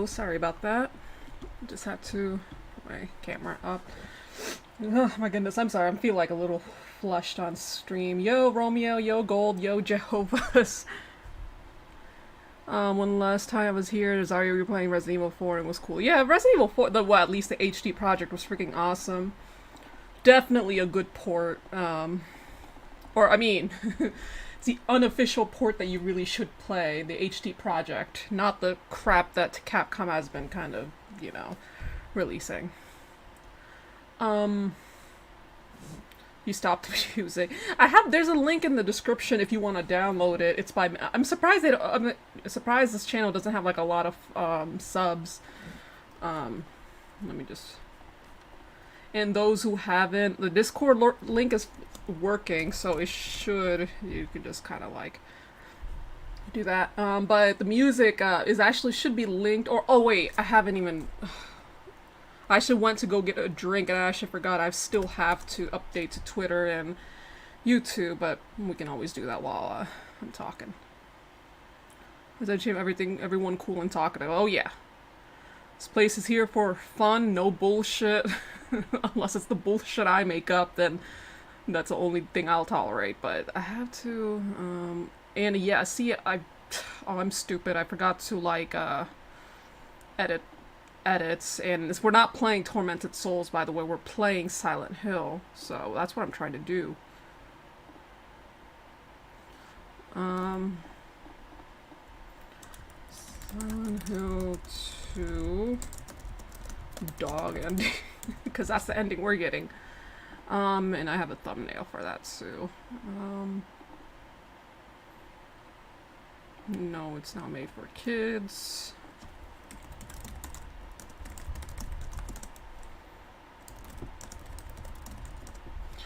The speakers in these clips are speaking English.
Hello, sorry about that. Just had to put my camera up. Oh my goodness, I'm sorry. I feel like a little flushed on stream. Yo, Romeo, yo, Gold, yo, Jehovah's. When last time I was here, Zaria, we were playing Resident Evil 4 and it was cool. Yeah, Resident Evil 4, at least the HD project was freaking awesome. Definitely a good port. Or, I mean, it's the unofficial port that you really should play, the HD project, not the crap that Capcom has been kind of, you know, releasing. You stopped using. There's a link in the description if you want to download it. It's by, I'm surprised I'm surprised this channel doesn't have like a lot of subs. Let me just, and those who haven't, the Discord link is working, so it should, you could just kind of like do that. But the music is actually should be linked, or oh wait, I haven't even, I actually went to go get a drink and I actually forgot I still have to update to Twitter and YouTube, but we can always do that while I'm talking. Is that everyone cool and talkative? Oh yeah. This place is here for fun, no bullshit. Unless it's the bullshit I make up, then that's the only thing I'll tolerate. But I have to, and yeah, see, I'm stupid. I forgot to like, edits, and we're not playing Tormented Souls, by the way, we're playing Silent Hill, so that's what I'm trying to do. Silent Hill 2 dog ending, because that's the ending we're getting. And I have a thumbnail for that too. No, it's not made for kids.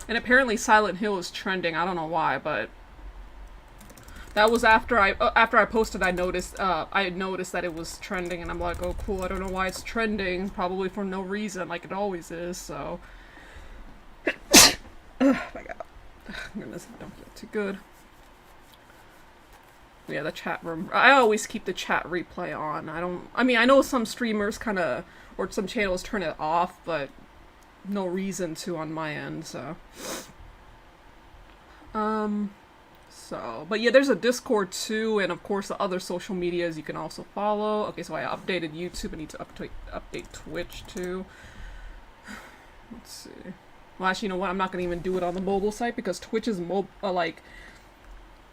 And apparently Silent Hill is trending. I don't know why, but that was after I posted. I noticed that it was trending, and I'm like, oh cool. I don't know why it's trending. Probably for no reason, like it always is. So, oh my god, goodness, don't feel too good. Yeah, the chat room. I always keep the chat replay on. I mean, I know some streamers kind of, or some channels turn it off, but no reason to on my end, so. But yeah, there's a Discord too, and of course the other social medias you can also follow. Okay, so I updated YouTube. I need to update Twitch too. Let's see. Well, actually, you know what? I'm not gonna even do it on the mobile site because Twitch's like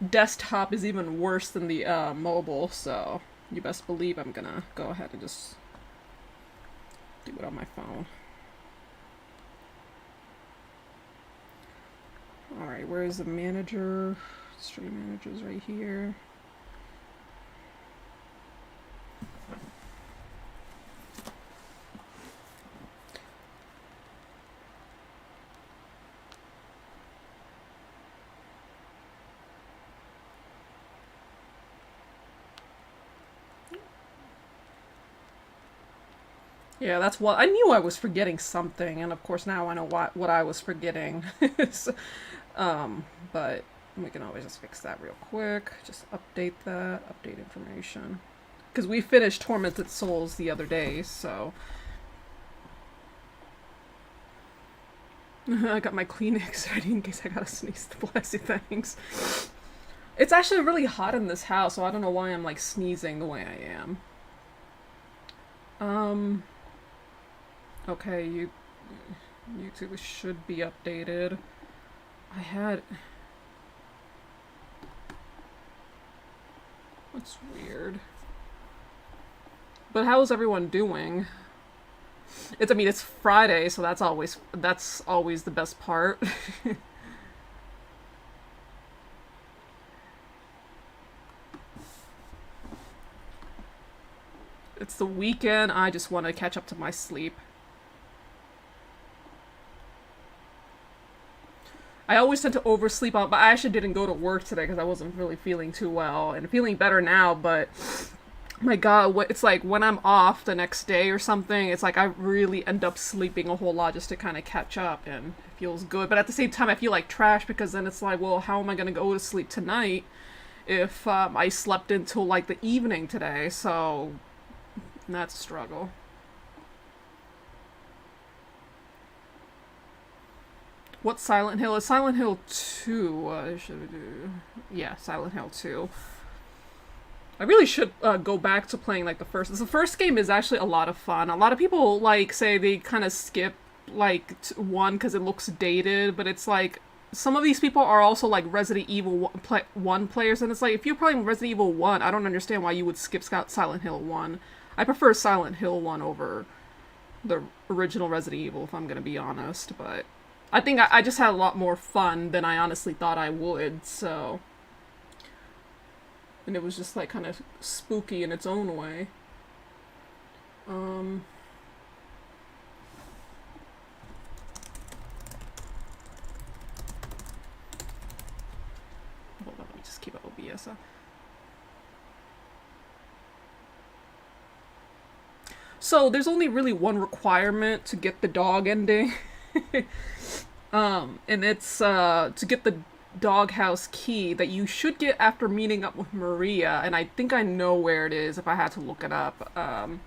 desktop is even worse than the mobile. So you best believe I'm gonna go ahead and just do it on my phone. Alright, where is the manager? Stream manager's right here. Yeah, that's what I knew. I was forgetting something, and of course now I know what I was forgetting. So, but we can always just fix that real quick. Just update that, update information, because we finished Tormented Souls the other day. So I got my Kleenex ready in case I gotta sneeze. Bless you, thanks. It's actually really hot in this house, so I don't know why I'm like sneezing the way I am. Okay, YouTube should be updated. That's weird. But how's everyone doing? I mean, it's Friday, so that's always the best part. It's the weekend. I just want to catch up to my sleep. I always tend to oversleep, but I actually didn't go to work today because I wasn't really feeling too well, and feeling better now, but my god, it's like when I'm off the next day or something, it's like I really end up sleeping a whole lot just to kind of catch up, and it feels good, but at the same time I feel like trash because then it's like, well, how am I gonna go to sleep tonight if I slept until like the evening today? So And that's a struggle. What Silent Hill? Is Silent Hill 2? Should we do? Yeah, Silent Hill 2. I really should go back to playing like the first. The first game is actually a lot of fun. A lot of people like say they kind of skip like 1 because it looks dated, but it's like some of these people are also like Resident Evil 1 players, and it's like if you're playing Resident Evil 1, I don't understand why you would skip Silent Hill 1. I prefer Silent Hill 1 over the original Resident Evil, if I'm gonna be honest, but I think I just had a lot more fun than I honestly thought I would, so... And it was just, like, kind of spooky in its own way. Hold on, let me just keep OBS up. So, there's only really one requirement to get the dog ending. And it's to get the doghouse key that you should get after meeting up with Maria, and I think I know where it is if I had to look it up. No,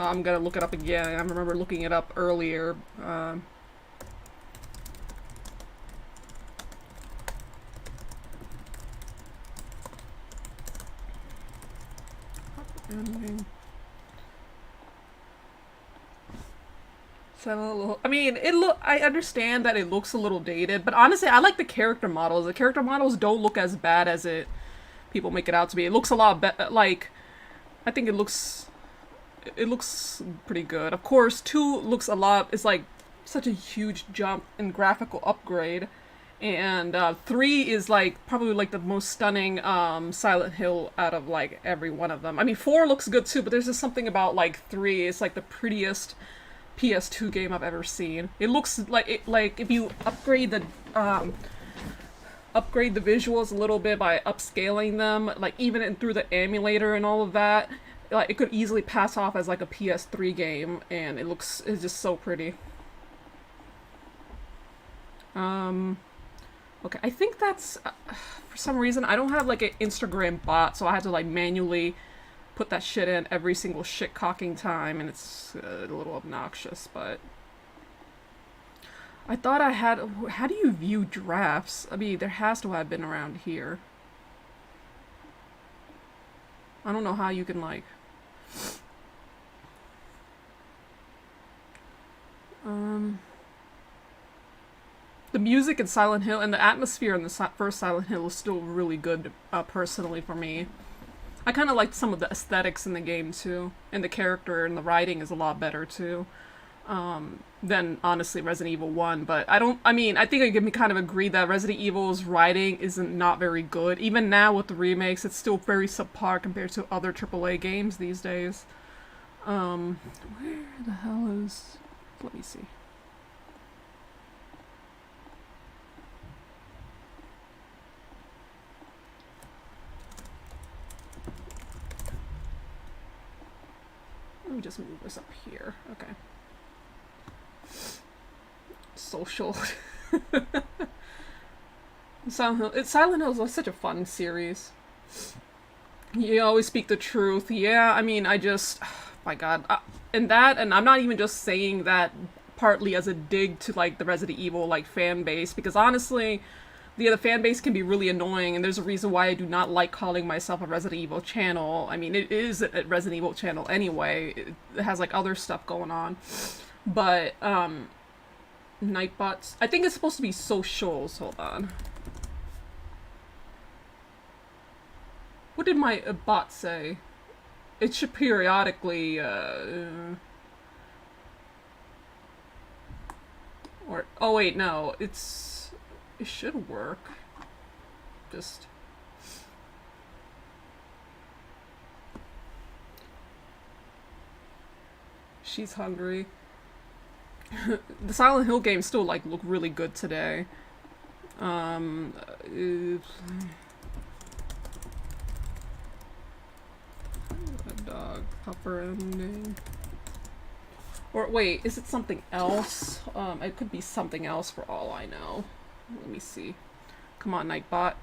I'm gonna look it up again. I remember looking it up earlier. Ending. I mean, I understand that it looks a little dated, but honestly, I like the character models. The character models don't look as bad as people make it out to be. It looks a lot better. Like, I think it looks pretty good. Of course, 2 looks a lot. It's like such a huge jump in graphical upgrade, and 3 is like probably like the most stunning Silent Hill out of like every one of them. I mean, 4 looks good too, but there's just something about like 3. It's like the prettiest PS2 game I've ever seen. It looks like if you upgrade the visuals a little bit by upscaling them, like even through the emulator and all of that, like it could easily pass off as like a PS3 game, and it's just so pretty. Okay, I think that's for some reason I don't have like an Instagram bot, so I had to like manually put that shit in every single shit-cocking time, and it's a little obnoxious, but... I thought I had... How do you view drafts? I mean, there has to have been around here. I don't know how you can, like... The music in Silent Hill and the atmosphere in the first Silent Hill is still really good, personally, for me. I kind of liked some of the aesthetics in the game, too. And the character and the writing is a lot better, too. Than, honestly, Resident Evil 1. But I think I can kind of agree that Resident Evil's writing isn't not very good. Even now with the remakes, it's still very subpar compared to other AAA games these days. Where the hell is... Let me see. Let me just move this up here. Okay. Social. Silent Hill is such a fun series. You always speak the truth. Yeah, I mean, my god. And I'm not even just saying that partly as a dig to, like, the Resident Evil, like, fan base, because honestly, the fan base can be really annoying, and there's a reason why I do not like calling myself a Resident Evil channel. I mean, it is a Resident Evil channel anyway. It has, like, other stuff going on. But, Nightbots. I think it's supposed to be socials. Hold on. What did my bot say? It should periodically, or, oh wait, no, it should work. Just... She's hungry. The Silent Hill games still, like, look really good today. Dog pupper ending. Or wait, is it something else? It could be something else for all I know. Let me see. Come on, Nightbot.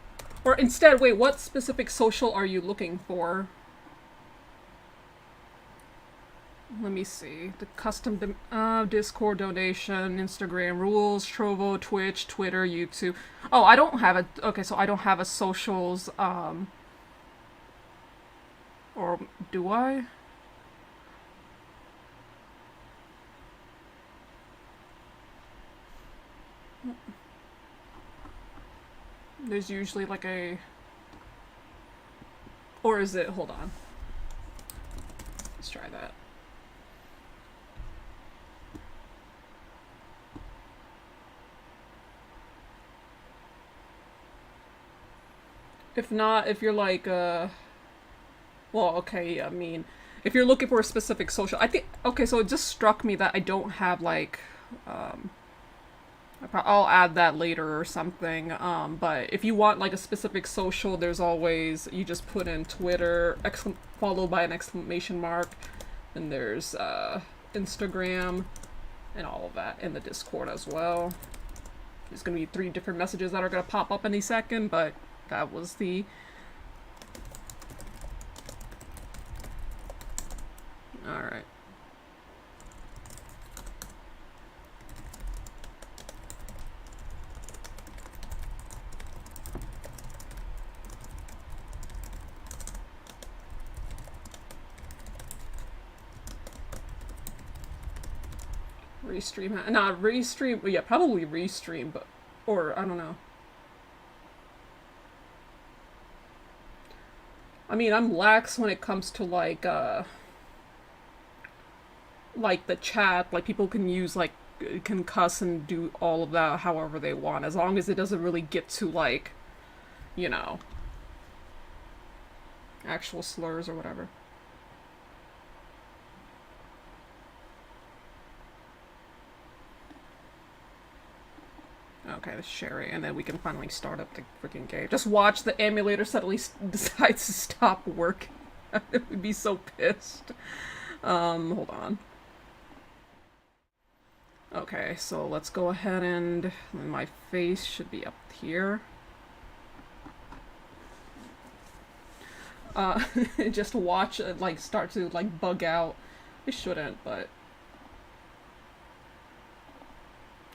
Or instead, wait, what specific social are you looking for? Let me see. The custom Discord donation, Instagram rules, Trovo, Twitch, Twitter, YouTube. Oh, I don't have a... Okay, so I don't have a socials, or do I? There's usually like a... Or is it... Hold on. Let's try that. If not, if you're like, well, okay, I mean, if you're looking for a specific social, I think, okay, so it just struck me that I don't have, like, I'll add that later or something, but if you want, like, a specific social, there's always, you just put in Twitter, followed by an exclamation mark, and there's, Instagram, and all of that in the Discord as well. There's gonna be 3 different messages that are gonna pop up any second, but that was the... Alright. Restream, not restream, yeah, probably restream, but, or, I don't know. I mean, I'm lax when it comes to, like the chat, like, people can use, like, can cuss and do all of that however they want, as long as it doesn't really get to, like, you know, actual slurs or whatever. Okay, let's share it, and then we can finally start up the freaking game. Just watch the emulator suddenly decides to stop working. I would be so pissed. Hold on. Okay, so let's go ahead and my face should be up here. Just watch it, like, start to, like, bug out. It shouldn't, but...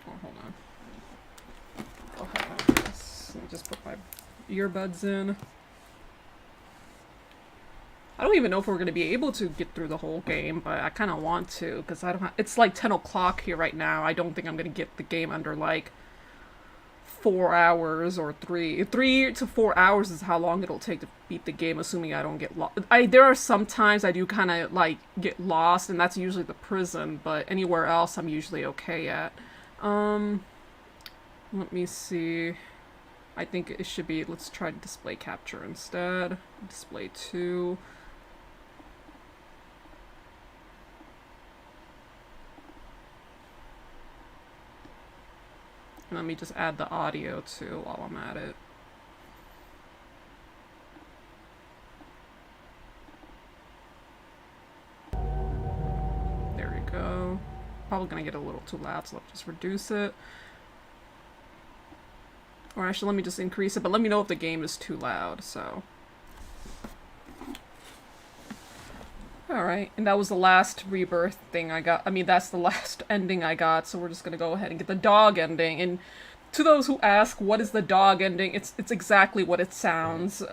Oh, hold on. Let me just put my earbuds in. I don't even know if we're going to be able to get through the whole game, but I kind of want to, because I don't have, it's like 10 o'clock here right now. I don't think I'm going to get the game under, like, 4 hours or 3 to 4 hours is how long it'll take to beat the game, assuming I don't get lost. There are some times I do kind of, like, get lost, and that's usually the prison, but anywhere else I'm usually okay at. Let me see. I think it should be, let's try display capture instead. Display 2. And let me just add the audio too while I'm at it. There we go. Probably gonna get a little too loud, so let's just reduce it. Or actually, let me just increase it, but let me know if the game is too loud, so. Alright, and that was the last rebirth thing I got. I mean, that's the last ending I got, so we're just gonna go ahead and get the dog ending. And to those who ask, what is the dog ending? It's exactly what it sounds.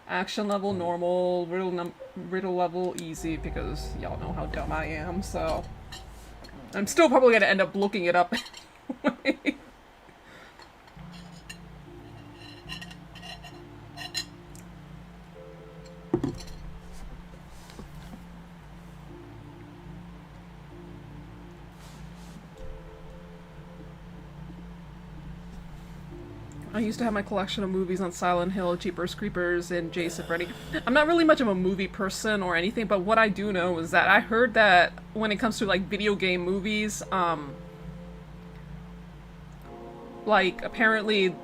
Action level, normal, riddle level, easy, because y'all know how dumb I am, so. I'm still probably gonna end up looking it up anyway. I used to have my collection of movies on Silent Hill, Jeepers Creepers, and Jason Freddy. I'm not really much of a movie person or anything, but what I do know is that I heard that when it comes to, like, video game movies, like, apparently,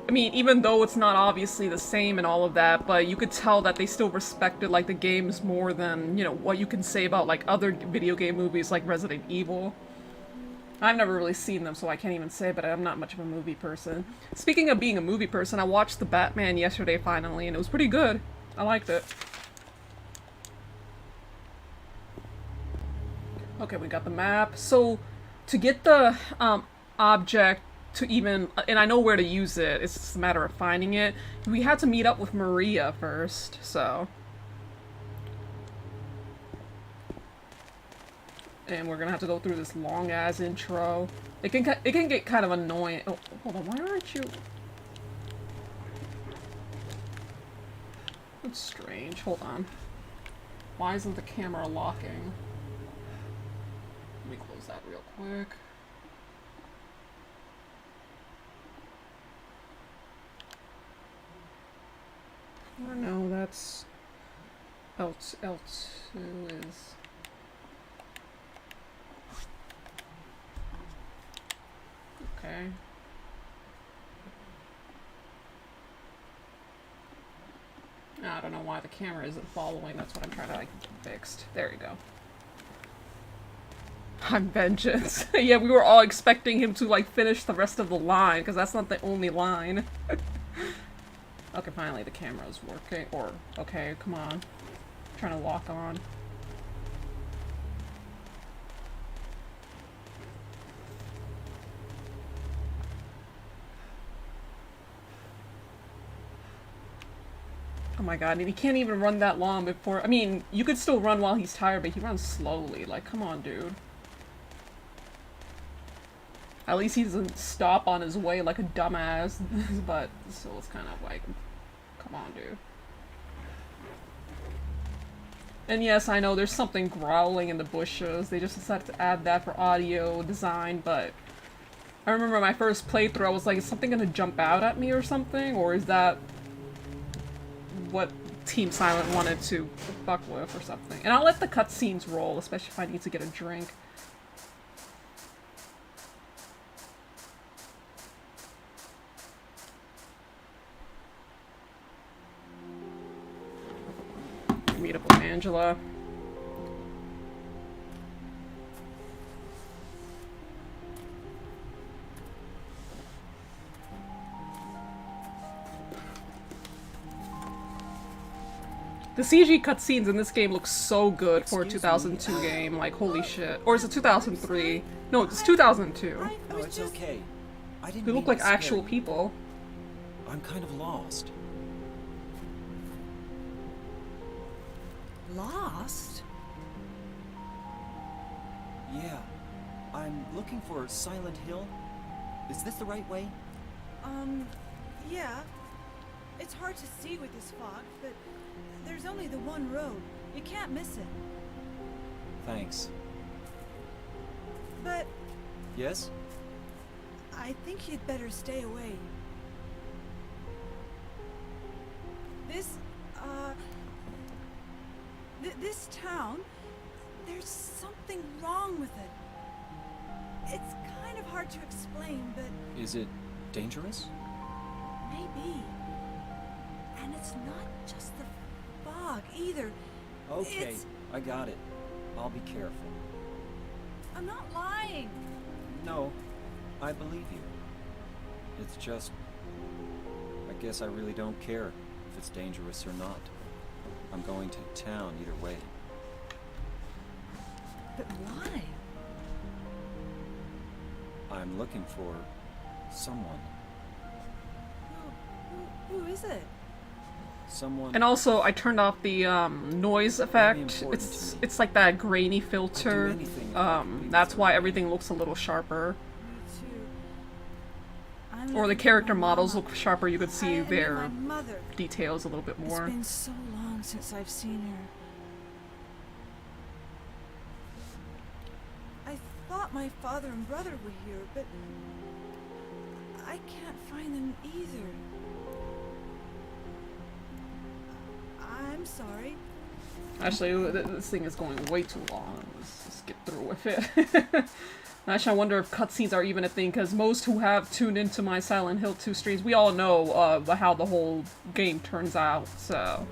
I mean, even though it's not obviously the same and all of that, but you could tell that they still respected, like, the games more than, you know, what you can say about, like, other video game movies like Resident Evil. I've never really seen them, so I can't even say, but I'm not much of a movie person. Speaking of being a movie person, I watched The Batman yesterday finally, and it was pretty good. I liked it. Okay, we got the map. So, to get the object to even, and I know where to use it, it's just a matter of finding it. We had to meet up with Maria first, so. And we're gonna have to go through this long ass intro. It can get kind of annoying. Oh, hold on, why aren't you? That's strange. Hold on. Why isn't the camera locking? Let me close that real quick. I don't know, that's L2 is okay. I don't know why the camera isn't following. That's what I'm trying to like fix. There you go. I'm vengeance. Yeah, we were all expecting him to like finish the rest of the line because that's not the only line. Okay, finally the camera's working. Or okay, come on. I'm trying to lock on. Oh my god, and he can't even run that long before- I mean, you could still run while he's tired, but he runs slowly. Like, come on, dude. At least he doesn't stop on his way like a dumbass, but still it's kind of like, come on, dude. And yes, I know there's something growling in the bushes. They just decided to add that for audio design, but I remember my first playthrough, I was like, is something gonna jump out at me or something? Or is that what Team Silent wanted to fuck with or something? And I'll let the cutscenes roll, especially if I need to get a drink. Meet up with Angela. The CG cutscenes in this game look so good for a 2002 game, like holy shit. Or is it 2003? No, it's 2002. No, it's okay. I didn't They look mean like to scare actual you. people. I'm kind of lost. Lost? Yeah. I'm looking for Silent Hill. Is this the right way? Yeah. It's hard to see with this fog, but there's only the one road. You can't miss it. Thanks. But Yes? I think you'd better stay away. This, this town, there's something wrong with it. It's kind of hard to explain, but Is it dangerous? maybe. And it's not just the fog either. Okay, It's- I got it. I'll be careful. I'm not lying. No, I believe you. It's just... I guess I really don't care if it's dangerous or not. I'm going to town either way. But why? I'm looking for someone. Who is it? Someone... And also, I turned off the noise effect. important It's to me. it's like that grainy filter. anything if I believe That's it's why okay. everything looks a little sharper. Me too. I'm Or the looking for character my models mama. look sharper. You could see I mean their my mother. details a little bit more. It's been so long since I've seen her. I thought my father and brother were here, but I can't find them either. I'm sorry. Actually, this thing is going way too long. Let's just get through with it. Actually, I wonder if cutscenes are even a thing, because most who have tuned into my Silent Hill 2 streams, we all know how the whole game turns out, so...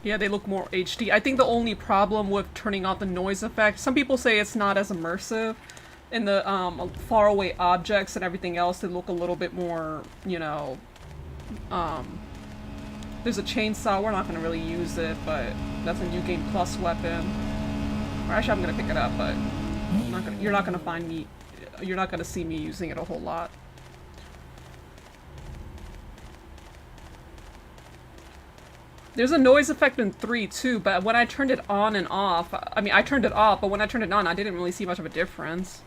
Yeah, they look more HD. I think the only problem with turning off the noise effect, some people say it's not as immersive. In the faraway objects and everything else, they look a little bit more, you know, there's a chainsaw. We're not going to really use it, but that's a New Game Plus weapon. Or actually, I'm going to pick it up, but you're not going to find me, you're not going to see me using it a whole lot. There's a noise effect in 3 too, but when I turned it on and off, I mean, I turned it off, but when I turned it on, I didn't really see much of a difference.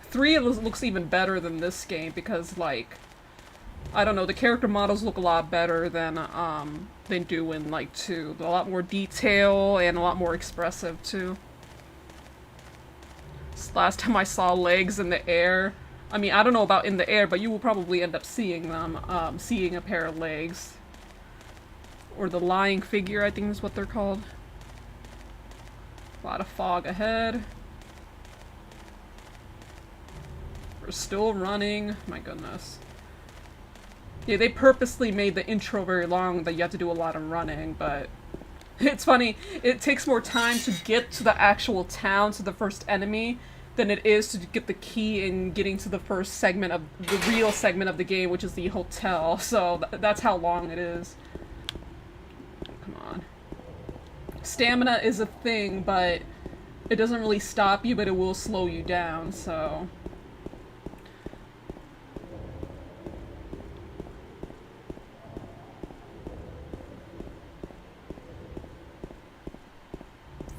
3 looks even better than this game because, like, I don't know, the character models look a lot better than they do in, like, 2. A lot more detail and a lot more expressive, too. Last time I saw legs in the air, I mean, I don't know about in the air, but you will probably end up seeing them, seeing a pair of legs. Or the lying figure, I think is what they're called. A lot of fog ahead. We're still running. My goodness. Yeah, they purposely made the intro very long that you have to do a lot of running, but it's funny. It takes more time to get to the actual town, to the first enemy, than it is to get the key in getting to the first segment of the real segment of the game, which is the hotel. So that's how long it is. Come on. Stamina is a thing, but it doesn't really stop you, but it will slow you down, so...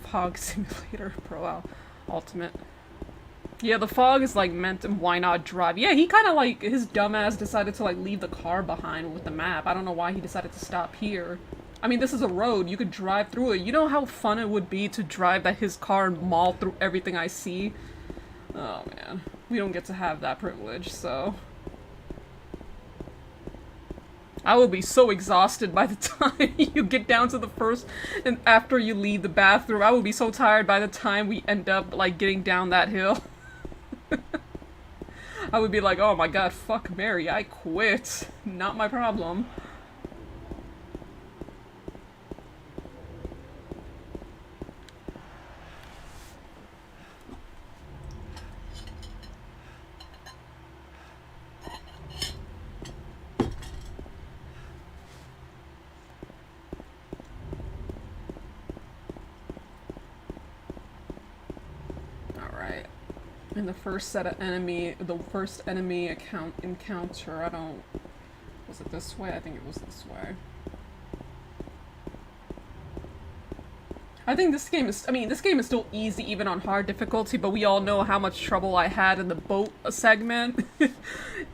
Fog Simulator Pro Ultimate. Yeah, the fog is like meant to, why not drive? Yeah, he kind of like, his dumbass decided to like leave the car behind with the map. I don't know why he decided to stop here. I mean, this is a road. You could drive through it. You know how fun it would be to drive that his car and maul through everything I see? Oh man, we don't get to have that privilege, so... I will be so exhausted by the time you get down to the first, and after you leave the bathroom, I will be so tired by the time we end up, like, getting down that hill. I would be like, oh my god, fuck Mary, I quit. Not my problem. In the first set of the first enemy encounter, I don't... Was it this way? I think it was this way. I think this game is, this game is still easy even on hard difficulty, but we all know how much trouble I had in the boat segment.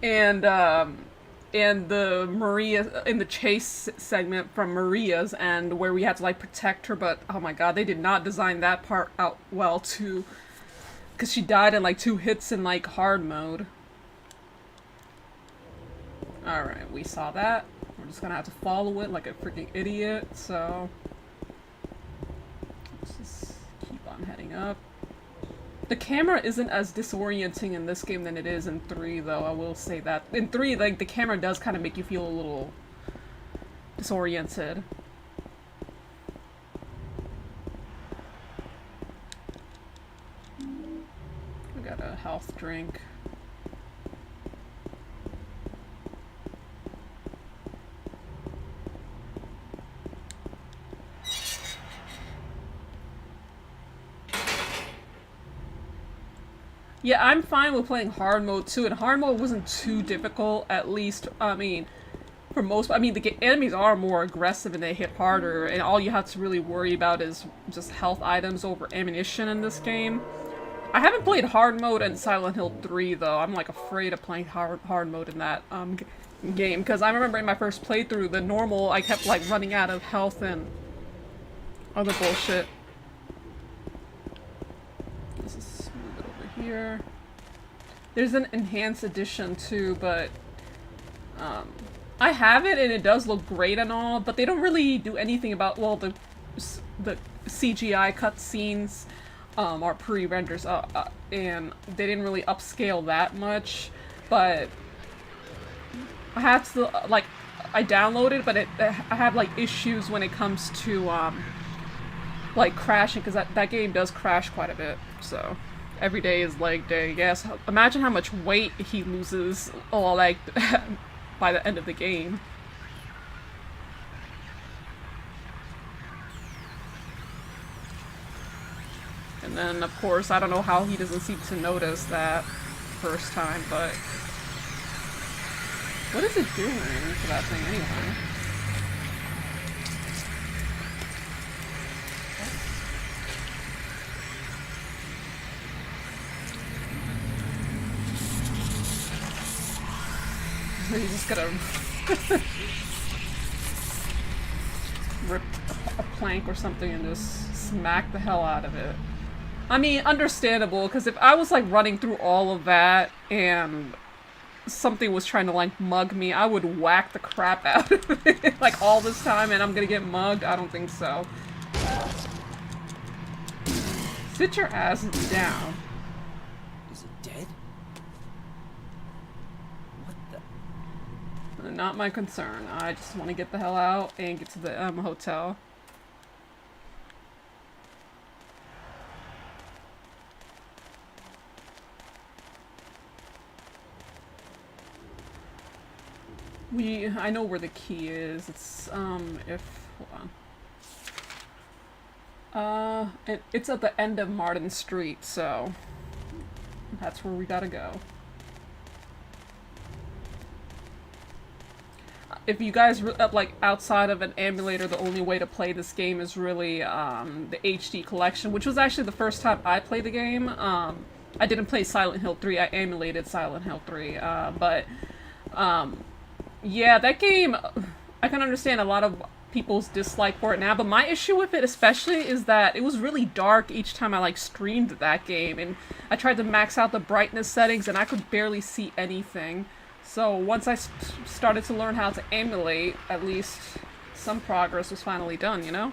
and the Maria, in the chase segment from Maria's end, where we had to, like, protect her, but oh my god, they did not design that part out well, too. Because she died in like 2 hits in like hard mode. Alright, we saw that. We're just gonna have to follow it like a freaking idiot, so... Let's just keep on heading up. The camera isn't as disorienting in this game than it is in 3, though, I will say that. In 3, like, the camera does kind of make you feel a little disoriented. Got a health drink. Yeah, I'm fine with playing hard mode too, and hard mode wasn't too difficult, at least, I mean, for most, the enemies are more aggressive and they hit harder, and all you have to really worry about is just health items over ammunition in this game. I haven't played hard mode in Silent Hill 3, though. I'm, like, afraid of playing hard mode in that game, because I remember in my first playthrough, the normal, I kept, like, running out of health and other bullshit. Let's just move it over here. There's an enhanced edition, too, but, I have it, and it does look great and all, but they don't really do anything about, well, the CGI cutscenes are pre-renders, and they didn't really upscale that much, but I have to, like, I downloaded, but I have like issues when it comes to like crashing, because that game does crash quite a bit. So every day is leg day. Yes, imagine how much weight he loses, or like by the end of the game. And then, of course, I don't know how he doesn't seem to notice that first time, but what is it doing to that thing anyway? He's just gonna rip a plank or something and just smack the hell out of it. I mean, understandable, because if I was like running through all of that and something was trying to like mug me, I would whack the crap out of it like all this time and I'm gonna get mugged? I don't think so. Sit your ass down. Is it dead? What the? Not my concern. I just want to get the hell out and get to the hotel. I know where the key is. It's, hold on. It's at the end of Martin Street, so that's where we gotta go. If you guys, like, outside of an emulator, the only way to play this game is really, the HD collection, which was actually the first time I played the game. I didn't play Silent Hill 3, I emulated Silent Hill 3, yeah, that game, I can understand a lot of people's dislike for it now, but my issue with it especially is that it was really dark each time I, like, streamed that game, and I tried to max out the brightness settings, and I could barely see anything. So once I started to learn how to emulate, at least some progress was finally done, you know?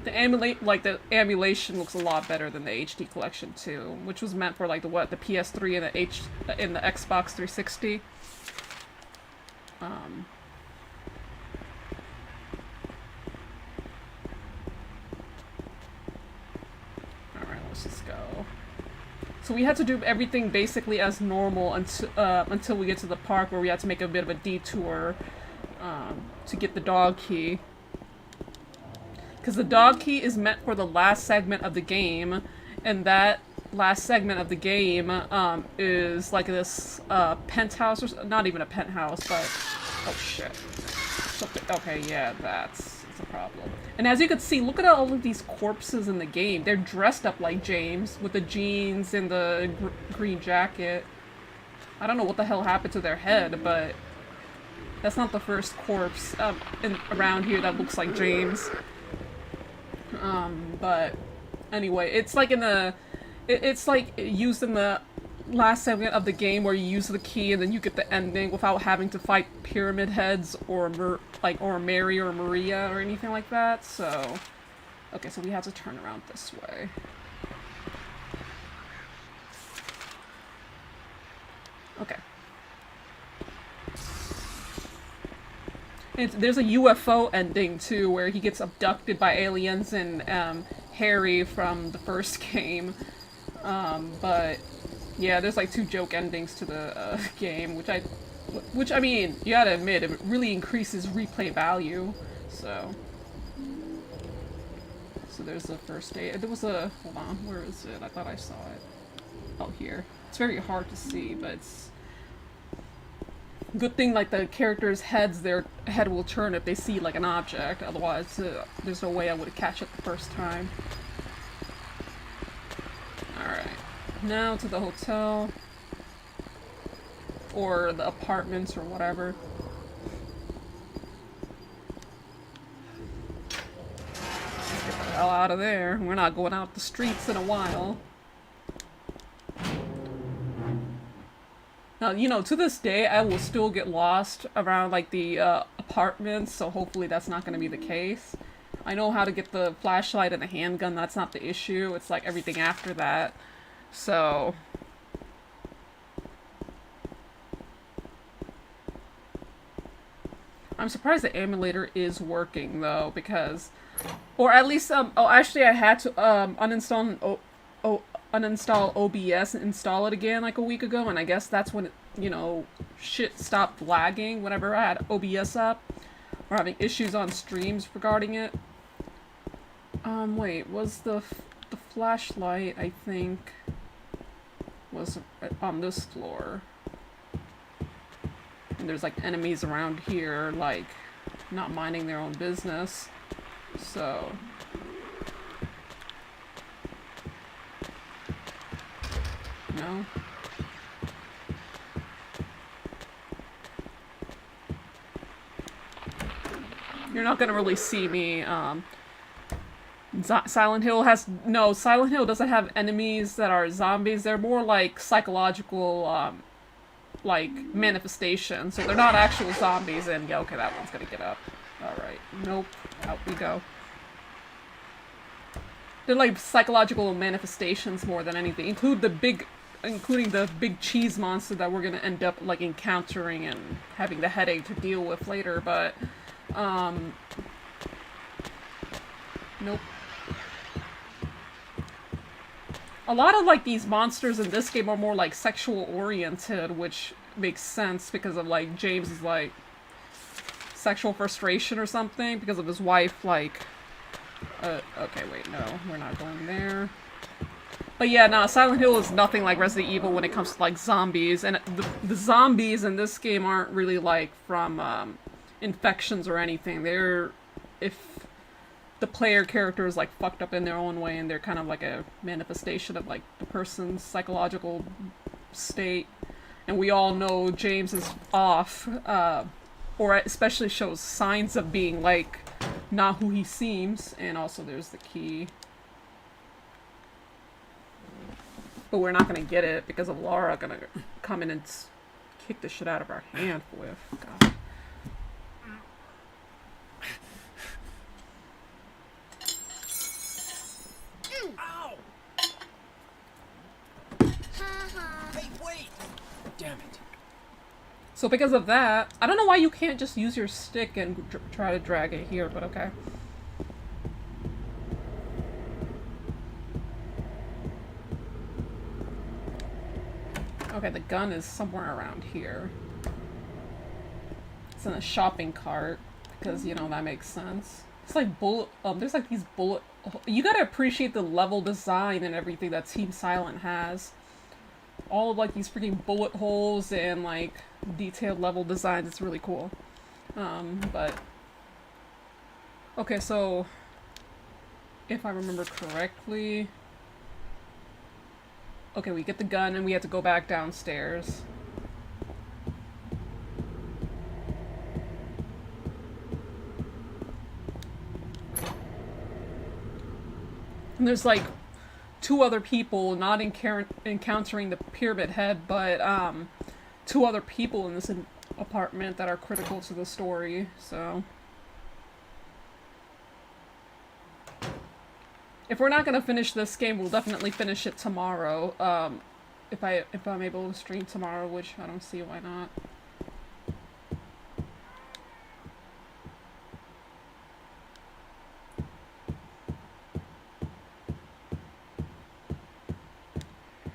The emulation looks a lot better than the HD collection too, which was meant for like the PS3 and the Xbox 360. Alright, let's just go. So we had to do everything basically as normal until we get to the park, where we had to make a bit of a detour to get the dog key. Because the dog key is meant for the last segment of the game, and that last segment of the game is like this penthouse, or not even a penthouse, but oh shit. Okay, yeah, that's a problem. And as you can see, look at all of these corpses in the game. They're dressed up like James with the jeans and the green jacket. I don't know what the hell happened to their head, but that's not the first corpse around here that looks like James. But anyway, it's like it's like used in the last segment of the game where you use the key and then you get the ending without having to fight Pyramid Heads or Mary or Maria or anything like that. So, okay, so we have to turn around this way. Okay. And there's a UFO ending too, where he gets abducted by aliens and Harry from the first game. But yeah, there's like 2 joke endings to the game, which I mean, you gotta admit, it really increases replay value. So there's the first day. There was a, hold on, where is it? I thought I saw it. Oh, here. It's very hard to see, but it's good thing, like, the characters' heads, their head will turn if they see, like, an object. Otherwise, there's no way I would catch it the first time. Alright. Now to the hotel. Or the apartments, or whatever. Let's get the hell out of there. We're not going out the streets in a while. Now, you know, to this day, I will still get lost around, like, the apartments, so hopefully that's not going to be the case. I know how to get the flashlight and the handgun, that's not the issue. It's, like, everything after that. So I'm surprised the emulator is working though, because, or at least oh, actually I had to uninstall OBS and install it again like a week ago, and I guess that's when it, you know, shit stopped lagging whenever I had OBS up, or having issues on streams regarding it. Wait, was the flashlight, I think, was on this floor. And there's like enemies around here, like, not minding their own business. So... no? You're not gonna really see me, Silent Hill has... no, Silent Hill doesn't have enemies that are zombies. They're more like psychological, like, manifestations. So they're not actual zombies, and yeah, okay, that one's gonna get up. Alright, nope, out we go. They're like psychological manifestations more than anything. Including the big cheese monster that we're gonna end up, like, encountering and having the headache to deal with later, but, nope. A lot of, like, these monsters in this game are more, like, sexual-oriented, which makes sense because of, like, James's, like, sexual frustration or something, because of his wife, like... okay, wait, no, we're not going there. But yeah, no, Silent Hill is nothing like Resident Evil when it comes to, like, zombies, and the zombies in this game aren't really, like, from, infections or anything. They're... if the player character is, like, fucked up in their own way, and they're kind of like a manifestation of, like, the person's psychological state. And we all know James is off, or especially shows signs of being, like, not who he seems. And also there's the key. But we're not gonna get it because of Laura gonna come in and kick the shit out of our hand with. God. Ow! Hey, wait! Damn it. So because of that, I don't know why you can't just use your stick and try to drag it here, but okay. Okay, the gun is somewhere around here. It's in a shopping cart, because, you know, that makes sense. It's like there's like these bullet... you gotta appreciate the level design and everything that Team Silent has. All of, like, these freaking bullet holes and, like, detailed level designs. It's really cool. But... okay, so... if I remember correctly... okay, we get the gun and we have to go back downstairs. And there's, like, two other people, not encountering the Pyramid Head, but, two other people in this apartment that are critical to the story, so... if we're not gonna finish this game, we'll definitely finish it tomorrow, if I'm able to stream tomorrow, which I don't see why not.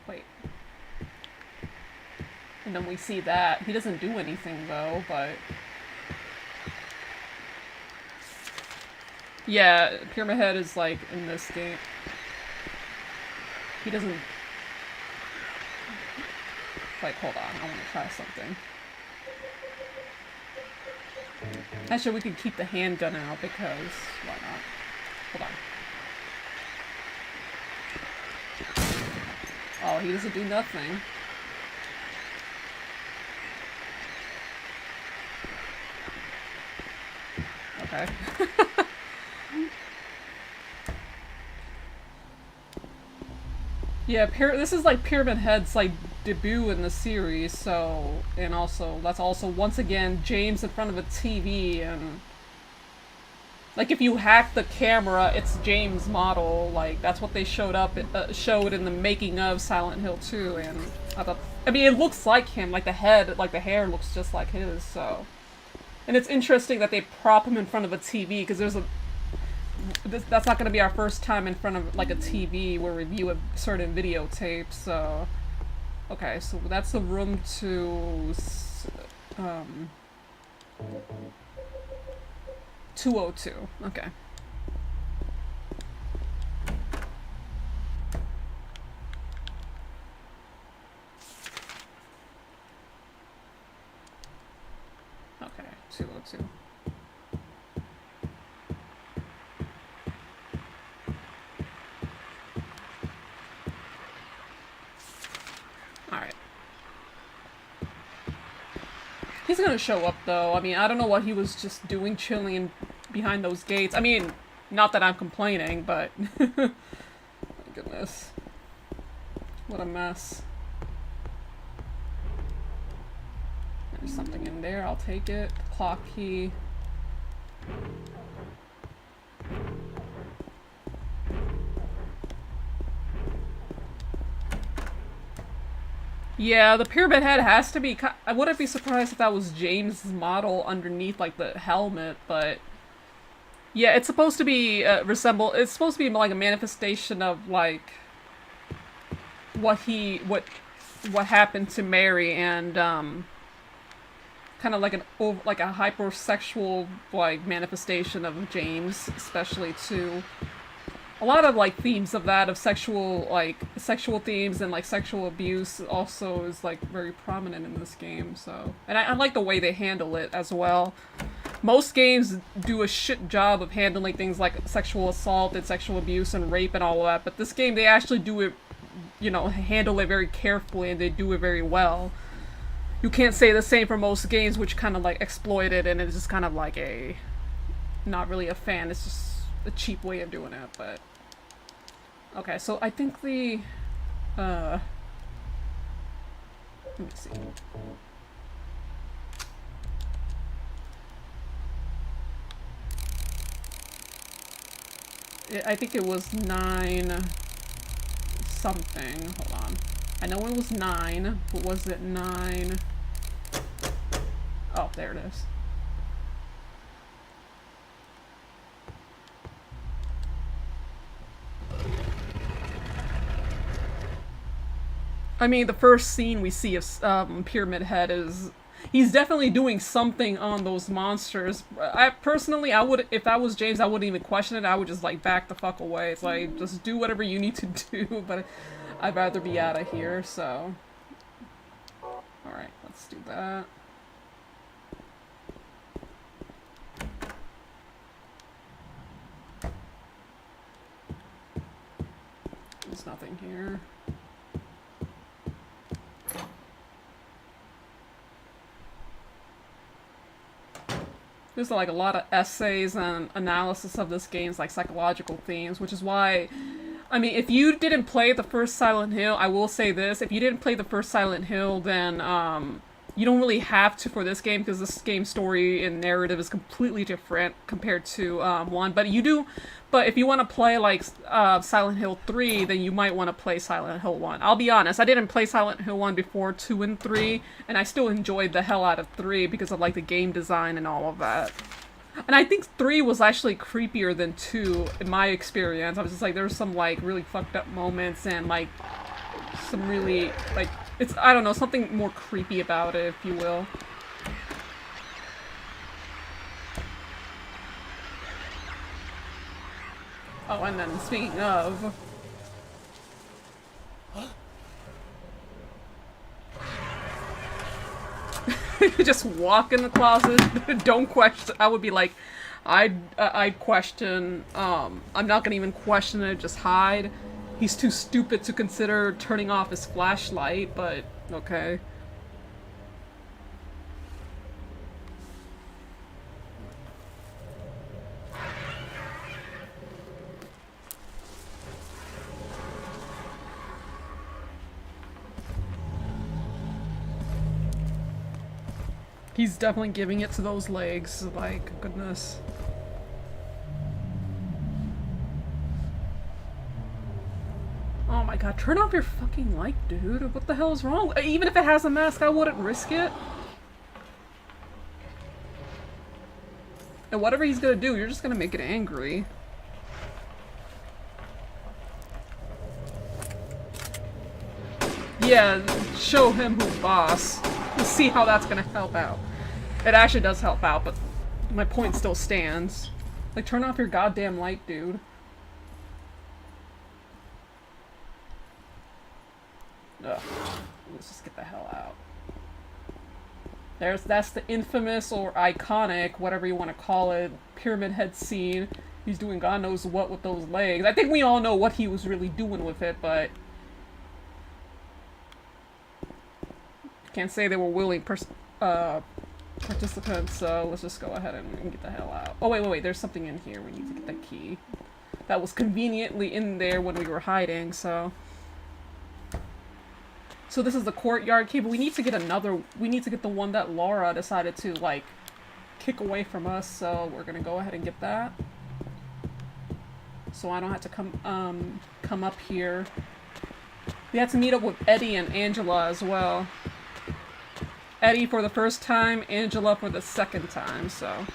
Wait. And then we see that. He doesn't do anything, though, but... yeah, Pyramid Head is, like, in this game. He doesn't... like, hold on, I want to try something. Actually, we could keep the handgun out, because... why not? Hold on. Oh, he doesn't do nothing. Okay. Yeah, this is like Pyramid Head's like debut in the series, so, and also, that's also once again James in front of a TV, and like if you hack the camera, it's James' model, like that's what they showed in the making of Silent Hill 2, and I thought, I mean, it looks like him, like the head, like the hair looks just like his, so And it's interesting that they prop him in front of a TV, because that's not going to be our first time in front of like a TV where we view a certain videotape. So, okay, so that's the room to 202. Okay. Okay, 202. Alright. He's gonna show up though. I mean, I don't know what he was just doing chilling behind those gates. I mean, not that I'm complaining, but my goodness. What a mess. There's something in there, I'll take it. Clock key. Yeah, the pyramid head has to be. I wouldn't be surprised if that was James' model underneath, like, the helmet, but yeah, it's supposed to be it's supposed to be like a manifestation of like what happened to Mary, and kind of like a hypersexual like manifestation of James, especially too. A lot of like themes of that, of sexual themes and like sexual abuse also is like very prominent in this game. So, and I like the way they handle it as well. Most games do a shit job of handling things like sexual assault and sexual abuse and rape and all of that, but this game they actually do it, you know, handle it very carefully, and they do it very well. You can't say the same for most games which kind of like exploit it, and it's just kind of like not really a fan. It's just a cheap way of doing it, but okay, so I think the let me see. I think it was 9 something. Hold on. I know it was 9, but was it 9? Oh, there it is. I mean, the first scene we see of Pyramid Head is... He's definitely doing something on those monsters. Personally, I would... If that was James, I wouldn't even question it. I would just, like, back the fuck away. It's like, just do whatever you need to do, but I'd rather be out of here, so... Alright, let's do that. There's nothing here. There's like a lot of essays and analysis of this game's like psychological themes, which is why, I mean, if you didn't play the first Silent Hill, I will say this, if you didn't play the first Silent Hill, then you don't really have to for this game, because this game's story and narrative is completely different compared to 1, but you do, but if you want to play like Silent Hill 3, then you might want to play Silent Hill 1. I'll be honest, I didn't play Silent Hill 1 before 2 and 3, and I still enjoyed the hell out of 3 because of like the game design and all of that. And I think 3 was actually creepier than 2 in my experience. I was just like, there's some like really fucked up moments and like some really like, it's, I don't know, something more creepy about it, if you will. Oh, and then speaking of... Just walk in the closet, don't question. I would be like, I'd question, I'm not gonna even question it, just hide. He's too stupid to consider turning off his flashlight, but okay. He's definitely giving it to those legs, like, goodness. Oh my god, turn off your fucking light, dude. What the hell is wrong? Even if it has a mask, I wouldn't risk it. And whatever he's gonna do, you're just gonna make it angry. Yeah, show him who's boss. Let's see how that's gonna help out. It actually does help out, but my point still stands. Like, turn off your goddamn light, dude. Ugh. Let's just get the hell out. That's the infamous or iconic, whatever you want to call it, Pyramid Head scene. He's doing God knows what with those legs. I think we all know what he was really doing with it, but can't say they were willing participants, so let's just go ahead and get the hell out. Oh, wait, there's something in here. We need to get that key. That was conveniently in there when we were hiding, so... So this is the Courtyard Cable. We need to get the one that Laura decided to, like, kick away from us, so we're gonna go ahead and get that. So I don't have to come up here. We had to meet up with Eddie and Angela as well. Eddie for the first time, Angela for the second time, so...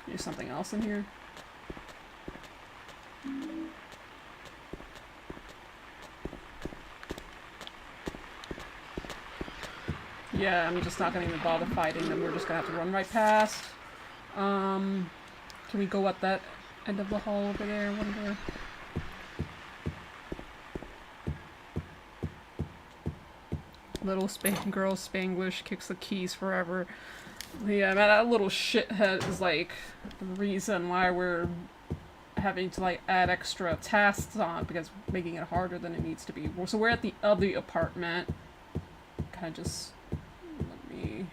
There's something else in here. Yeah, I'm just not gonna even bother fighting them. We're just gonna have to run right past. Can we go at that end of the hall over there, I wonder? Little girl Spanglish kicks the keys forever. Yeah, man, that little shithead is like the reason why we're having to like add extra tasks on, because making it harder than it needs to be. So we're at the other apartment. Kind of just let me.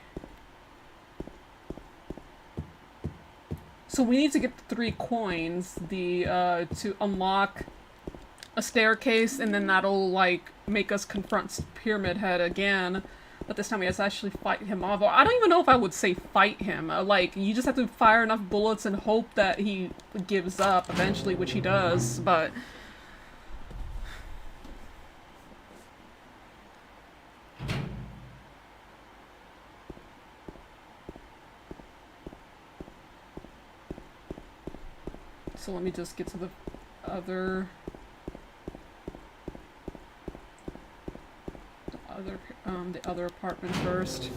So we need to get the 3 coins, to unlock a staircase, and then that'll like make us confront Pyramid Head again. But this time we have to actually fight him off. I don't even know if I would say fight him. Like, you just have to fire enough bullets and hope that he gives up eventually, which he does, but... So let me just get to the other apartment first.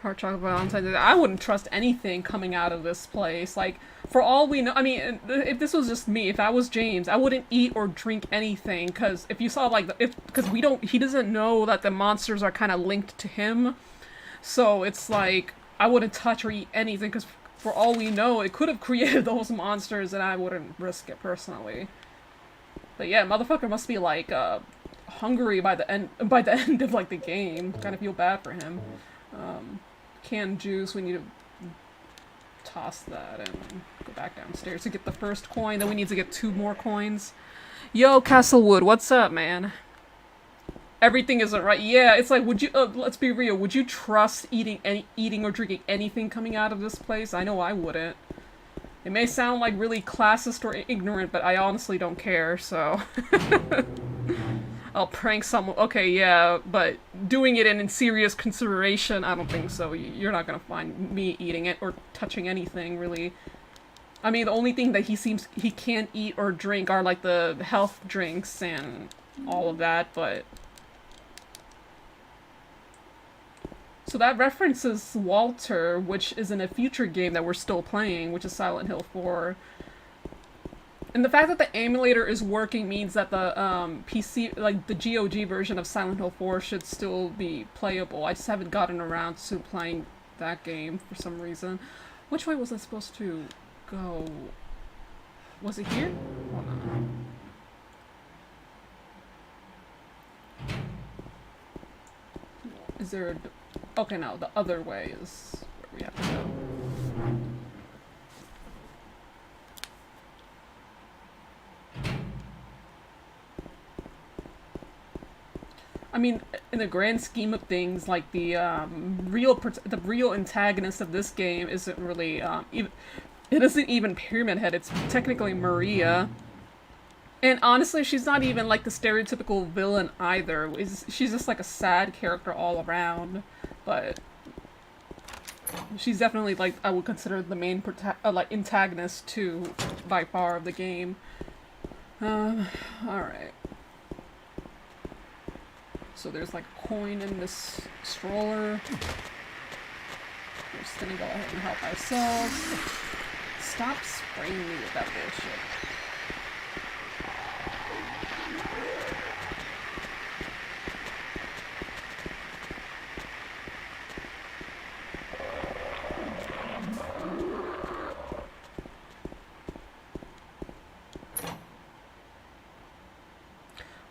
Hard chocolate Valentine's Day. I wouldn't trust anything coming out of this place. Like, for all we know, I mean, if this was just me, if I was James, I wouldn't eat or drink anything, because if you saw, like, because he doesn't know that the monsters are kind of linked to him, so it's like, I wouldn't touch or eat anything, because for all we know, it could have created those monsters, and I wouldn't risk it, personally. But yeah, motherfucker must be, like, hungry by the end of, like, the game. Kind of feel bad for him. Canned juice, we need to toss that and go back downstairs to get the first coin. Then we need to get 2 more coins. Yo, Castlewood, what's up, man? Everything isn't right. Yeah, it's like, would you, let's be real, would you trust eating or drinking anything coming out of this place? I know I wouldn't. It may sound like really classist or ignorant, but I honestly don't care, so... I'll prank someone. Okay, yeah, but doing it in serious consideration, I don't think so. You're not gonna find me eating it or touching anything, really. I mean, the only thing that he can't eat or drink are, like, the health drinks and all of that, but... So that references Walter, which is in a future game that we're still playing, which is Silent Hill 4. And the fact that the emulator is working means that the PC, like the GOG version of Silent Hill 4 should still be playable. I just haven't gotten around to playing that game for some reason. Which way was I supposed to go? Was it here? Hold on. Is there a... Okay, no, the other way is where we have to go. I mean, in the grand scheme of things, like the real antagonist of this game isn't really it isn't even Pyramid Head. It's technically Maria. And honestly, she's not even like the stereotypical villain either. She's just like a sad character all around. But she's definitely like I would consider the main like antagonist too, by far of the game. All right. So there's like a coin in this stroller. We're just gonna go ahead and help ourselves. Stop spraying me with that bullshit.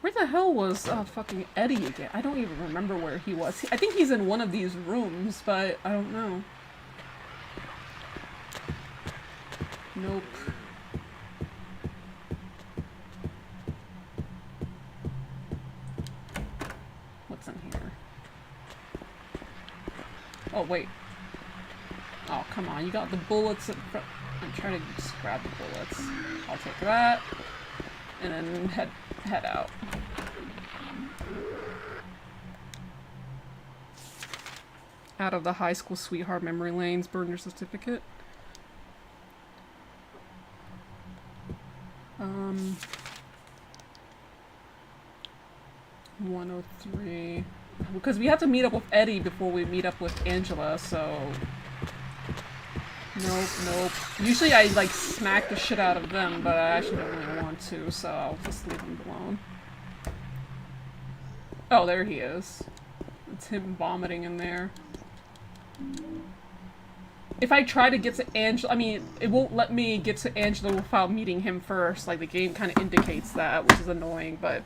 Where the hell was fucking Eddie again? I don't even remember where he was. I think he's in one of these rooms, but I don't know. Nope. What's in here? Oh, wait. Oh, come on. You got the bullets in front. I'm trying to just grab the bullets. I'll take that. And then head out. Out of the high school sweetheart memory lanes, burn your certificate. 103. Because we have to meet up with Eddie before we meet up with Angela, so... Nope. Usually I, like, smack the shit out of them, but I actually don't really want to, so I'll just leave him alone. Oh, there he is. It's him vomiting in there. If I try to get to Angela, I mean, it won't let me get to Angela without meeting him first. Like, the game kind of indicates that, which is annoying, but...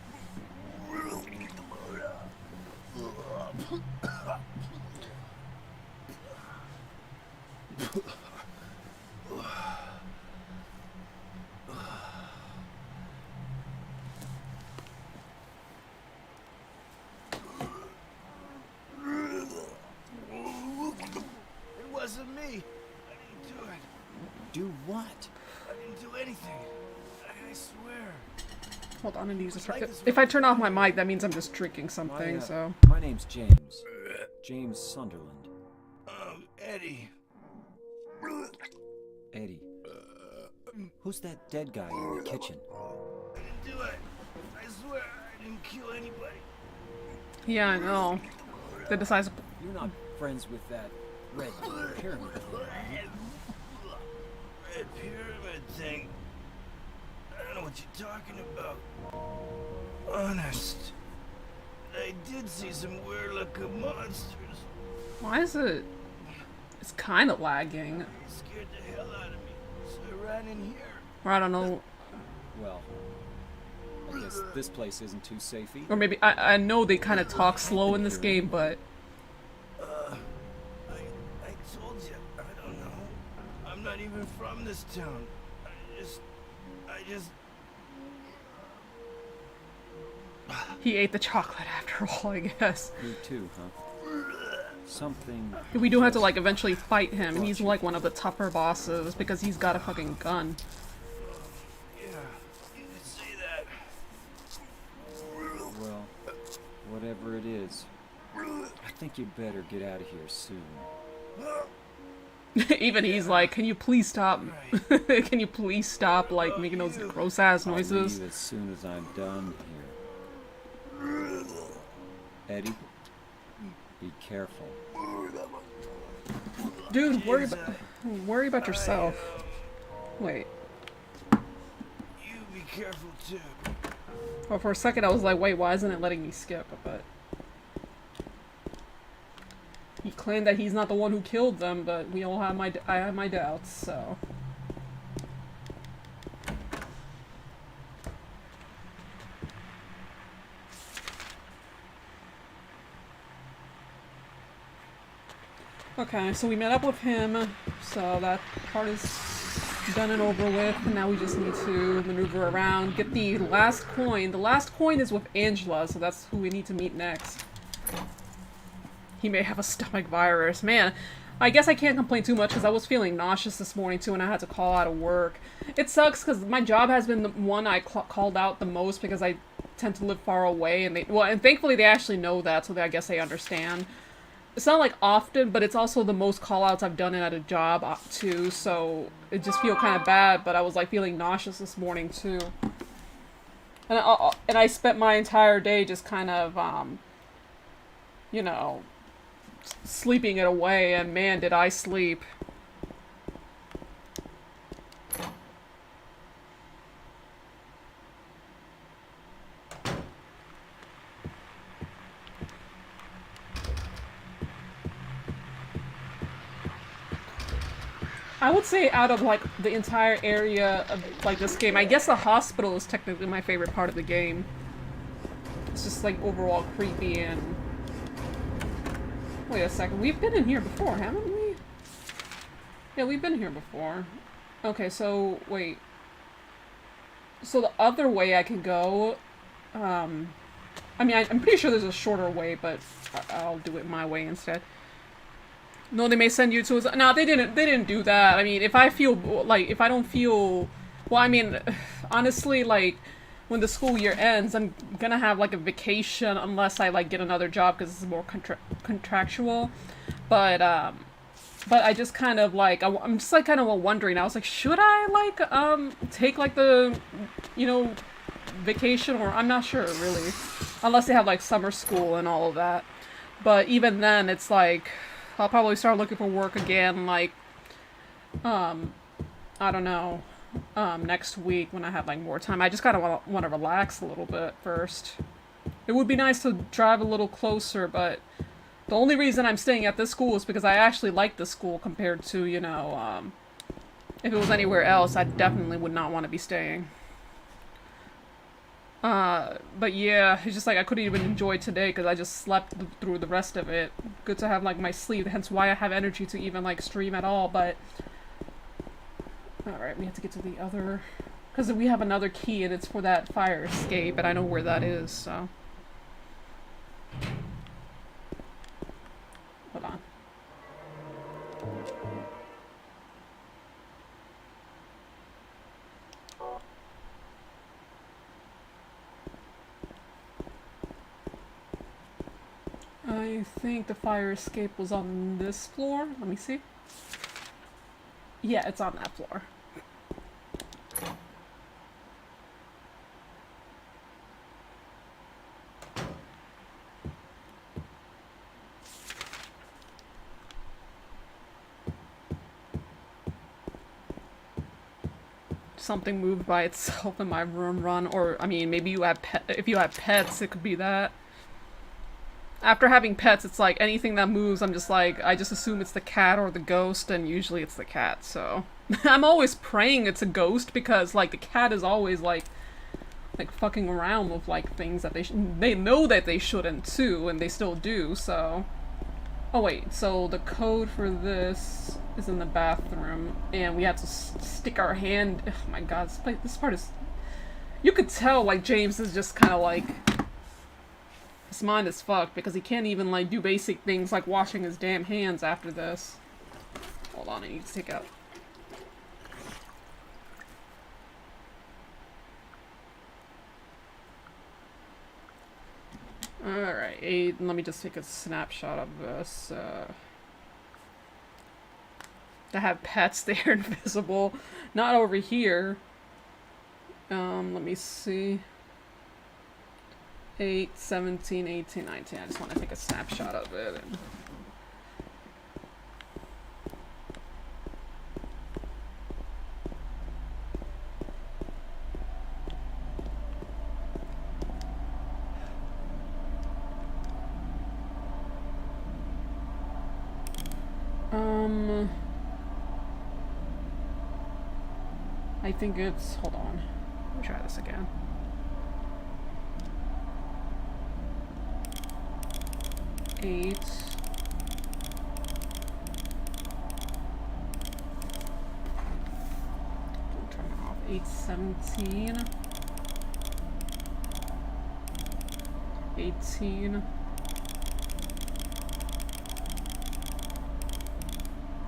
It wasn't me. I didn't do it. Do what? I didn't do anything. I swear. Hold on, I need to use this. If I turn off my mic, that means I'm just drinking something, so... My name's James. James Sunderland. Eddie. Eddie. Who's that dead guy in the kitchen? I didn't do it. I swear I didn't kill anybody. Yeah, I know. They decides... You're not friends with that red pyramid thing, are you? Red pyramid thing. I don't know what you're talking about. Honest. I did see some weird looking monsters. Why is it... It's kind of lagging. It scared the hell out of me, so I ran in here. Or I don't know. Well, I guess this place isn't too safey. Or maybe... I know they kind of talk slow in this game, but... I told you, I don't know. I'm not even from this town. I just... He ate the chocolate after all, I guess. You too, huh? Something... We do have to, like, eventually fight him, and he's, like, one of the tougher bosses, because he's got a fucking gun. Yeah, you could say that. Well, whatever it is, I think you better get out of here soon. Even he's like, can you please stop? Can you please stop, like, making those gross-ass noises? I'll leave as soon as I'm done here. Eddie, be careful. Dude, worry about yourself. Wait. You be careful too. Well, for a second I was like, wait, why isn't it letting me skip? But he claimed that he's not the one who killed them, but we all have I have my doubts, so. Okay, so we met up with him, so that part is done and over with, and now we just need to maneuver around, get the last coin. The last coin is with Angela, so that's who we need to meet next. He may have a stomach virus. Man, I guess I can't complain too much because I was feeling nauseous this morning too and I had to call out of work. It sucks because my job has been the one I called out the most because I tend to live far away and and thankfully they actually know that, so I guess they understand. It's not like often, but it's also the most call-outs I've done at a job too, so it just feel kind of bad, but I was like feeling nauseous this morning too. And I spent my entire day just kind of, you know, sleeping it away, and man, did I sleep. I would say out of, like, the entire area of, like, this game, I guess the hospital is technically my favorite part of the game. It's just, like, overall creepy and... Wait a second, we've been in here before, haven't we? Yeah, we've been here before. Okay, so, wait. So the other way I can go, I mean, I'm pretty sure there's a shorter way, but I'll do it my way instead. No, they may send you to a... No, they didn't do that. I mean, if I feel, like, if I don't feel... Well, I mean, honestly, like, when the school year ends, I'm gonna have, like, a vacation unless I, like, get another job because it's more contractual. But I just kind of, like, I'm just, like, kind of wondering. I was like, should I, like, take, like, the, you know, vacation? Or I'm not sure, really. Unless they have, like, summer school and all of that. But even then, it's, like... I'll probably start looking for work again, like, I don't know, next week when I have, like, more time. I just kind of want to relax a little bit first. It would be nice to drive a little closer, but the only reason I'm staying at this school is because I actually like the school compared to, you know, if it was anywhere else, I definitely would not want to be staying. But yeah, it's just like I couldn't even enjoy today because I just slept through the rest of it. Good to have, like, my sleep, hence why I have energy to even, like, stream at all, but... Alright, we have to get to the other... Because we have another key and it's for that fire escape, and I know where that is, so... Hold on. I think the fire escape was on this floor. Let me see. Yeah, it's on that floor. Something moved by itself in my room run, or, I mean, maybe you have if you have pets, it could be that. After having pets, it's like anything that moves, I'm just like, I just assume it's the cat or the ghost, and usually it's the cat, so. I'm always praying it's a ghost because, like, the cat is always, like fucking around with, like, things that they know that they shouldn't, too, and they still do, so. Oh, wait, so the code for this is in the bathroom, and we have to stick our hand. Oh my god, this part is. You could tell, like, James is just kind of like. His mind is fucked because he can't even, like, do basic things like washing his damn hands after this. Hold on, I need to take out. Alright, let me just take a snapshot of this. To have pets, they're invisible. Not over here. Let me see. 8, 17, 18, 19. I just want to take a snapshot of it. I think it's, hold on. Let me try this again. Eight. Don't turn it off. 8, 17. 18.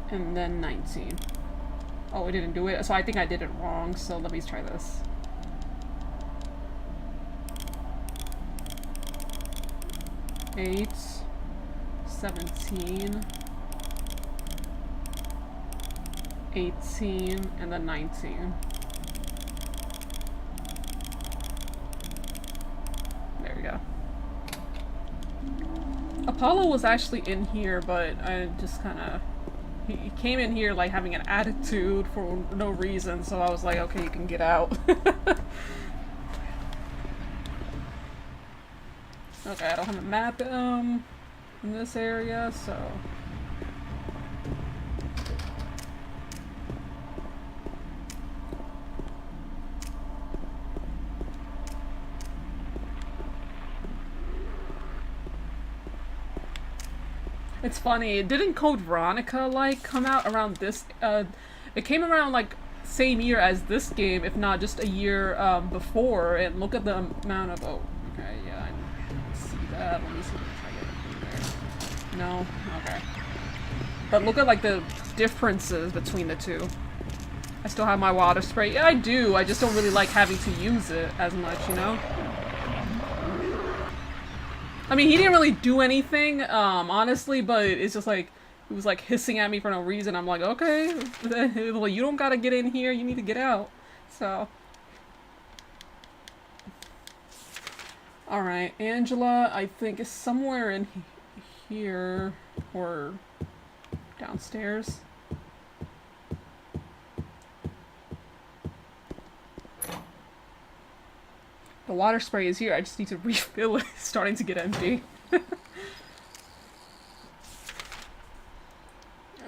And then 19. Oh, we didn't do it. So I think I did it wrong. So let me try this. Eight, 17, 18, and then 19. There we go. Apollo was actually in here, but I just kind of... He came in here like having an attitude for no reason, so I was like, okay, you can get out. Okay, I don't have a map in this area, so... It's funny, didn't Code Veronica, like, come out around this, it came around, like, same year as this game, if not just a year, before, and look at the amount of, oh, okay, yeah, I see that, let me see if I get in there. No? Okay. But look at, like, the differences between the two. I still have my water spray. Yeah, I do, I just don't really like having to use it as much, you know? I mean, he didn't really do anything, honestly, but it's just like, he was like hissing at me for no reason. I'm like, okay, well, you don't gotta get in here, you need to get out. So. Alright, Angela, I think is somewhere in here, or downstairs. The water spray is here, I just need to refill it. It's starting to get empty.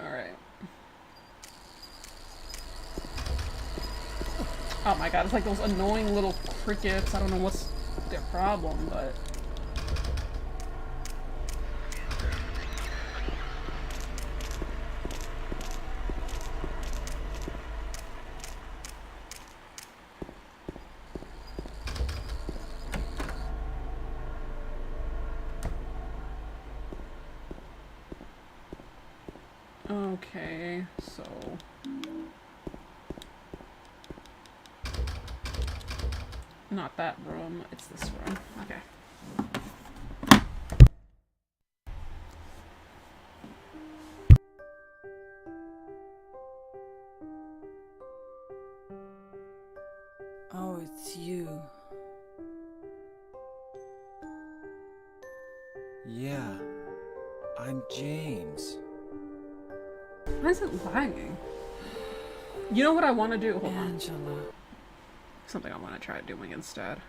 Alright. Oh my god, it's like those annoying little crickets. I don't know what's their problem, but... Okay, so... Not that room, it's this room. Okay. Oh, it's you. Yeah, I'm James. Why is it lagging? You know what I want to do? Hold on. Angela. Something I want to try doing instead.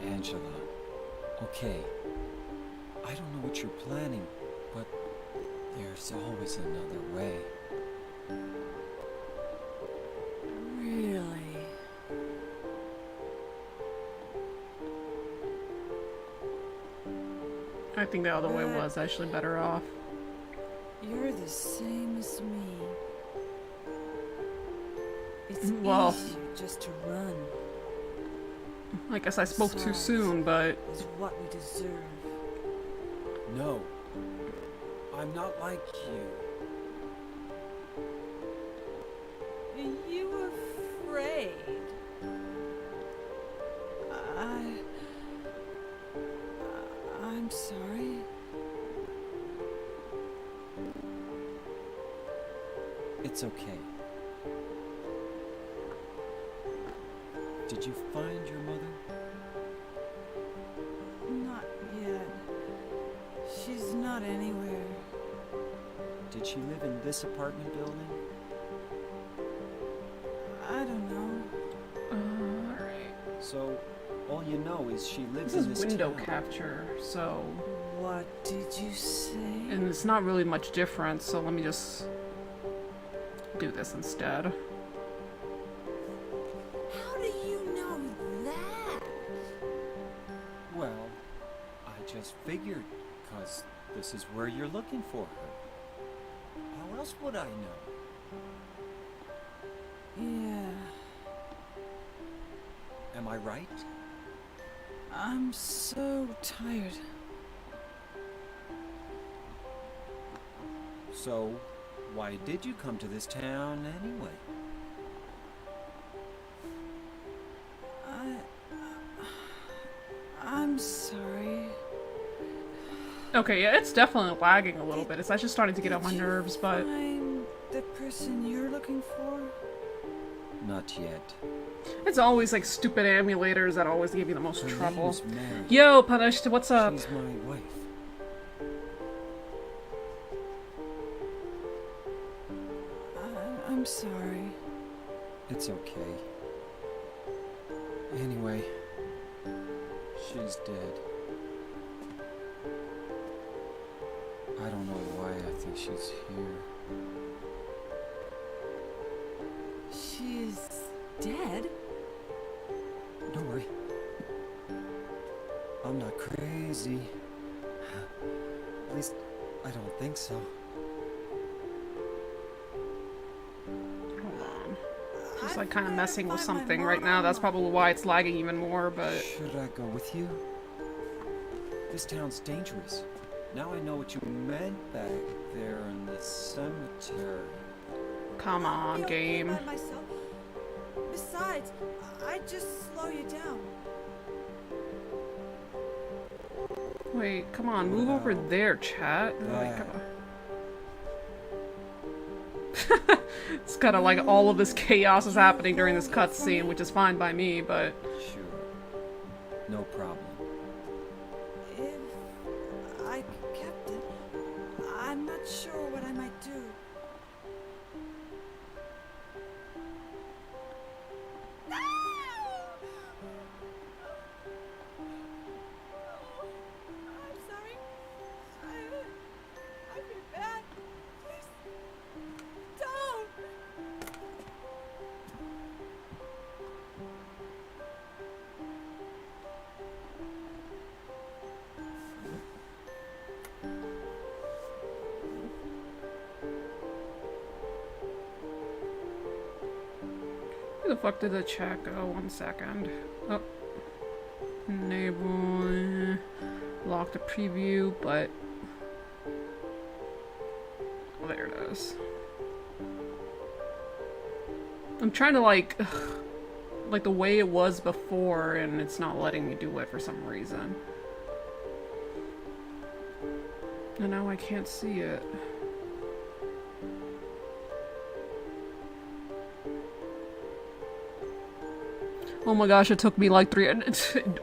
Angela, okay. I don't know what you're planning, but there's always another way. Really? I think the other way was actually better off. You're the same as me. It's Well, easier just to run. I guess I spoke too soon, but... Is what we deserve. No, I'm not like you. Are you afraid? I'm sorry. It's okay. Did you find your mother? Not yet. She's not anywhere. Did she live in this apartment building? I don't know. Alright. So, all you know is she lives This in is this window town. capture, so... What did you say? And it's not really much different, so let me just do this instead. How do you know that? Well, I just figured, because this is where you're looking for her. How else would I know? Yeah. Am I right? I'm so tired. So, why did you come to this town anyway? I'm sorry. Okay, yeah, it's definitely lagging a little bit. It's actually starting to get on my nerves, but... Find the person you're looking for? Not yet. It's always like stupid emulators that always give you the most Her trouble. name's Mary. Yo, Punished, what's up? She's my wife. I'm sorry. It's okay. Anyway, she's dead. I don't know why I think she's here. She's dead? Don't worry. I'm not crazy. At least, I don't think so. Hold on. Just like kind of messing with something right now. That's probably why it's lagging even more, but... Should I go with you? This town's dangerous. Now I know what you meant back there in the cemetery. Come on, I'll be okay game. by myself. Besides, I'd just slow you down. Wait, come on, move over there, chat. Like, come on. It's kind of like all of this chaos is happening during this cutscene, which is fine by me, but... Sure. No problem. If I kept it, I'm not sure what I might do. I'm sorry. I feel bad. Please, don't. Where the fuck did the chat go? 1 second. Oh. Enable. Lock the preview, but... Oh, there it is. I'm trying to like the way it was before, and it's not letting me do it for some reason. And now I can't see it. Oh my gosh, it took me like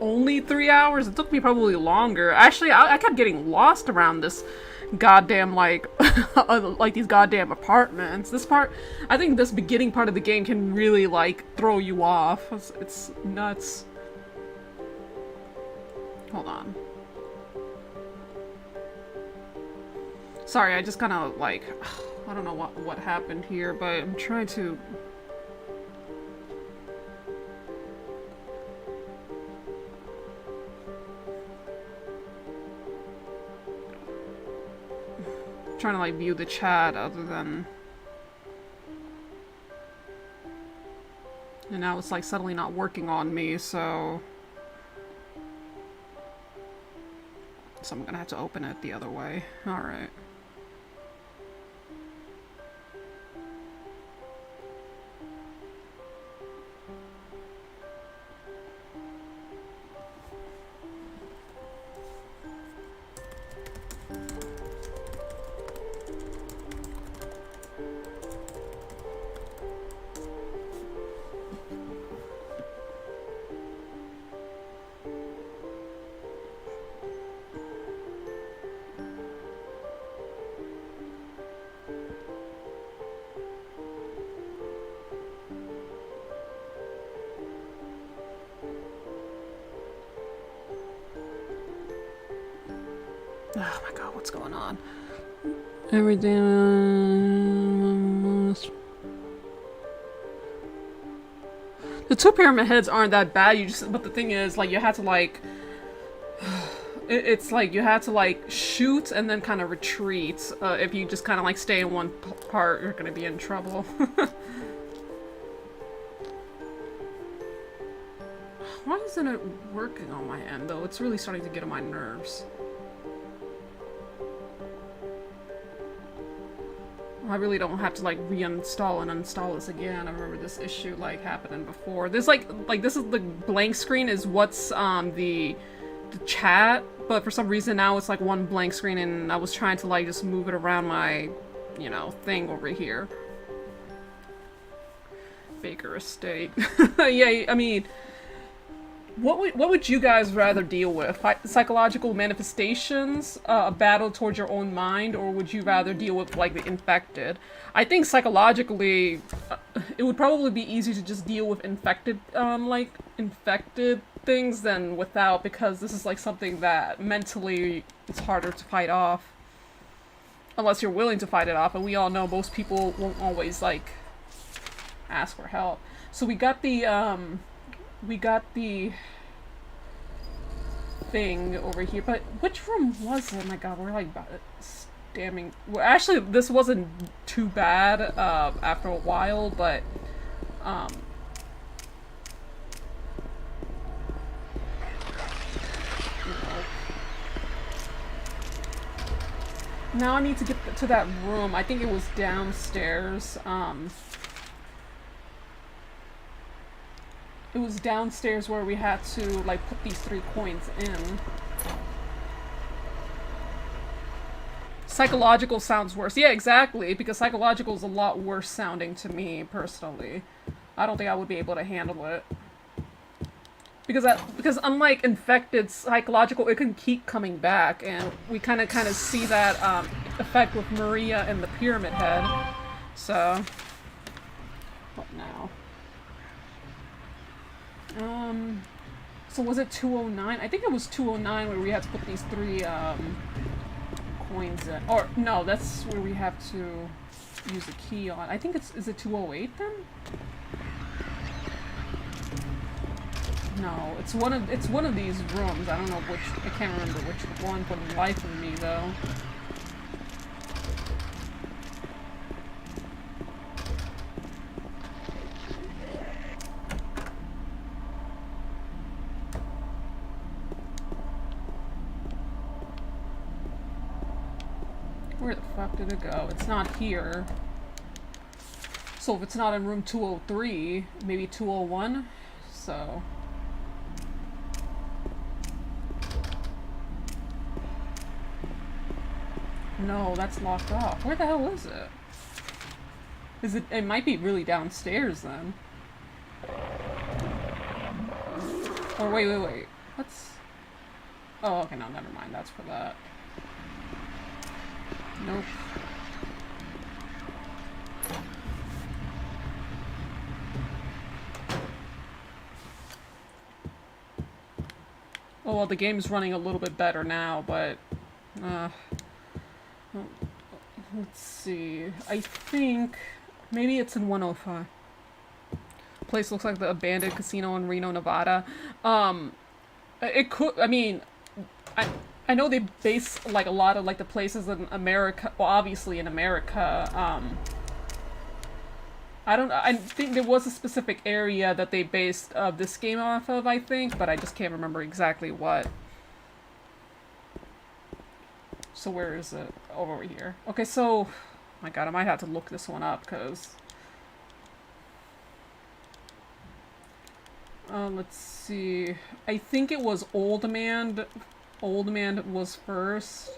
only 3 hours? It took me probably longer. Actually, I kept getting lost around this goddamn, like, like these goddamn apartments. This part, I think this beginning part of the game can really, like, throw you off. It's nuts. Hold on. Sorry, I just kind of, like, I don't know what happened here, but I'm trying to... trying to like view the chat other than, and now it's like suddenly not working on me, so I'm gonna have to open it the other way. All right. Oh my god, what's going on? Everything... The 2 pyramid heads aren't that bad, but the thing is, like, you had to, like... It's like, you had to, like, shoot and then kind of retreat. If you just kind of, like, stay in one part, you're gonna be in trouble. Oh Why isn't it working on my end, though? It's really starting to get on my nerves. I really don't have to, like, reinstall and uninstall this again. I remember this issue, like, happening before. This, like, this is the blank screen is what's, the chat, but for some reason now it's, like, one blank screen, and I was trying to, like, just move it around my, you know, thing over here. Baker Estate. Yeah, I mean... What would you guys rather deal with? Psychological manifestations, a battle towards your own mind, or would you rather deal with, like, the infected? I think psychologically, it would probably be easier to just deal with infected things than without, because this is, like, something that mentally it's harder to fight off. Unless you're willing to fight it off, and we all know most people won't always, like, ask for help. So we got the thing over here, but which room was it? Oh my god, we're like damning. Well, actually, this wasn't too bad after a while, but you know. Now I need to get to that room. I think it was downstairs. It was downstairs where we had to, like, put these 3 coins in. Psychological sounds worse. Yeah, exactly, because psychological is a lot worse sounding to me, personally. I don't think I would be able to handle it. Because unlike infected, psychological, it can keep coming back, and we kind of see that effect with Maria and the Pyramid Head. So, what now? So was it 209? I think it was 209 where we had to put these 3 coins in. Or no, that's where we have to use a key on. I think is it 208 then? No, it's one of these rooms. I don't know which. I can't remember which one for the life of me though. Where the fuck did it go? It's not here. So if it's not in room 203, maybe 201? So... No, that's locked off. Where the hell is it? Is it... It might be really downstairs then. Or wait. What's... Oh, okay, no, never mind. That's for that. Nope. Oh, well, the game's running a little bit better now, but... let's see. I think... Maybe it's in 105. Place looks like the abandoned casino in Reno, Nevada. It could... I mean... I know they base, like, a lot of, like, the places in America, well, obviously in America, I think there was a specific area that they based, this game off of, I think, but I just can't remember exactly what. So where is it? Oh, over here. Okay, so, oh my god, I might have to look this one up, because... let's see, I think it was Old Man was first.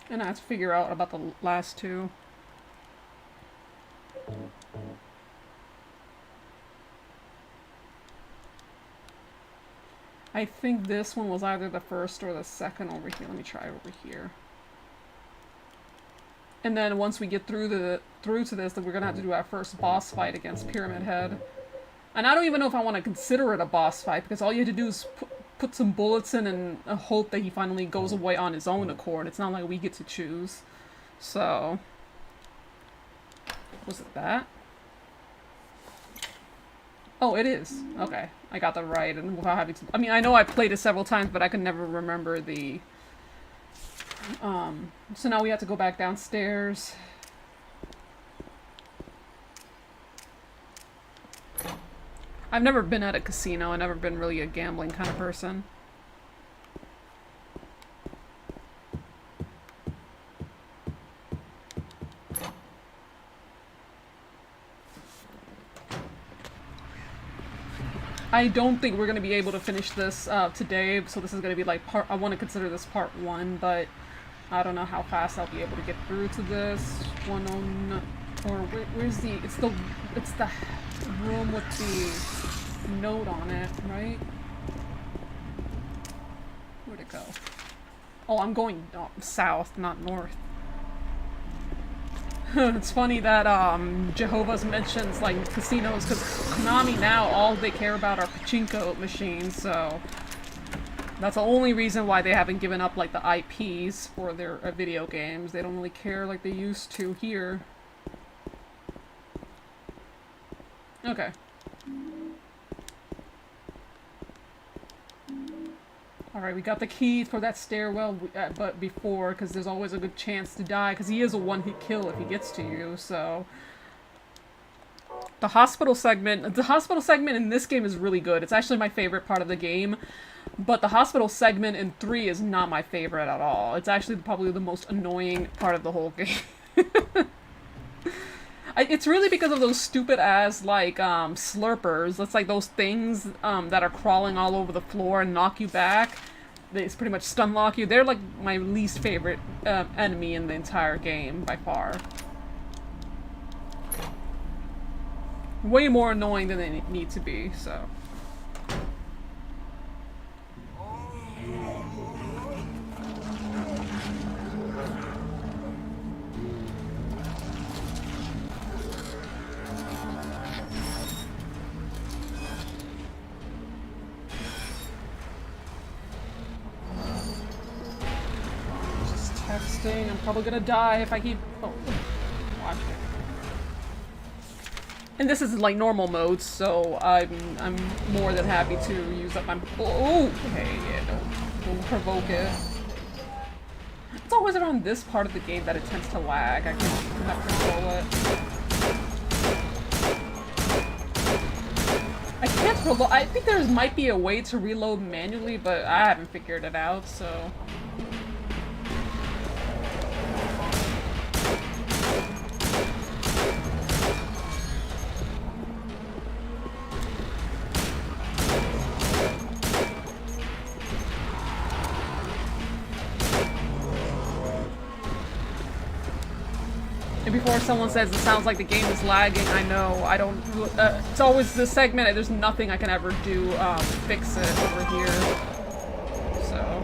And I have to figure out about the last 2. I think this one was either the first or the second over here. Let me try over here. And then once we get through to this, then we're gonna have to do our first boss fight against Pyramid Head. And I don't even know if I want to consider it a boss fight, because all you have to do is put some bullets in and hope that he finally goes away on his own accord. It's not like we get to choose. So... Was it that? Oh, it is. Okay. I got that right, and without having to... I mean, I know I played it several times, but I could never remember the... So now we have to go back downstairs. I've never been at a casino. I've never been really a gambling kind of person. I don't think we're going to be able to finish this today, so this is going to be like I want to consider this part 1, but I don't know how fast I'll be able to get through to this. 109, or where's the, it's the room with the note on it, right? Where'd it go? Oh, I'm going south, not north. It's funny that Jehovah's mentions like casinos, because Konami now all they care about are pachinko machines, so that's the only reason why they haven't given up like the IPs for their video games. They don't really care like they used to here. Okay. Alright, we got the key for that stairwell, but before, because there's always a good chance to die, because he is a one-hit kill if he gets to you, so... The hospital segment in this game is really good. It's actually my favorite part of the game, but the hospital segment in 3 is not my favorite at all. It's actually probably the most annoying part of the whole game. It's really because of those stupid-ass, like, slurpers. That's like those things, that are crawling all over the floor and knock you back. They pretty much stun lock you. They're, like, my least favorite, enemy in the entire game, by far. Way more annoying than they need to be, so... Texting. I'm probably gonna die if I keep... Oh, watch it. And this is like normal mode, so I'm more than happy to use up my... Oh, okay, yeah, don't provoke it. It's always around this part of the game that it tends to lag. I can't control it. I can't reload. I think there might be a way to reload manually, but I haven't figured it out, so... Before someone says it sounds like the game is lagging, I know, I don't, it's always this segment, there's nothing I can ever do, to fix it over here, so.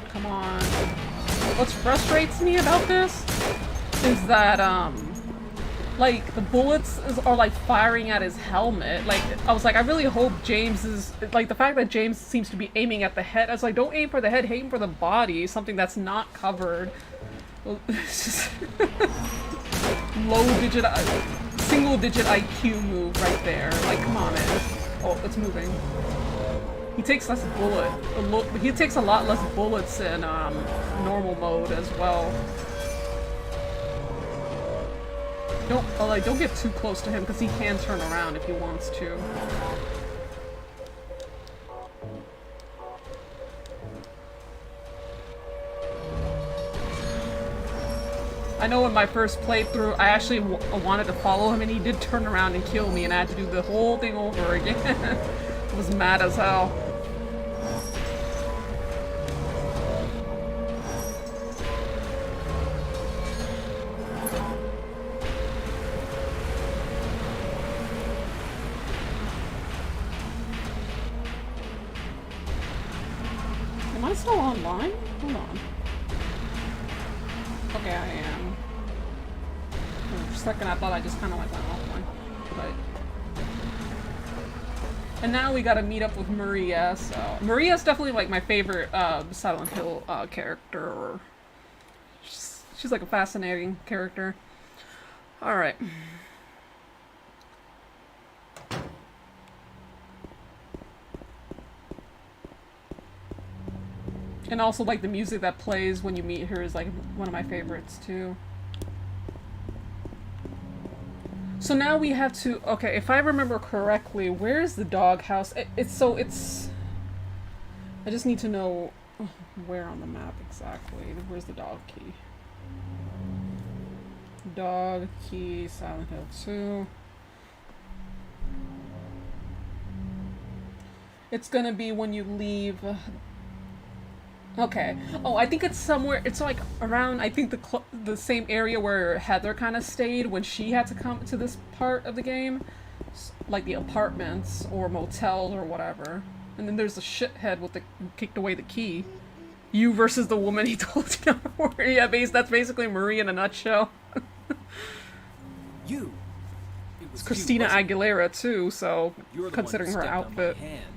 Come on. What frustrates me about this is that, like, the bullets are, like, firing at his helmet. Like, I was like, I really hope James is... Like, the fact that James seems to be aiming at the head, I was like, don't aim for the head, aim for the body. Something that's not covered. It's just... low-digit... single-digit IQ move right there. Like, come on, man. Oh, it's moving. He takes less bullet. He takes a lot less bullets in, normal mode as well. Don't get too close to him, because he can turn around if he wants to. I know in my first playthrough, I actually wanted to follow him, and he did turn around and kill me, and I had to do the whole thing over again. I was mad as hell. Am I still online? Hold on. Okay, I am. For a second I thought I just kind of like went offline. But... And now we gotta meet up with Maria, so... Maria's definitely like my favorite Silent Hill character. Or she's like a fascinating character. Alright. And also, like, the music that plays when you meet her is, like, one of my favorites, too. So now we have to... Okay, if I remember correctly, where's the doghouse? It's... I just need to know where on the map exactly. Where's the dog key? Dog key, Silent Hill 2. It's gonna be when you leave... Okay. Oh, I think it's somewhere... It's like around, I think, the same area where Heather kind of stayed when she had to come to this part of the game. Like the apartments or motels or whatever. And then there's a shithead with the... kicked away the key. You versus the woman he told you. Yeah, that's basically Marie in a nutshell. You. It's Christina Aguilera too, so You're the considering one her who stepped on my outfit. hand.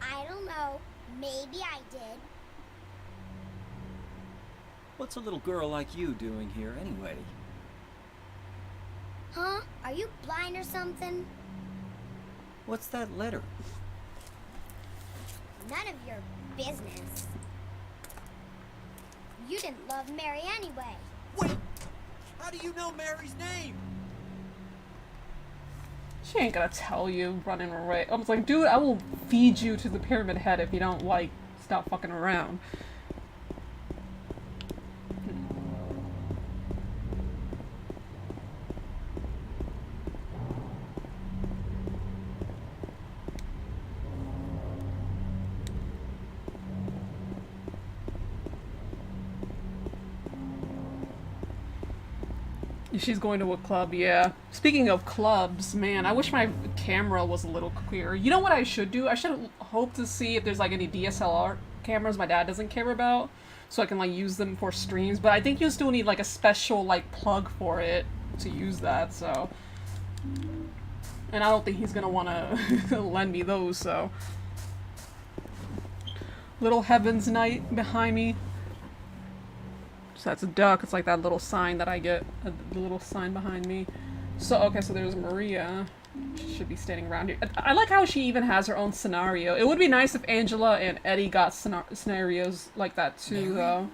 I don't know. Maybe I did. What's a little girl like you doing here anyway? Huh? Are you blind or something? What's that letter? None of your business. You didn't love Mary anyway. Wait! How do you know Mary's name? She ain't gonna tell you running away. I was like, dude, I will feed you to the Pyramid Head if you don't, like, stop fucking around. She's going to a club, yeah. Speaking of clubs, man, I wish my camera was a little clearer. You know what I should do? I should hope to see if there's like any DSLR cameras my dad doesn't care about, so I can like use them for streams, but I think you still need like a special like plug for it to use that, so. And I don't think he's gonna wanna lend me those, so. Little Heaven's Night behind me. So that's a duck. It's like that little sign that I get. The little sign behind me. So, okay, so there's Maria. She should be standing around here. I like how she even has her own scenario. It would be nice if Angela and Eddie got scenarios like that too, though.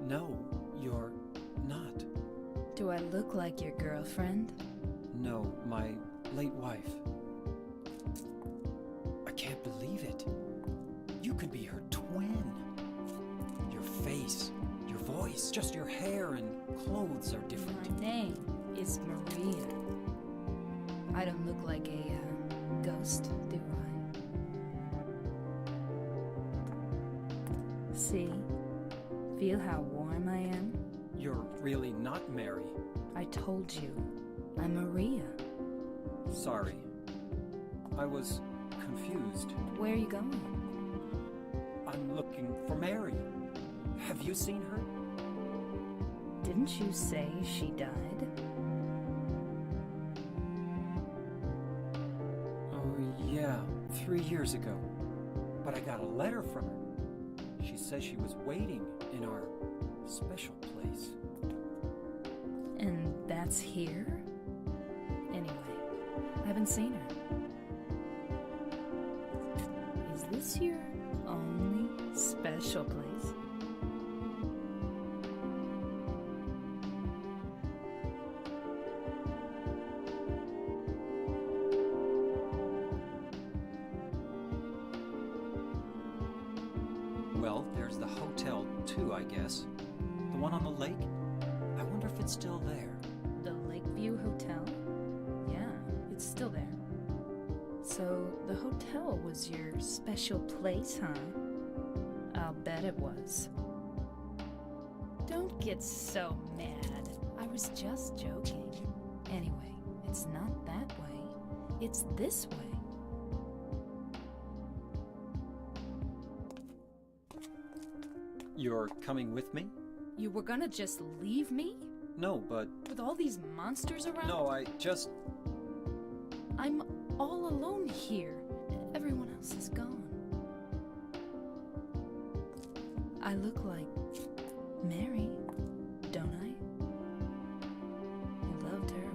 No, you're not. Do I look like your girlfriend? No, my late wife. I can't believe it. You could be her twin. Your face, your voice, just your hair and clothes are different. My name is Maria. I don't look like a ghost, do I? See? Feel how warm I am? You're really not Mary. I told you. I'm Maria. Sorry. I was confused. Where are you going? I'm looking for Mary. Have you seen her? Didn't you say she died? Oh, yeah, 3 years ago. But I got a letter from her. She says she was waiting in our special place. And that's here? Anyway, I haven't seen her. Is this your only special place? Well, there's the hotel too, I guess. The one on the lake? I wonder if it's still there. The Lakeview Hotel? Yeah, it's still there. So, the hotel was your special place, huh? I'll bet it was. Don't get so mad. I was just joking. Anyway, it's not that way. It's this way. You're coming with me? You were gonna just leave me? No, but... With all these monsters around? No, I just... I'm all alone here. Everyone else is gone. I look like Mary, don't I? You loved her,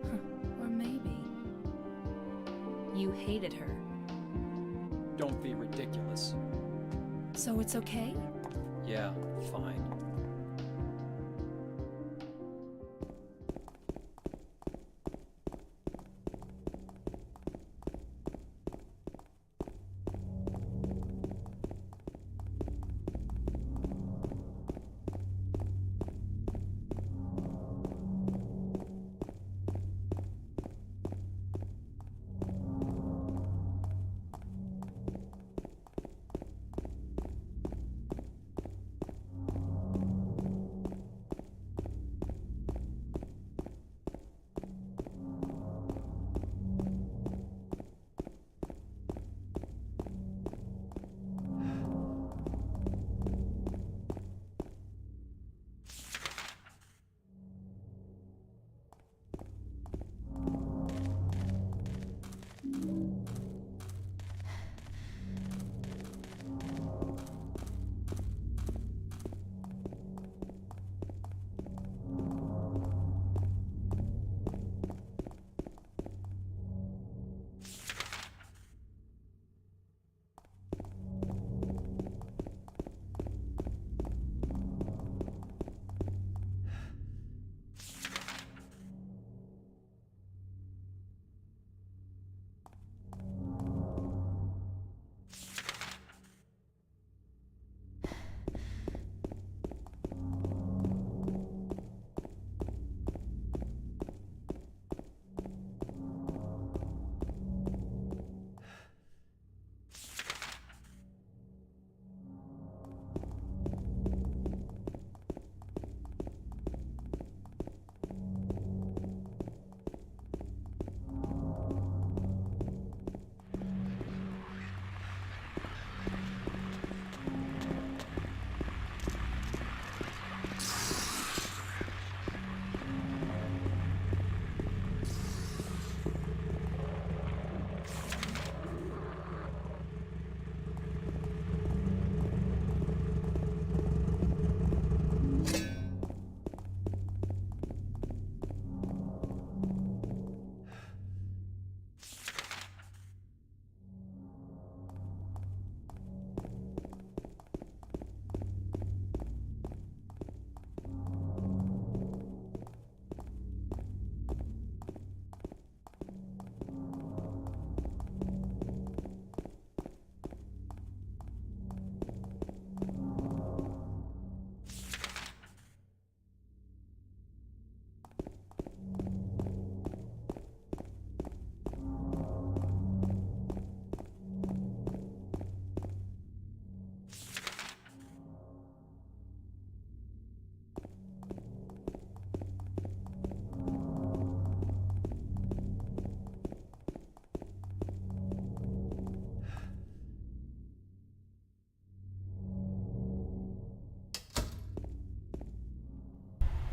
right? You hated her. Don't be ridiculous. So it's okay? Yeah, fine.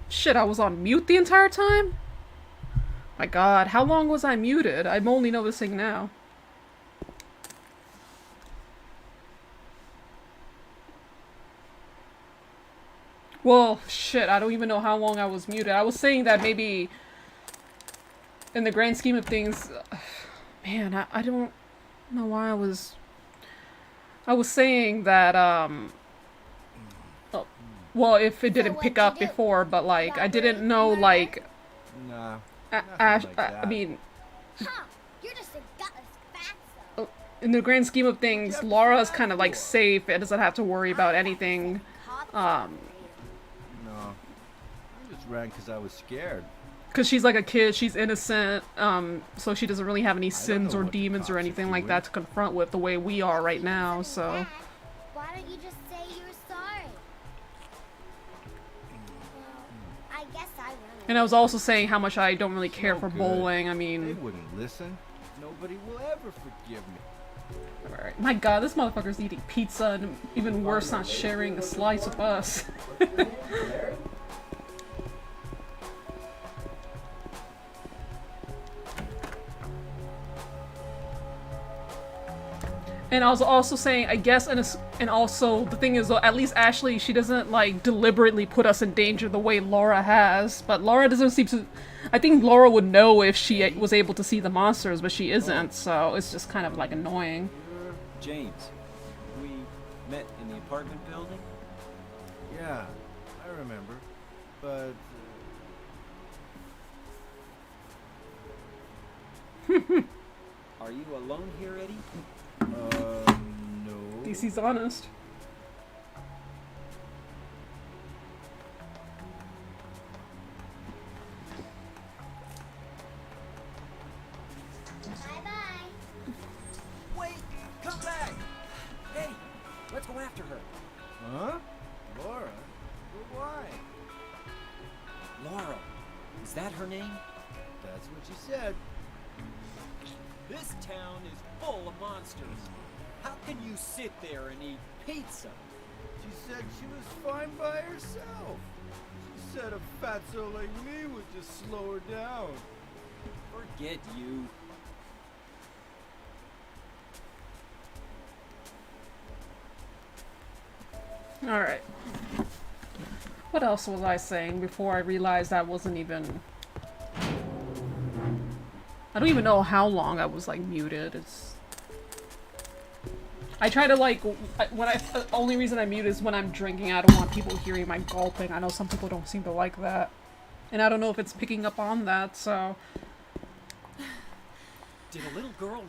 Shit, I was on mute the entire time? My god, how long was I muted? I'm only noticing now. Well, shit, I don't even know how long I was muted. I was saying that maybe in the grand scheme of things, man, I don't know why I was saying that, well, if it didn't pick up before, but, like, I didn't know, like... Nah, Ash, like that. I mean... Huh, you're just a gutless fatso. In the grand scheme of things, Laura's kind of, like, safe and doesn't have to worry about anything. No, I just ran because I was scared. Because she's, like, a kid, she's innocent, so she doesn't really have any sins know or what the demons or cops are anything like doing. that to confront with the way we are right now, so... Dad, why don't you just say you were sorry? Well, I guess I will. And I was also saying how much I don't really care No for good. bowling, I They mean... wouldn't listen. Nobody will ever forgive me. Alright. My god, this motherfucker's eating pizza and even worse, not sharing a slice with us. And I was also saying, I guess, and also the thing is, though, at least Ashley, she doesn't like deliberately put us in danger the way Laura has. But Laura doesn't seem to. I think Laura would know if she was able to see the monsters, but she isn't. So it's just kind of like annoying. James, we met in the apartment building? Yeah, I remember. But... Are you alone here, Eddie? no. DC's honest. Bye-bye. Wait! Come back! Hey! Let's go after her. Huh? Laura? But why? Laura. Is that her name? That's what she said. This town is full of monsters. How can you sit there and eat pizza? She said she was fine by herself. She said a fatso like me would just slow her down. Forget you. Alright. What else was I saying before I realized I wasn't even... I don't even know how long I was, like, muted. I try to, like, the only reason I mute is when I'm drinking. I don't want people hearing my gulping. I know some people don't seem to like that. And I don't know if it's picking up on that, so... Did a little girl...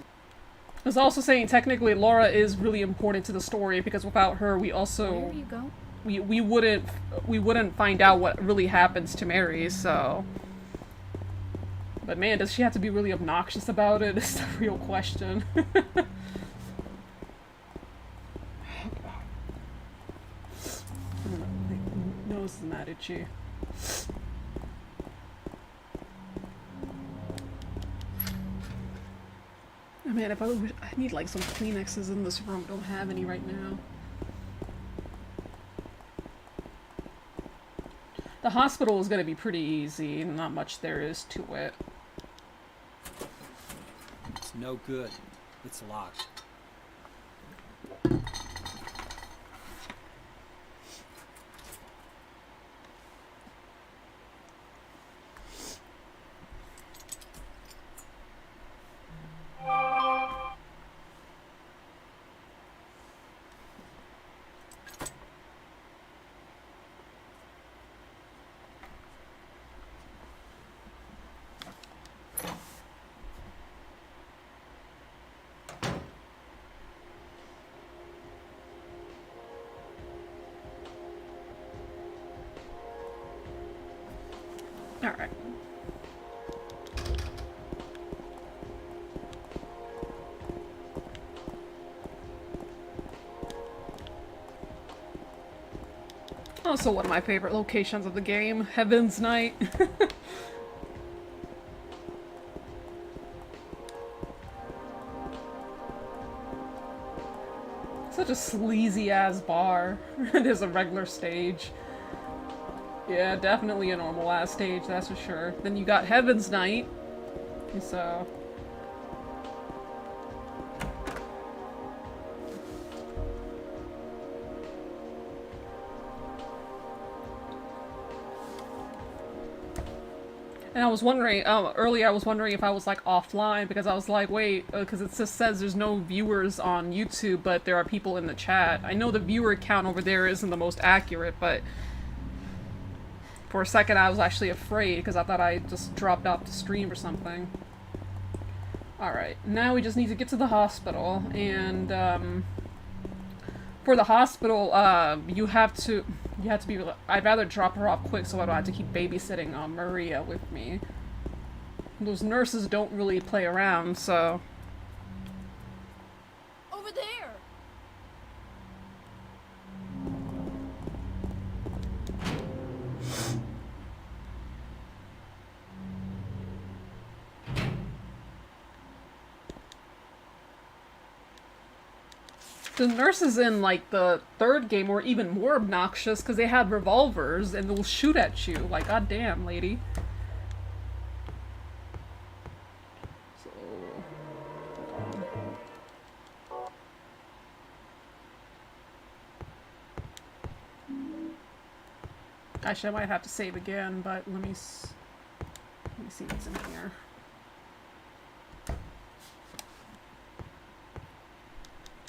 I was also saying, technically, Laura is really important to the story, because without her, we also... Where you go? We wouldn't find out what really happens to Mary, so... But man, does she have to be really obnoxious about it? It's the real question. Nose is mad itchy. Oh man, I need like some Kleenexes in this room. Don't have any right now. The hospital is gonna be pretty easy. Not much there is to it. It's no good. It's locked. Alright. Also one of my favorite locations of the game, Heaven's Night. Such a sleazy ass bar. There's a regular stage. Yeah, definitely a normal ass stage, that's for sure. Then you got Heaven's Night. So... And I was wondering, earlier I was wondering if I was like offline because I was like, wait, because it just says there's no viewers on YouTube, but there are people in the chat. I know the viewer count over there isn't the most accurate, but for a second I was actually afraid because I thought I just dropped off the stream or something. Alright, now we just need to get to the hospital, and for the hospital, you have to be, I'd rather drop her off quick so I don't have to keep babysitting Maria with me. Those nurses don't really play around, so... Over there! The nurses in, like, the third game were even more obnoxious because they had revolvers and they'll shoot at you. Like, goddamn, lady. So... Actually, I might have to save again, but let me see what's in here.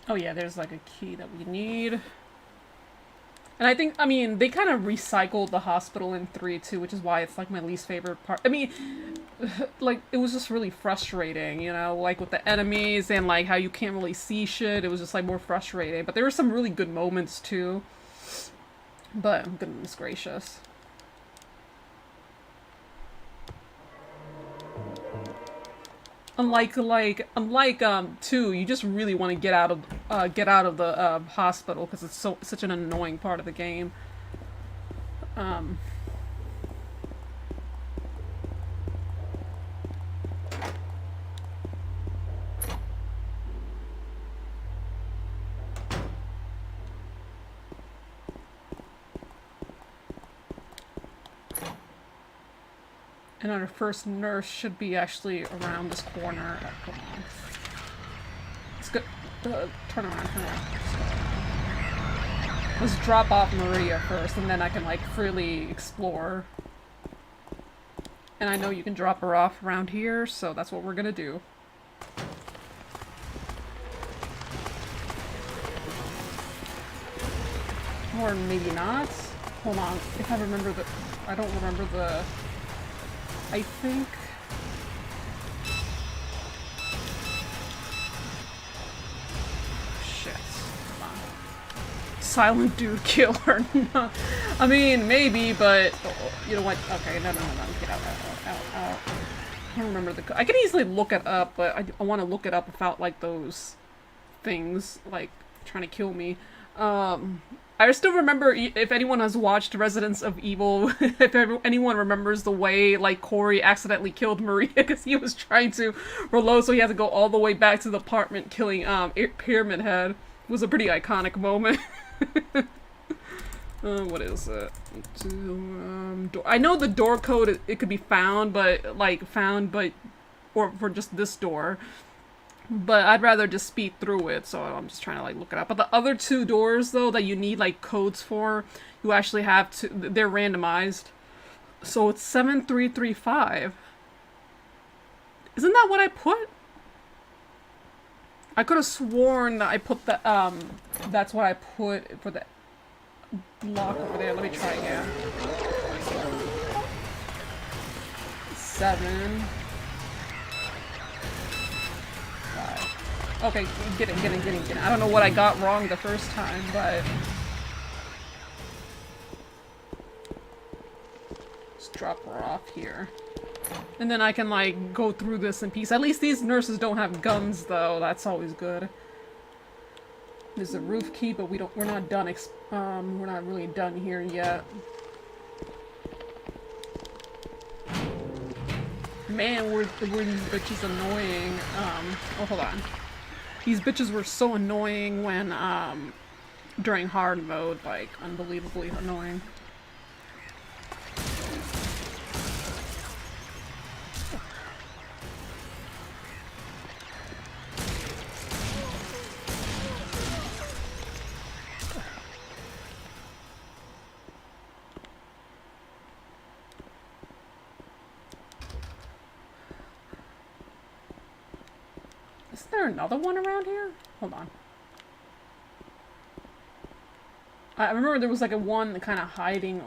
Oh yeah, there's like a key that we need. And I think, I mean, they kind of recycled the hospital in 3 too, which is why it's like my least favorite part. I mean, like, it was just really frustrating, you know, like with the enemies and like how you can't really see shit. It was just like more frustrating. But there were some really good moments too. But goodness gracious. Unlike 2, you just really want to get out of the hospital because it's such an annoying part of the game. And our first nurse should be actually around this corner. Hold on. Let's go. Turn around. Let's drop off Maria first, and then I can like freely explore. And I know you can drop her off around here, so that's what we're gonna do. Or maybe not. Hold on. If I remember the... I don't remember the... I think... Shit. Come on. Silent dude killer. No. I mean, maybe, but... You know what? Okay, no. Get out. I don't remember the... I can easily look it up, but I want to look it up without, like, those things, like, trying to kill me. I still remember, if anyone has watched Residents of Evil, if anyone remembers the way, like, Corey accidentally killed Maria because he was trying to reload, so he had to go all the way back to the apartment killing, Pyramid Head. It was a pretty iconic moment. What is it? I know the door code, it could be found, but, or for just this door. But I'd rather just speed through it, so I'm just trying to, like, look it up. But the other 2 doors, though, that you need, like, codes for, you actually have to... They're randomized. So it's 7335. Isn't that what I put? I could have sworn that I put the, that's what I put for the block over there. Let me try again. 7... Okay, get it. I don't know what I got wrong the first time, but... Just drop her off here. And then I can, like, go through this in peace. At least these nurses don't have guns, though. That's always good. There's a roof key, but we're not done, we're not really done here yet. Man, were these bitches annoying. Oh, hold on. These bitches were so annoying when, during hard mode, like, unbelievably annoying. Is there another one around here? Hold on. I remember there was like a one kind of hiding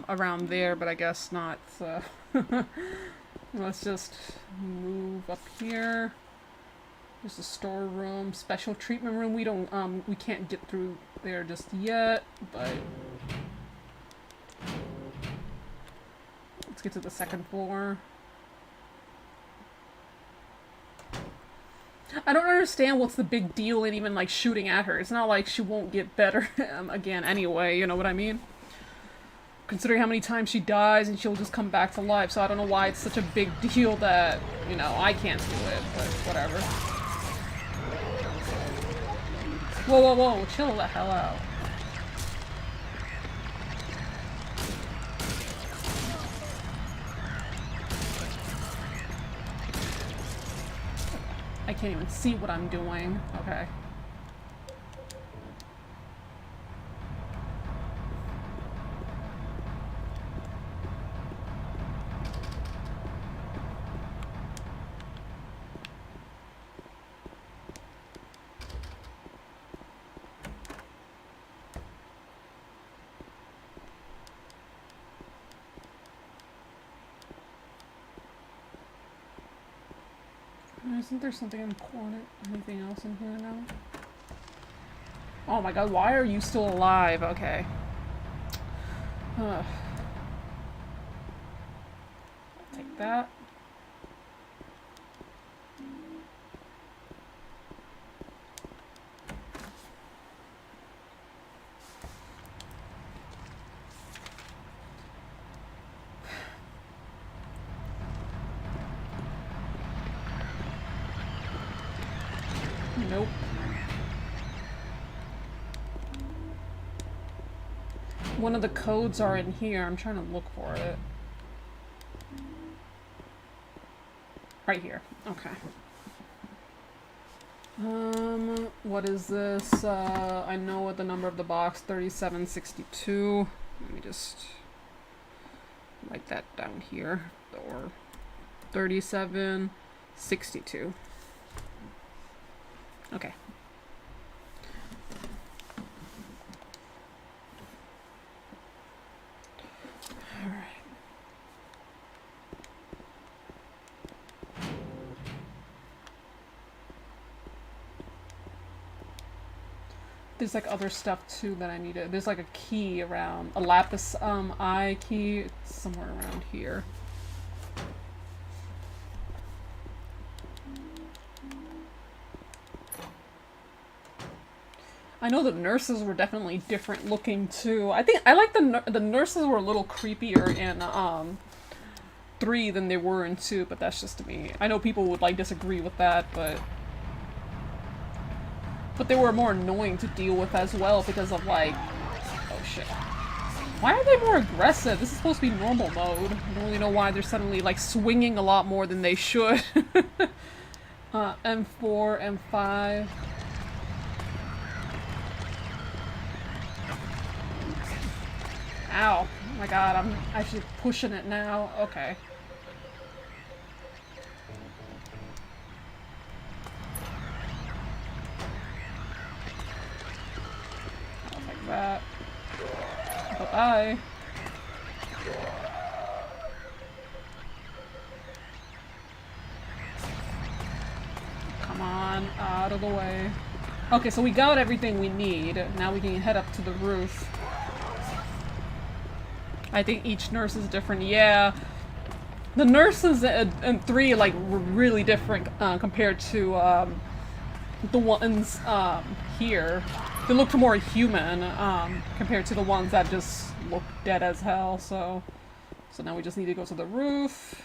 around there, but I guess not, so... Let's just move up here. There's a storeroom, special treatment room. We can't get through there just yet, but... Let's get to the second floor. I don't understand what's the big deal in even, like, shooting at her. It's not like she won't get better again anyway, you know what I mean? Considering how many times she dies and she'll just come back to life, so I don't know why it's such a big deal that, you know, I can't do it, but whatever. Whoa, chill the hell out. I can't even see what I'm doing. Okay. Isn't there something important? Anything else in here now? Oh my god, why are you still alive? Okay. I'll take that. Nope. One of the codes are in here. I'm trying to look for it. Right here. Okay. What is this? I know what the number of the box, 3762. Let me just write that down here. Or 3762. Okay. Alright. There's like other stuff too that I need to. There's like a key around, a lapis eye key. It's somewhere around here. I know the nurses were definitely different looking too. I think I like the nurses were a little creepier in 3 than they were in 2, but that's just me. I know people would like disagree with that, but they were more annoying to deal with as well because of like, oh shit. Why are they more aggressive? This is supposed to be normal mode. I don't really know why they're suddenly like swinging a lot more than they should. M4, M5. Ow. Oh my god, I'm actually pushing it now. Okay. Like that. Bye-bye. Come on, out of the way. Okay, so we got everything we need. Now we can head up to the roof. I think each nurse is different. Yeah. The nurses in 3 like were really different compared to the ones here. They looked more human compared to the ones that just look dead as hell. So now we just need to go to the roof.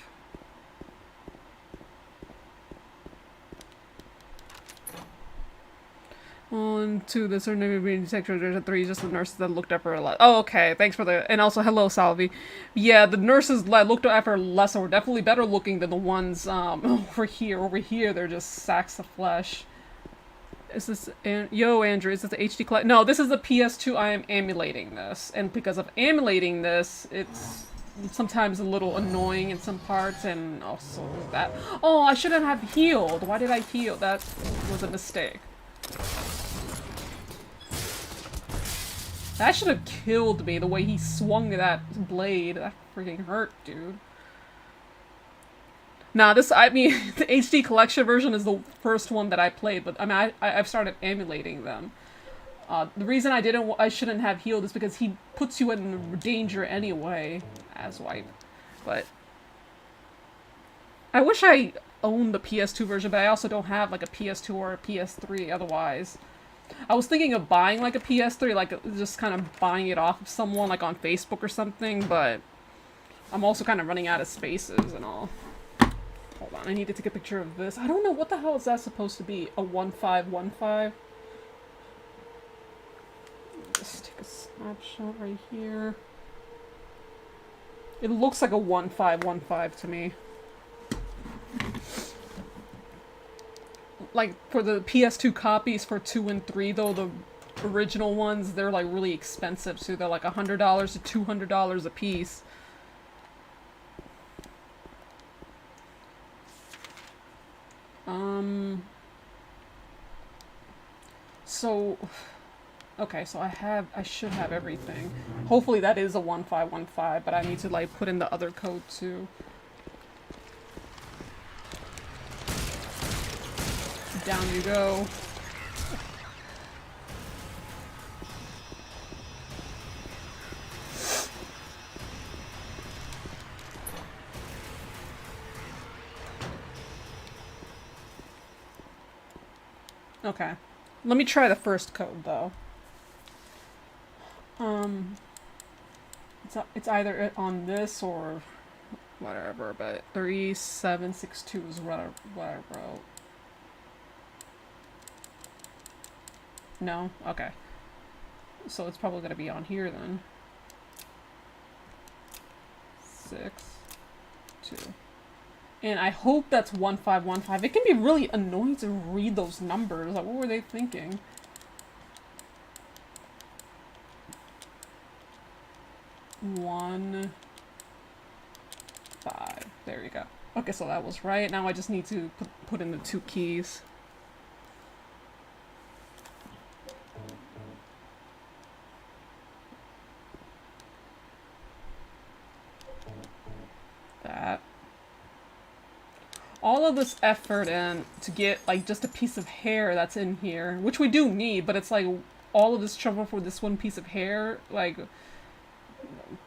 On to the certain sector, there's 3, just the nurses that looked at her a lot. Oh, okay, thanks for the, and also hello, Salvi. Yeah, the nurses that looked at her less were definitely better looking than the ones over here. Over here, they're just sacks of flesh. Is this, yo, Andrew, is this the HD collect? No, this is the PS2. I am emulating this, and because of emulating this, it's sometimes a little annoying in some parts, and also that. Oh, I shouldn't have healed. Why did I heal? That was a mistake. That should have killed me, the way he swung that blade. That freaking hurt, dude. Nah, this, I mean, the HD collection version is the first one that I played, but I mean, I've started emulating them. The reason I shouldn't have healed is because he puts you in danger anyway, as wipe. But I wish I owned the PS2 version, but I also don't have like a PS2 or a PS3 otherwise. I was thinking of buying like a PS3, like just kind of buying it off of someone like on Facebook or something, but I'm also kind of running out of spaces and all. Hold on, I need to take a picture of this. I don't know, what the hell is that supposed to be? A 1515? Just take a snapshot right here. It looks like a 1515 to me. Like, for the PS2 copies for 2 and 3, though, the original ones, they're, like, really expensive, too. They're, like, $100 to $200 a piece. So... Okay, so I should have everything. Hopefully that is a 1515, but I need to, like, put in the other code, too. Down you go. Okay. Let me try the first code, though. It's either on this or whatever, but 3762 is what I wrote. No? Okay. So it's probably gonna be on here then. 6, 2. And I hope that's 1515. It can be really annoying to read those numbers. Like, what were they thinking? One, 5. There you go. Okay, so that was right. Now I just need to put in the 2 keys. That. All of this effort and to get like just a piece of hair that's in here, which we do need, but it's like all of this trouble for this one piece of hair, like,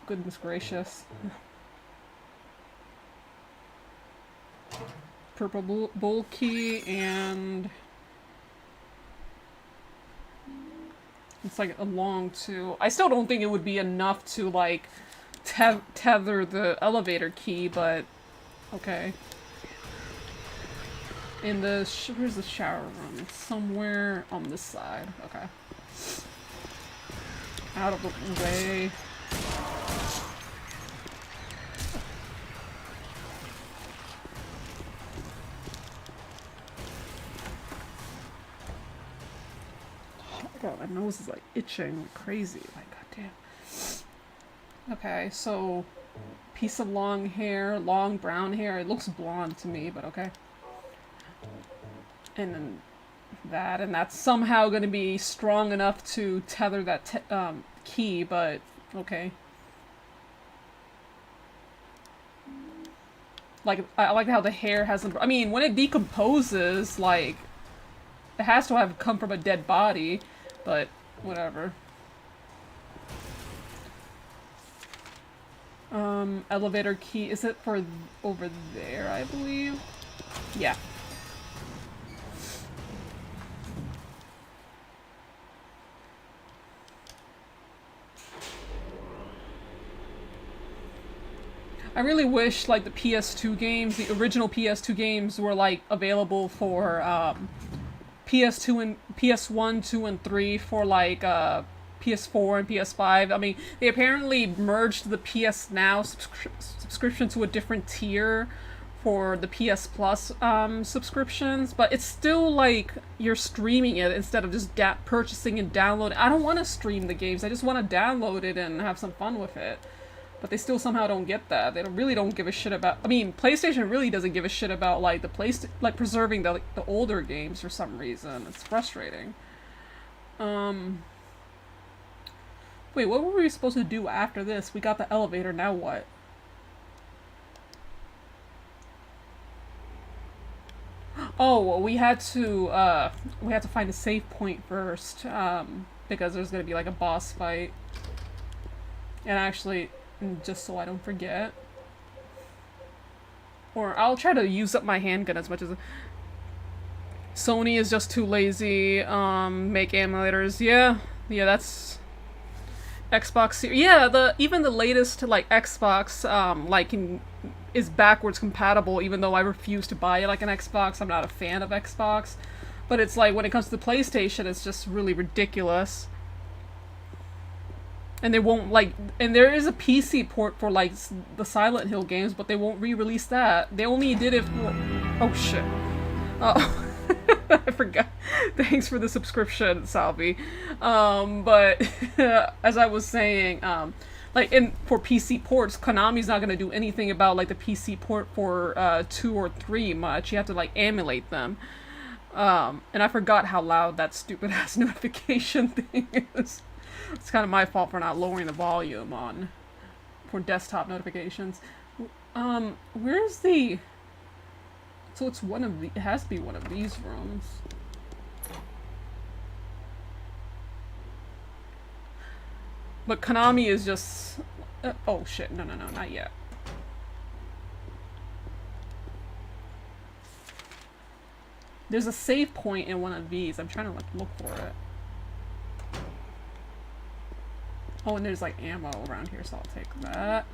goodness gracious. Purple bull key, and it's like a long 2. I still don't think it would be enough to like tether the elevator key, but okay. In the where's the shower room? It's somewhere on this side. Okay. Out of the way. God, my nose is like itching like crazy. Like, goddamn. Okay, so piece of long hair, long brown hair. It looks blonde to me, but okay. And then that, and that's somehow going to be strong enough to tether that key, but okay. Like, I like how the hair hasn't. I mean, when it decomposes, like, it has to have come from a dead body. But, whatever. Elevator key. Is it for over there, I believe? Yeah. I really wish, like, the PS2 games, the original PS2 games were, like, available for, PS2 and PS1, 2, and 3 for like PS4 and PS5. I mean, they apparently merged the PS Now subscription to a different tier for the PS Plus subscriptions, but it's still like you're streaming it instead of just purchasing and downloading. I don't want to stream the games. I just want to download it and have some fun with it. But they still somehow don't get that. They really don't give a shit about. I mean, PlayStation really doesn't give a shit about like like preserving the older games for some reason. It's frustrating. Wait, what were we supposed to do after this? We got the elevator. Now what? Oh, well, we had to find a save point first because there's gonna be like a boss fight. And actually. Just so I don't forget. Or I'll try to use up my handgun as much as... Sony is just too lazy, make emulators. Yeah, that's... Xbox... Yeah, even the latest, like, Xbox, like, is backwards compatible, even though I refuse to buy, like, an Xbox. I'm not a fan of Xbox. But it's like, when it comes to the PlayStation, it's just really ridiculous. And they won't, like, and there is a PC port for, like, the Silent Hill games, but they won't re-release that. They only did it for... Oh, shit. Oh. I forgot. Thanks for the subscription, Salvi. But, as I was saying, like, for PC ports, Konami's not gonna do anything about, like, the PC port for, 2 or 3 much. You have to, like, emulate them. And I forgot how loud that stupid-ass notification thing is. It's kind of my fault for not lowering the volume for desktop notifications. Where's the So it's one of the, it has to be one of these rooms. But Konami is just, oh shit, no, not yet. There's a save point in one of these. I'm trying to like look for it. Oh, and there's like ammo around here, so I'll take that.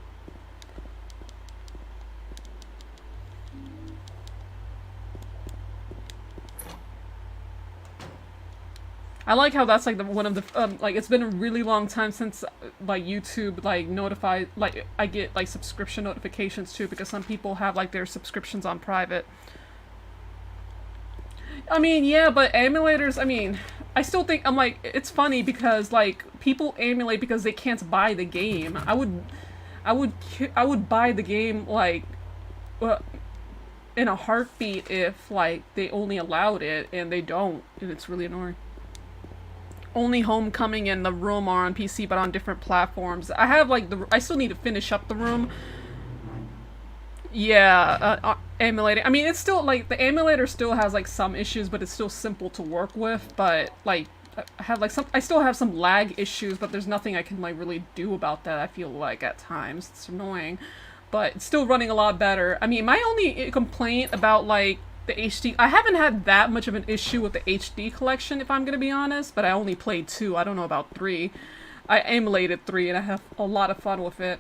I like how that's like the one of the like it's been a really long time since like YouTube like notified, like I get like subscription notifications too, because some people have like their subscriptions on private. I mean, yeah, but emulators, I mean, I still think, I'm like, it's funny because like people emulate because they can't buy the game. I would buy the game like in a heartbeat if like they only allowed it, and they don't, and it's really annoying. Only Homecoming and The Room are on PC, but on different platforms. I have like I still need to finish up The Room. Yeah, emulating. I mean, it's still like the emulator still has like some issues, but it's still simple to work with. But like, I have like I still have some lag issues, but there's nothing I can like really do about that. I feel like at times it's annoying, but it's still running a lot better. I mean, my only complaint about like the HD, I haven't had that much of an issue with the HD collection, if I'm gonna be honest, but I only played 2. I don't know about 3. I emulated 3 and I have a lot of fun with it.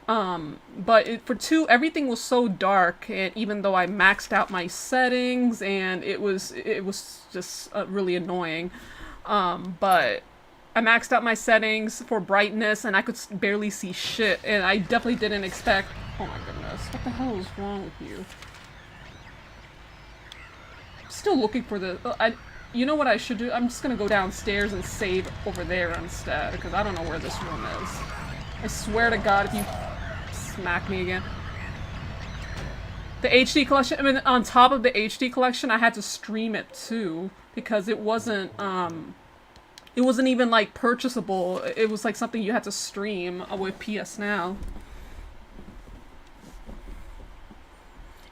But for 2, everything was so dark, and even though I maxed out my settings, and it was just really annoying. But I maxed out my settings for brightness, and I could barely see shit, and I definitely didn't expect, oh my goodness, what the hell is wrong with you? Still looking for the, you know what I should do? I'm just gonna go downstairs and save over there instead, because I don't know where this room is. I swear to God, if you smack me again. The HD collection, I mean, on top of the HD collection, I had to stream it too, because it wasn't even like purchasable. It was like something you had to stream with PS Now.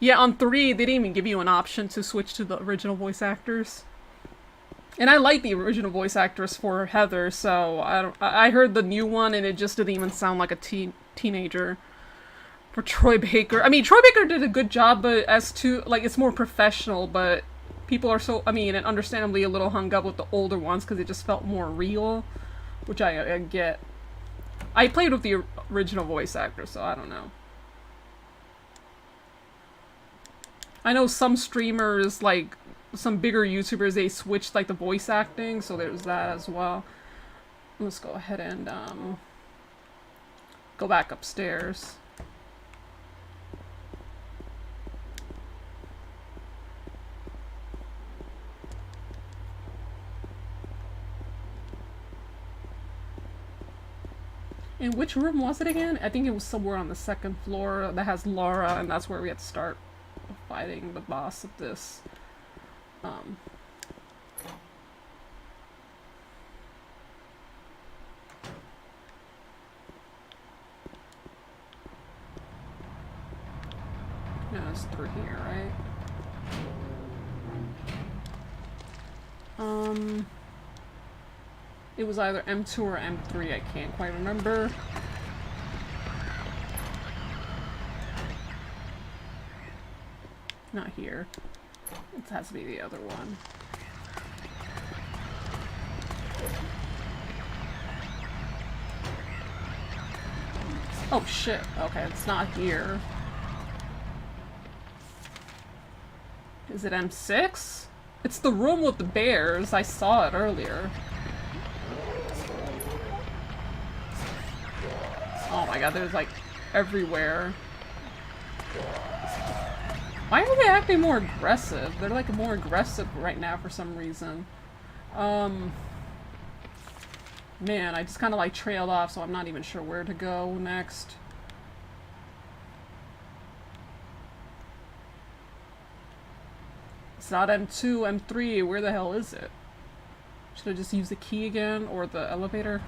Yeah, on 3, they didn't even give you an option to switch to the original voice actors. And I like the original voice actress for Heather, so I heard the new one and it just didn't even sound like a teenager. For Troy Baker, I mean, Troy Baker did a good job, but as to, like, it's more professional, but people are so, I mean, and understandably a little hung up with the older ones because it just felt more real, which I get. I played with the original voice actor, so I don't know. I know some streamers, like, some bigger YouTubers, they switched, like, the voice acting, so there's that as well. Let's go ahead and, go back upstairs. And which room was it again? I think it was somewhere on the 2nd floor that has Laura, and that's where we had to start fighting the boss of this. No, it's through here, right? It was either M2 or M3, I can't quite remember. Not here. It has to be the other one. Oh shit, okay, it's not here. Is it M6? It's the room with the bears, I saw it earlier. Oh my god, there's like everywhere. Why are they acting more aggressive? They're like more aggressive right now for some reason. Man, I just kind of like trailed off, so I'm not even sure where to go next. It's not M2, M3, where the hell is it? Should I just use the key again, or the elevator?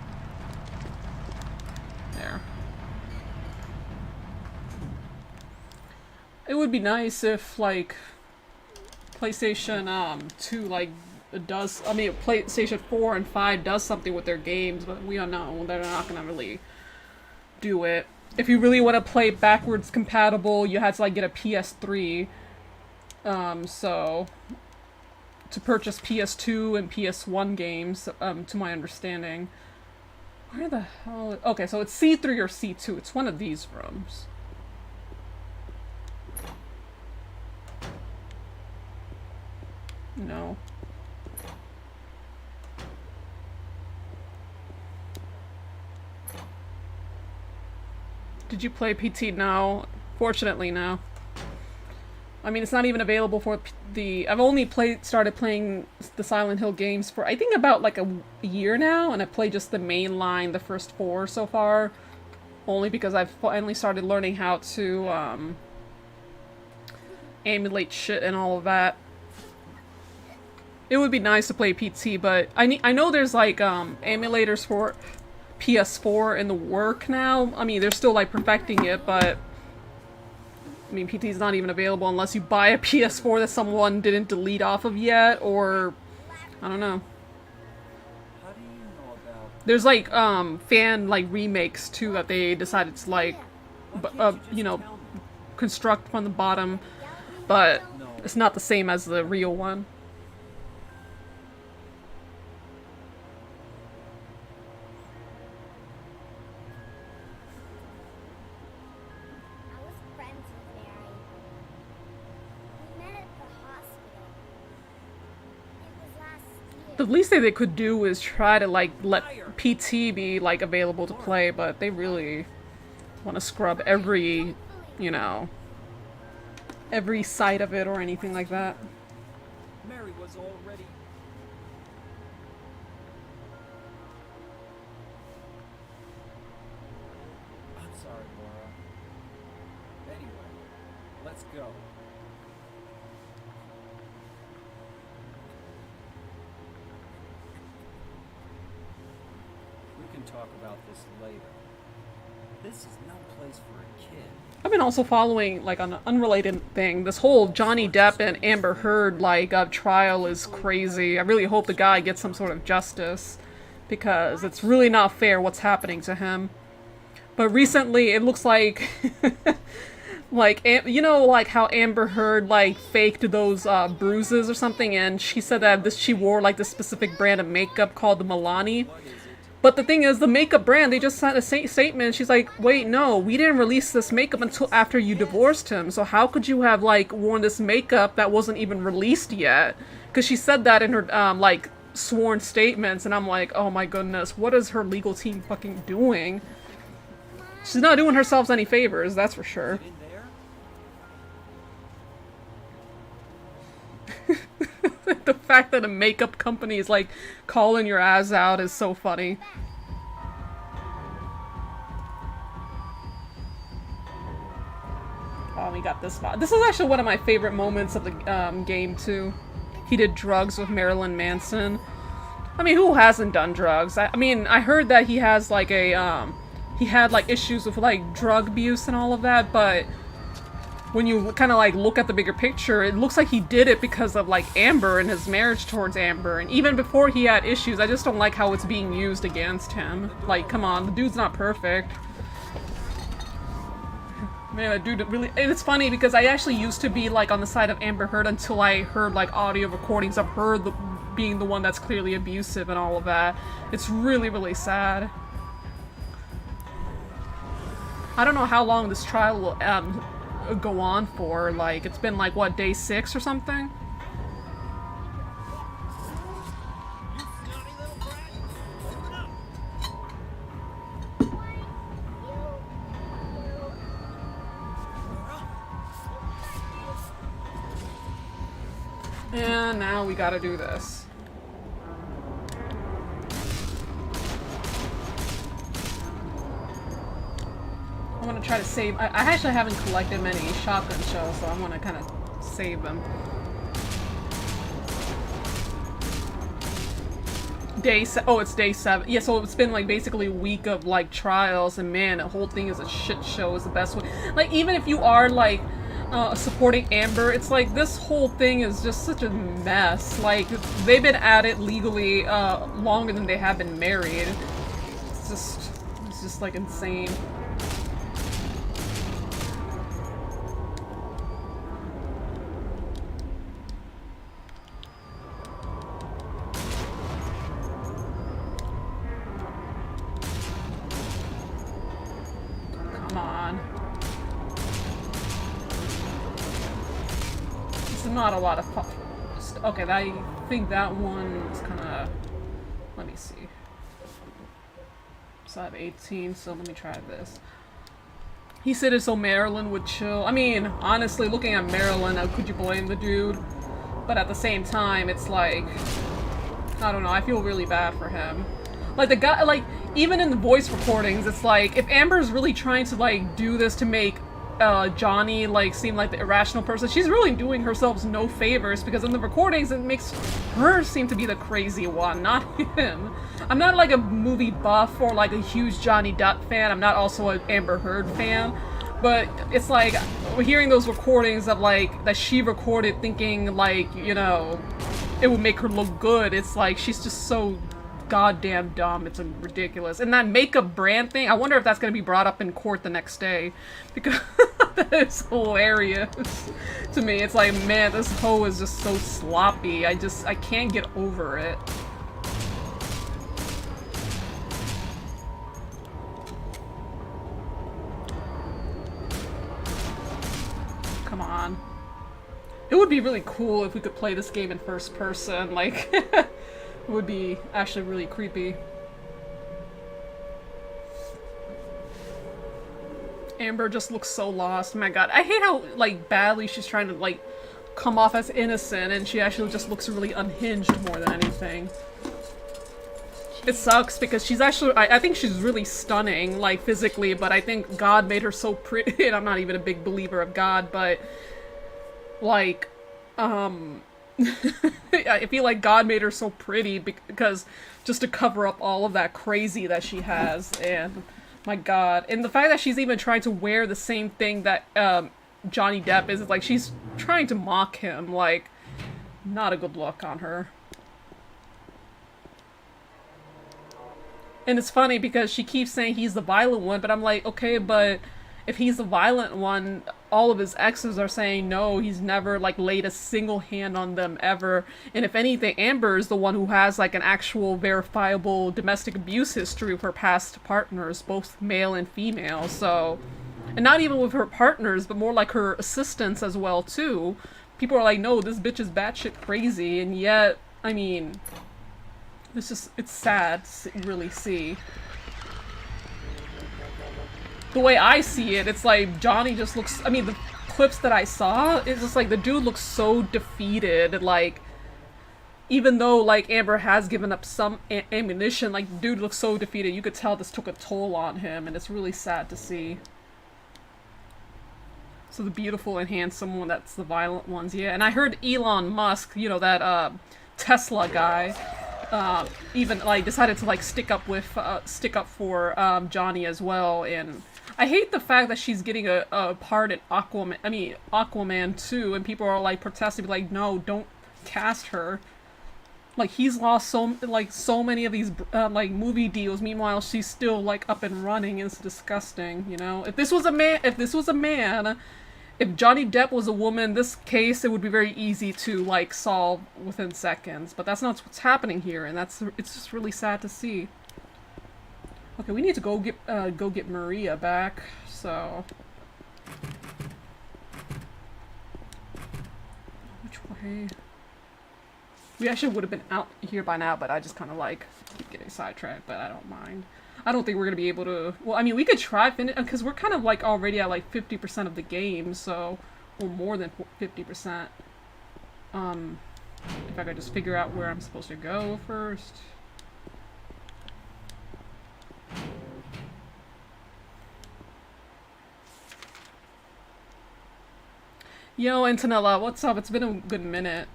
There. It would be nice if, like, PlayStation 2 like does, I mean PlayStation 4 and 5 does something with their games, but we don't know, they're not gonna really do it. If you really want to play backwards compatible, you had to like get a PS3. So to purchase PS2 and PS1 games, to my understanding. Where the hell? Okay, so it's C3 or C2. It's one of these rooms. No. Did you play PT? No. Fortunately, no. I mean, it's not even available for the... I've only started playing the Silent Hill games for, I think, about like a year now, and I played just the main line, the first 4 so far. Only because I've finally started learning how to, emulate shit and all of that. It would be nice to play PT, but I know there's like, emulators for PS4 in the work now. I mean, they're still like perfecting it, but... I mean, PT is not even available unless you buy a PS4 that someone didn't delete off of yet, or... I don't know. How do you know about... There's, like, fan, like, remakes, too, that they decided to, like, you know, construct from the bottom, but it's not the same as the real one. The least thing they could do is try to, like, let PT be, like, available to play, but they really want to scrub every, you know, every side of it or anything like that. Mary was already... I'm sorry, Laura. Anyway, let's go. We can talk about this later. This is no place for a kid. I've been also following, like, on an unrelated thing, this whole Johnny Depp and Amber Heard, like, trial is crazy. I really hope the guy gets some sort of justice, because it's really not fair what's happening to him. But recently, it looks like, like, you know, like, how Amber Heard, like, faked those, bruises or something, and she said that she wore, like, this specific brand of makeup called the Milani. But the thing is, the makeup brand, they just sent a statement. She's like, wait, no, we didn't release this makeup until after you divorced him. So how could you have, like, worn this makeup that wasn't even released yet? Because she said that in her, like, sworn statements. And I'm like, oh my goodness, what is her legal team fucking doing? She's not doing herself any favors, that's for sure. The fact that a makeup company is, like, calling your ass out is so funny. Oh, we got this spot. This is actually one of my favorite moments of the game, too. He did drugs with Marilyn Manson. I mean, who hasn't done drugs? I mean, I heard that he has, like, a, he had, like, issues with, like, drug abuse and all of that, but... when you kind of, like, look at the bigger picture, it looks like he did it because of, like, Amber and his marriage towards Amber. And even before he had issues, I just don't like how it's being used against him. Like, come on, the dude's not perfect. Man, that dude really... And it's funny because I actually used to be, like, on the side of Amber Heard until I heard, like, audio recordings of her being the one that's clearly abusive and all of that. It's really, really sad. I don't know how long this trial will, go on for. Like, it's been like, what, day 6 or something? And now we gotta do this. I'm gonna try to save. I actually haven't collected many shotgun shells, so I'm gonna kind of save them. Oh, it's day 7. Yeah, so it's been like basically a week of like trials, and man, the whole thing is a shit show. Is the best way. Like, even if you are like, supporting Amber. It's like this whole thing is just such a mess. Like, they've been at it legally longer than they have been married. It's just like insane. Come on. It's not a lot of fun. Okay, I think that one is kind of... Let me see. So I have 18, so let me try this. He said it so Marilyn would chill. I mean, honestly, looking at Marilyn, could you blame the dude? But at the same time, it's like... I don't know, I feel really bad for him. Like, the guy, like, even in the voice recordings, it's like, if Amber's really trying to, like, do this to make Johnny, like, seem like the irrational person, she's really doing herself no favors, because in the recordings, it makes her seem to be the crazy one, not him. I'm not, like, a movie buff or, like, a huge Johnny Depp fan. I'm not also an Amber Heard fan. But it's like, we're hearing those recordings of, like, that she recorded thinking, like, you know, it would make her look good. It's like, she's just so goddamn dumb. It's ridiculous. And that makeup brand thing, I wonder if that's going to be brought up in court the next day. Because that is hilarious to me. It's like, man, this hoe is just so sloppy. I can't get over it. Come on. It would be really cool if we could play this game in first person, like, it would be actually really creepy. Amber just looks so lost, my god. I hate how, like, badly she's trying to, like, come off as innocent, and she actually just looks really unhinged more than anything. It sucks because she's actually, I think she's really stunning, like, physically, but I think God made her so pretty, and I'm not even a big believer of God, but, like, I feel like God made her so pretty because just to cover up all of that crazy that she has, and my god. And the fact that she's even trying to wear the same thing that, Johnny Depp is, like, she's trying to mock him, like, not a good look on her. And it's funny because she keeps saying he's the violent one, but I'm like, okay, but if he's the violent one, all of his exes are saying no, he's never, like, laid a single hand on them ever. And if anything, Amber is the one who has, like, an actual verifiable domestic abuse history with her past partners, both male and female, so... And not even with her partners, but more like her assistants as well, too. People are like, no, this bitch is batshit crazy, and yet, I mean... it's sad to really see. The way I see it, it's like Johnny just looks, I mean, the clips that I saw, it's just like the dude looks so defeated, like, even though, like, Amber has given up some ammunition, like, the dude looks so defeated, you could tell this took a toll on him, and it's really sad to see. So the beautiful and handsome one, that's the violent ones, yeah. And I heard Elon Musk, you know, that, Tesla guy, even, like, decided to, like, stick up for, Johnny as well, and I hate the fact that she's getting a part in Aquaman 2, and people are, like, protesting, like, no, don't cast her. Like, he's lost so many of these, like, movie deals, meanwhile she's still, like, up and running, and it's disgusting, you know? If this was a man, if Johnny Depp was a woman, this case, it would be very easy to, like, solve within seconds. But that's not what's happening here, and it's just really sad to see. Okay, we need to go get Maria back, so... Which way? We actually would have been out here by now, but I just kind of, like, keep getting sidetracked, but I don't mind. I don't think we're gonna be able to... Well, I mean, we could try finish... Because we're kind of, like, already at, like, 50% of the game, so... Or more than 50%. If I could just figure out where I'm supposed to go first. Yo, Antonella, what's up? It's been a good minute.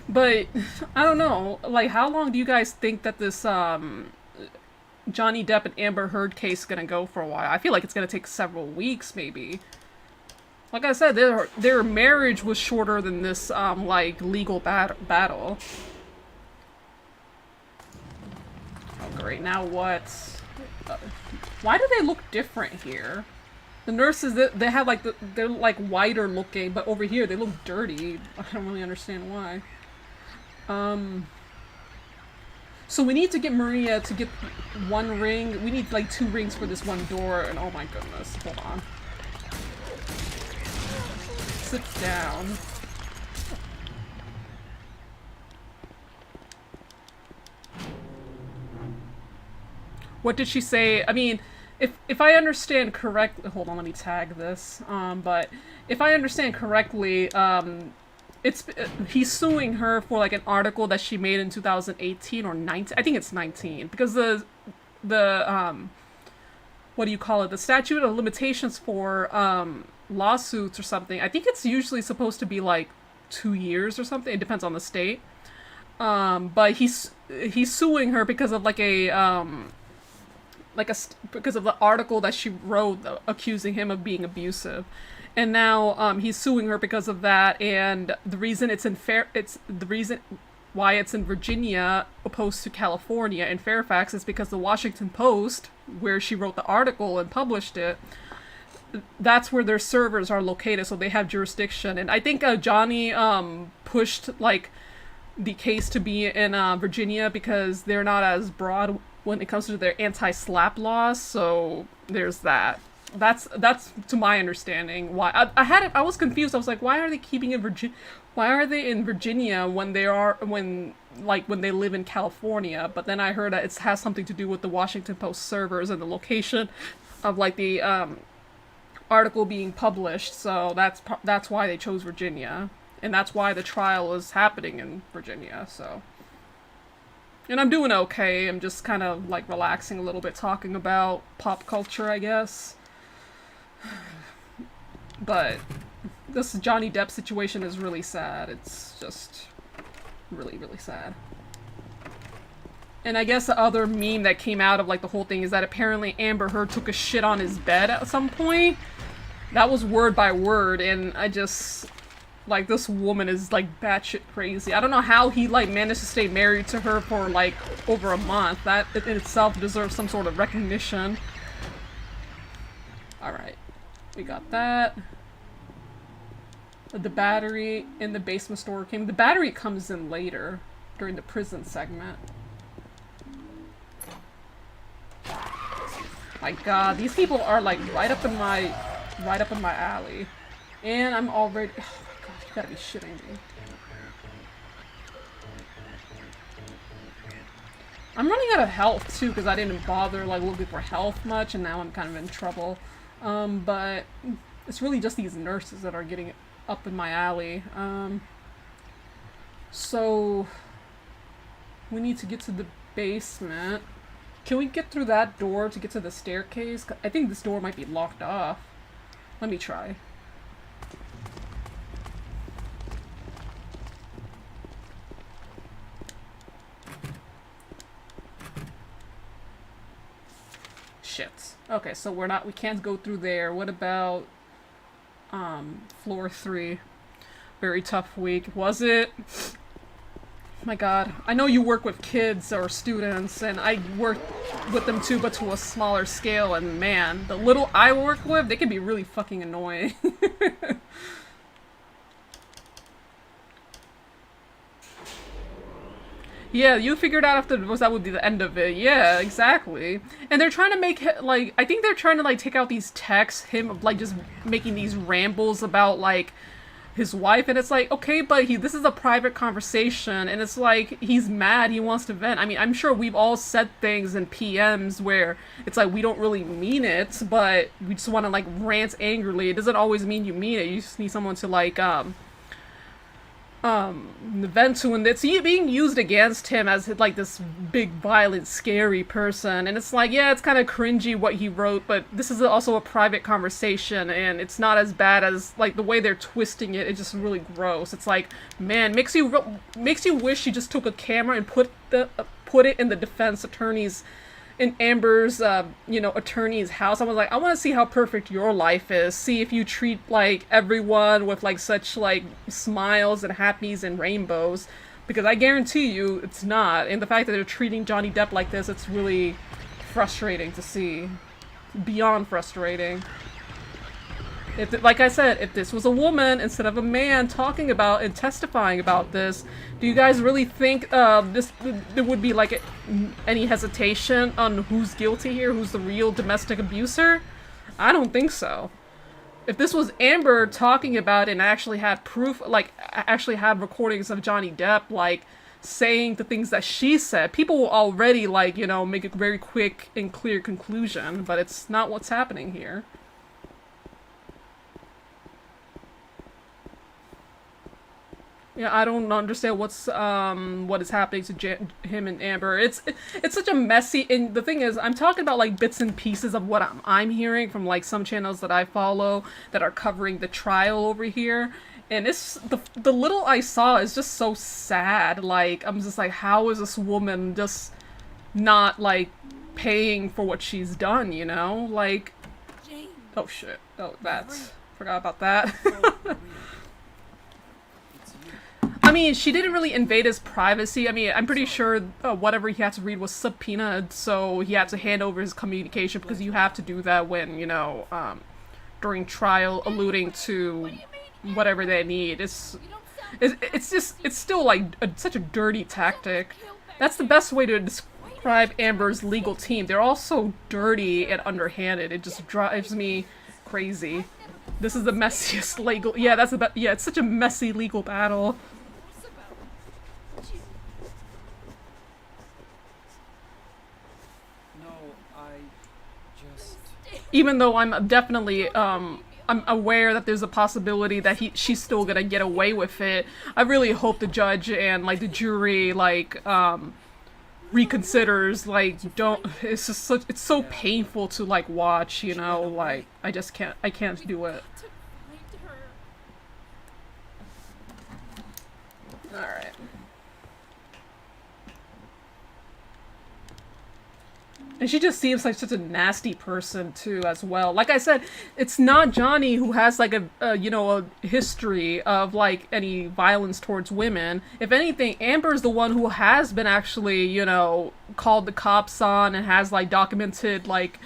But, I don't know, like, how long do you guys think that this, Johnny Depp and Amber Heard case gonna go for a while. I feel like it's gonna take several weeks, maybe. Like I said, their marriage was shorter than this, like, legal battle. Oh, great. Now what? Why do they look different here? The nurses, they have, like, they're, like, whiter looking, but over here they look dirty. I don't really understand why. So we need to get Maria to get one ring. We need, like, 2 rings for this one door, and oh my goodness. Hold on. Sit down. What did she say? I mean, if I understand correctly, hold on, let me tag this. But if I understand correctly, he's suing her for like an article that she made in 2018 or 19. I think it's 19 because the what do you call it? The statute of limitations for lawsuits or something. I think it's usually supposed to be like 2 years or something. It depends on the state. But he's suing her because of like because of the article that she wrote accusing him of being abusive. And now he's suing her because of that, and the reason the reason why it's in Virginia opposed to California in Fairfax is because the Washington Post, where she wrote the article and published it, that's where their servers are located, so they have jurisdiction. And I think Johnny pushed like the case to be in Virginia because they're not as broad when it comes to their anti-slap laws, so there's that. That's to my understanding why I was confused. I was like, why are they keeping in Virginia? Why are they in Virginia when they live in California? But then I heard that it has something to do with the Washington Post servers and the location of like the article being published. So that's why they chose Virginia, and that's why the trial is happening in Virginia. So. And I'm doing okay. I'm just kind of like relaxing a little bit, talking about pop culture, I guess. But this Johnny Depp situation is really sad. It's just really, really sad. And I guess the other meme that came out of like the whole thing is that apparently Amber Heard took a shit on his bed at some point. That was word by word, and I just... Like, this woman is, like, batshit crazy. I don't know how he, like, managed to stay married to her for, like, over a month. That in itself deserves some sort of recognition. Alright. We got that. The battery in the basement store came. The battery comes in later, during the prison segment. My god, these people are, like, right up in my alley. And I'm already... You gotta be shitting me. I'm running out of health too because I didn't bother like looking for health much, and now I'm kind of in trouble. But it's really just these nurses that are getting up in my alley. So we need to get to the basement. Can we get through that door to get to the staircase? I think this door might be locked off. Let me try. Shit. Okay, so we can't go through there. What about floor 3? Very tough week. Was it? My god. I know you work with kids or students, and I work with them too, but to a smaller scale, and man, the little I work with, they can be really fucking annoying. Yeah, you figured out after that would be the end of it. Yeah, exactly. And they're trying to make, like, I think they're trying to, like, take out these texts, him, like, just making these rambles about, like, his wife, and it's like, okay, but this is a private conversation, and it's like, he's mad, he wants to vent. I mean, I'm sure we've all said things in PMs where it's like, we don't really mean it, but we just want to, like, rant angrily. It doesn't always mean you mean it. You just need someone to, like, vent to, and it's being used against him as like this big violent scary person, and it's like, yeah, it's kind of cringy what he wrote, but this is also a private conversation, and it's not as bad as like the way they're twisting it. It's just really gross. It's like, man, makes you wish you just took a camera and put it in the defense attorney's in Amber's, attorney's house. I was like, I want to see how perfect your life is. See if you treat, like, everyone with, like, such, like, smiles and happies and rainbows. Because I guarantee you it's not. And the fact that they're treating Johnny Depp like this, it's really frustrating to see. Beyond frustrating. Like I said, if this was a woman instead of a man talking about and testifying about this, do you guys really think there would be like any hesitation on who's guilty here, who's the real domestic abuser? I don't think so. If this was Amber talking about it and actually had proof, like actually had recordings of Johnny Depp, like saying the things that she said, people will already like, make a very quick and clear conclusion, but it's not what's happening here. Yeah, I don't understand what is happening to him and Amber. It's such a messy, and the thing is, I'm talking about like bits and pieces of what I'm hearing from like some channels that I follow that are covering the trial over here, and it's the little I saw is just so sad. Like, I'm just like, how is this woman just not like paying for what she's done? Like, Jane. Oh shit, forgot about that. I mean, she didn't really invade his privacy. I mean, I'm pretty sure whatever he had to read was subpoenaed, so he had to hand over his communication because you have to do that when, during trial, alluding to whatever they need. It's still like such a dirty tactic. That's the best way to describe Amber's legal team. They're all so dirty and underhanded. It just drives me crazy. This is the messiest legal. Yeah, it's such a messy legal battle. Even though I'm definitely, I'm aware that there's a possibility that she's still gonna get away with it, I really hope the judge and, like, the jury, like, reconsiders, like, it's just it's so painful to, like, watch, like, I can't do it. Alright. And she just seems like such a nasty person, too, as well. Like I said, it's not Johnny who has, like, a history of, like, any violence towards women. If anything, Amber's the one who has been actually, called the cops on and has, like, documented, like,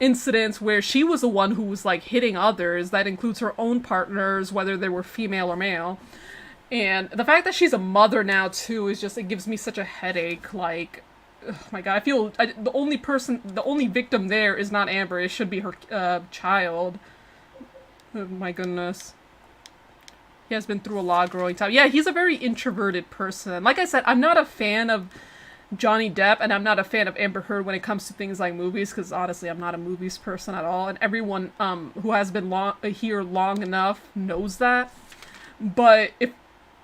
incidents where she was the one who was, like, hitting others. That includes her own partners, whether they were female or male. And the fact that she's a mother now, too, is just, it gives me such a headache, like... Oh my god, I feel the only victim there is not Amber. It should be her child. Oh my goodness. He has been through a lot growing time. Yeah, he's a very introverted person. Like I said, I'm not a fan of Johnny Depp, and I'm not a fan of Amber Heard when it comes to things like movies, because honestly, I'm not a movies person at all, and everyone who has been here long enough knows that. But if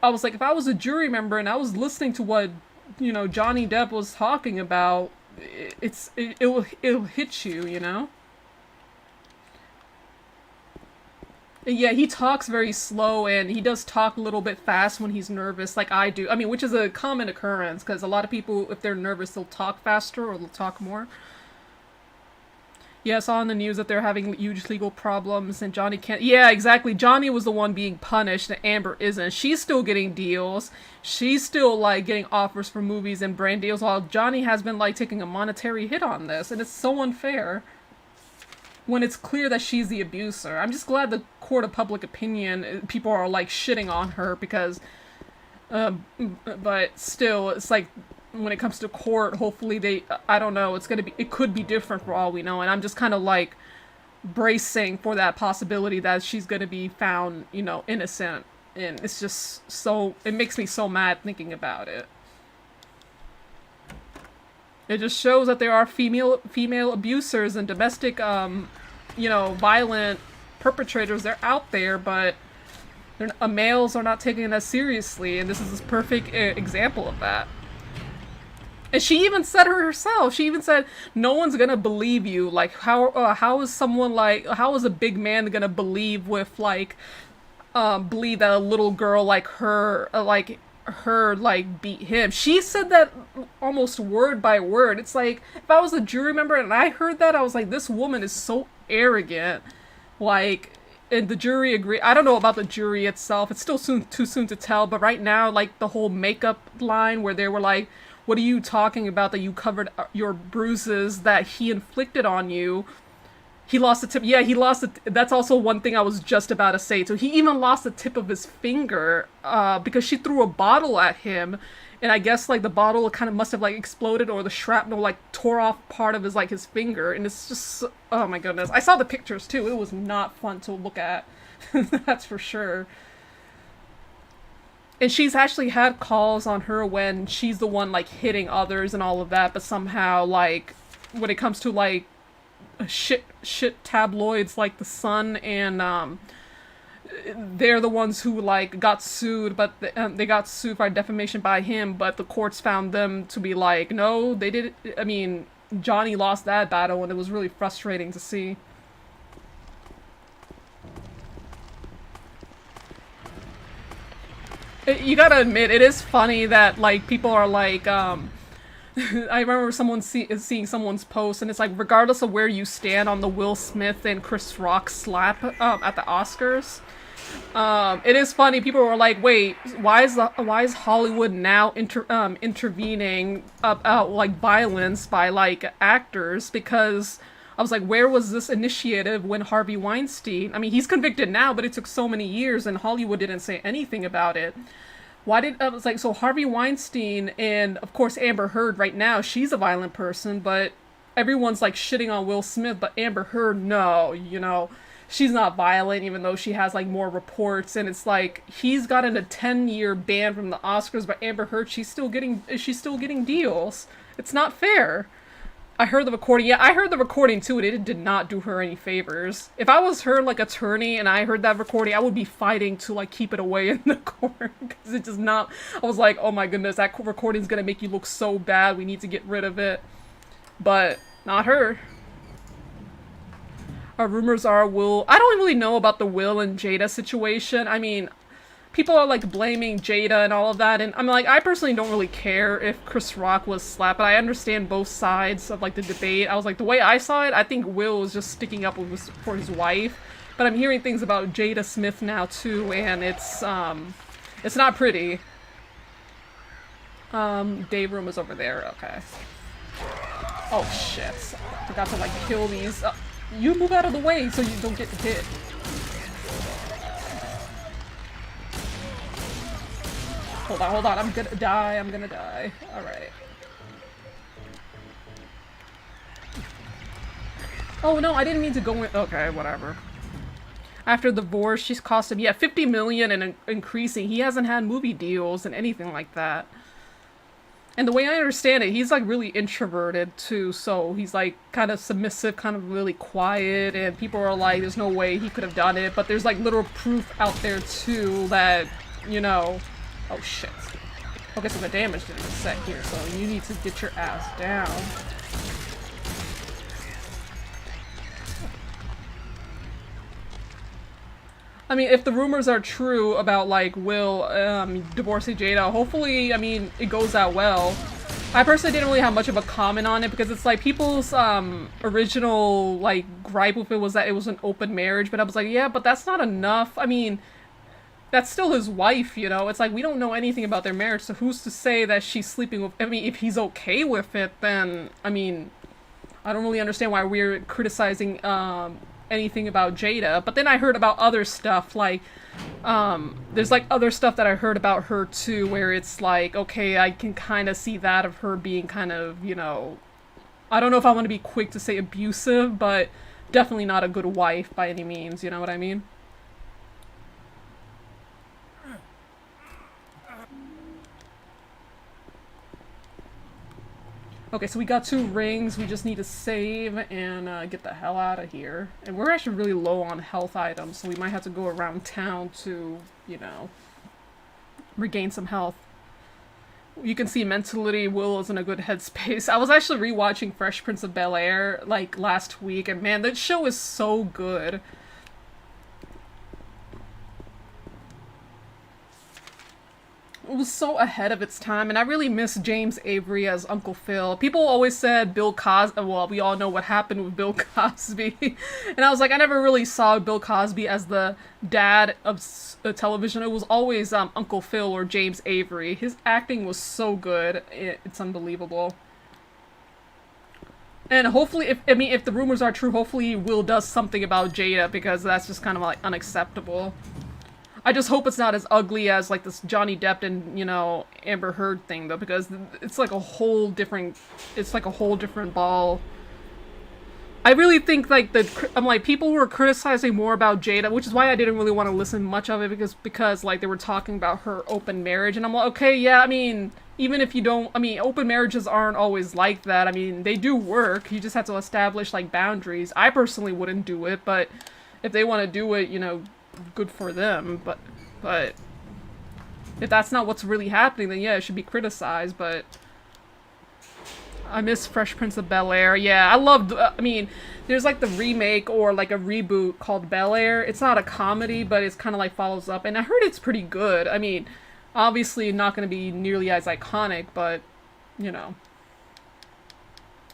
I was a jury member and I was listening to what Johnny Depp was talking about, it'll hit you, Yeah, he talks very slow, and he does talk a little bit fast when he's nervous, like I do. I mean, which is a common occurrence, because a lot of people, if they're nervous, they'll talk faster or they'll talk more. Yeah, I saw on the news that they're having huge legal problems and Johnny can't... Yeah, exactly. Johnny was the one being punished and Amber isn't. She's still getting deals. She's still, like, getting offers for movies and brand deals, while Johnny has been, like, taking a monetary hit on this. And it's so unfair when it's clear that she's the abuser. I'm just glad the court of public opinion, people are, like, shitting on her because... but still, it's like... When it comes to court, hopefully I don't know, it could be different for all we know, and I'm just kind of like bracing for that possibility that she's gonna be found, innocent, and it's just it makes me so mad thinking about it. It just shows that there are female abusers and domestic, violent perpetrators. They're out there, but males are not taking it as seriously, and this is a perfect example of that. And she even said herself, no one's gonna believe you. Like, how is a big man gonna believe that a little girl like her, her like beat him. She said that almost word by word. It's like if I was a jury member and I heard that, I was like, this woman is so arrogant. Like, and the jury agreed. I don't know about the jury itself. It's still too soon to tell. But right now, like the whole makeup line where they were like, "What are you talking about? That you covered your bruises that he inflicted on you." He lost the tip. Yeah, he lost the. That's also one thing I was just about to say. So he even lost the tip of his finger because she threw a bottle at him, and I guess like the bottle kind of must have like exploded, or the shrapnel like tore off part of his like his finger, and it's just, oh my goodness. I saw the pictures too. It was not fun to look at. That's for sure. And she's actually had calls on her when she's the one like hitting others and all of that, but somehow like when it comes to like shit tabloids like The Sun, and they're the ones who like got sued, but they got sued for defamation by him, but the courts found them to be like, no, they did. I mean, Johnny lost that battle, and it was really frustrating to see. You gotta admit, it is funny that like people are like, I remember seeing someone's post, and it's like, regardless of where you stand on the Will Smith and Chris Rock slap at the Oscars, it is funny. People were like, "Wait, why is Hollywood now intervening about like violence by like actors?" Because I was like, where was this initiative when Harvey Weinstein? I mean, he's convicted now, but it took so many years, and Hollywood didn't say anything about it. Why did I was like, so Harvey Weinstein and of course Amber Heard right now, she's a violent person, but everyone's like shitting on Will Smith, but Amber Heard, no, you know, she's not violent, even though she has like more reports, and it's like he's gotten a 10-year ban from the Oscars, but Amber Heard, she's still getting deals. It's not fair. I heard the recording. Yeah, I heard the recording too, and it did not do her any favors. If I was her, like, attorney and I heard that recording, I would be fighting to, like, keep it away in the court. Because it does not... I was like, oh my goodness, that recording's gonna make you look so bad. We need to get rid of it. But, not her. Our rumors are Will... I don't really know about the Will and Jada situation. I mean... People are, like, blaming Jada and all of that, and I'm like, I personally don't really care if Chris Rock was slapped, but I understand both sides of, like, the debate. I was like, the way I saw it, I think Will was just sticking up for his wife, but I'm hearing things about Jada Smith now, too, and it's not pretty. Day room is over there, okay. Oh, shit. I forgot to, like, kill these. You move out of the way so you don't get hit. Hold on, I'm gonna die. Alright. Oh no, I didn't mean to go in- okay, whatever. After the divorce, she's cost him, yeah, $50 million and increasing. He hasn't had movie deals and anything like that. And the way I understand it, he's like really introverted too, so he's like kind of submissive, kind of really quiet, and people are like, there's no way he could have done it, but there's like literal proof out there too that, you know... Oh shit. Okay, so the damage didn't reset here, so you need to get your ass down. I mean, if the rumors are true about, like, Will divorcing Jada, hopefully, I mean, it goes out well. I personally didn't really have much of a comment on it because it's like people's original, like, gripe with it was that it was an open marriage, but I was like, yeah, but that's not enough. I mean... That's still his wife, you know? It's like, we don't know anything about their marriage, so who's to say that she's sleeping with... I mean, if he's okay with it, then, I mean... I don't really understand why we're criticizing, anything about Jada. But then I heard about other stuff, like, there's, like, other stuff that I heard about her, too, where it's like, okay, I can kind of see that of her being kind of, you know... I don't know if I want to be quick to say abusive, but definitely not a good wife by any means, you know what I mean? Okay, so we got 2 rings, we just need to save and get the hell out of here. And we're actually really low on health items, so we might have to go around town to, you know, regain some health. You can see mentally Will is in a good headspace. I was actually rewatching Fresh Prince of Bel-Air, like, last week, and man, that show is so good. it was so ahead of its time, and I really miss James Avery as Uncle Phil. People always said Bill Cosby. Well, we all know what happened with Bill Cosby, and I was like, I never really saw Bill Cosby as the dad of television. It was always Uncle Phil or James Avery. His acting was so good; it's unbelievable. And hopefully, if the rumors are true, hopefully Will does something about Jada, because that's just kind of like unacceptable. I just hope it's not as ugly as like this Johnny Depp and, you know, Amber Heard thing, though, because it's like a whole different ball. I really think like people were criticizing more about Jada, which is why I didn't really want to listen much of it, because like they were talking about her open marriage, and I'm like, okay, yeah, I mean, even if you don't, I mean, open marriages aren't always like that. I mean, they do work. You just have to establish like boundaries. I personally wouldn't do it, but if they want to do it, you know, good for them, but if that's not what's really happening, then yeah, it should be criticized. But I miss Fresh Prince of Bel-Air. Yeah, I loved, I mean, there's like the remake or like a reboot called Bel-Air. It's not a comedy, but it's kind of like follows up, and I heard it's pretty good. I mean, obviously not going to be nearly as iconic, but, you know,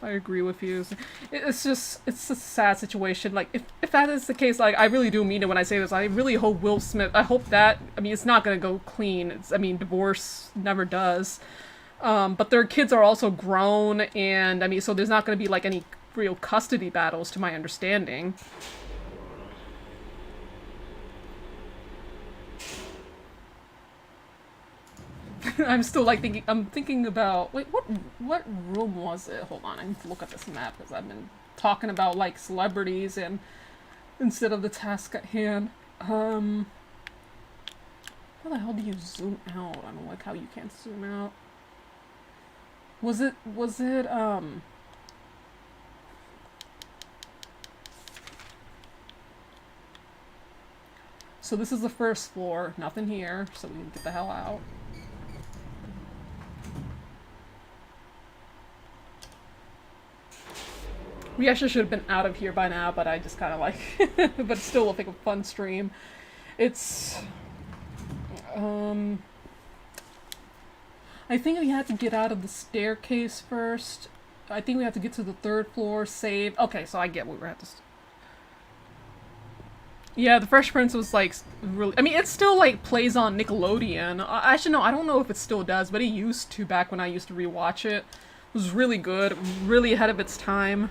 I agree with you. It's just, it's a sad situation. Like, if that is the case, like, I really do mean it when I say this. I really hope Will Smith, I hope that, I mean, it's not going to go clean. It's, I mean, divorce never does. But their kids are also grown, and, I mean, so there's not going to be, like, any real custody battles, to my understanding. I'm still like I'm thinking about, wait, what room was it? Hold on, I need to look at this map, because I've been talking about like celebrities and instead of the task at hand. How the hell do you zoom out? I don't like how you can't zoom out. Was it so this is the first floor, nothing here, so we can get the hell out. We actually should have been out of here by now, but I just kind of like, but it still looked like a fun stream. It's, I think we had to get out of the staircase first. I think we have to get to the 3rd floor, save. Okay, so I get what we're at to. Yeah, the Fresh Prince was like really, I mean, it still like plays on Nickelodeon. Actually, no, I don't know if it still does, but it used to back when I used to rewatch it. It was really good, really ahead of its time.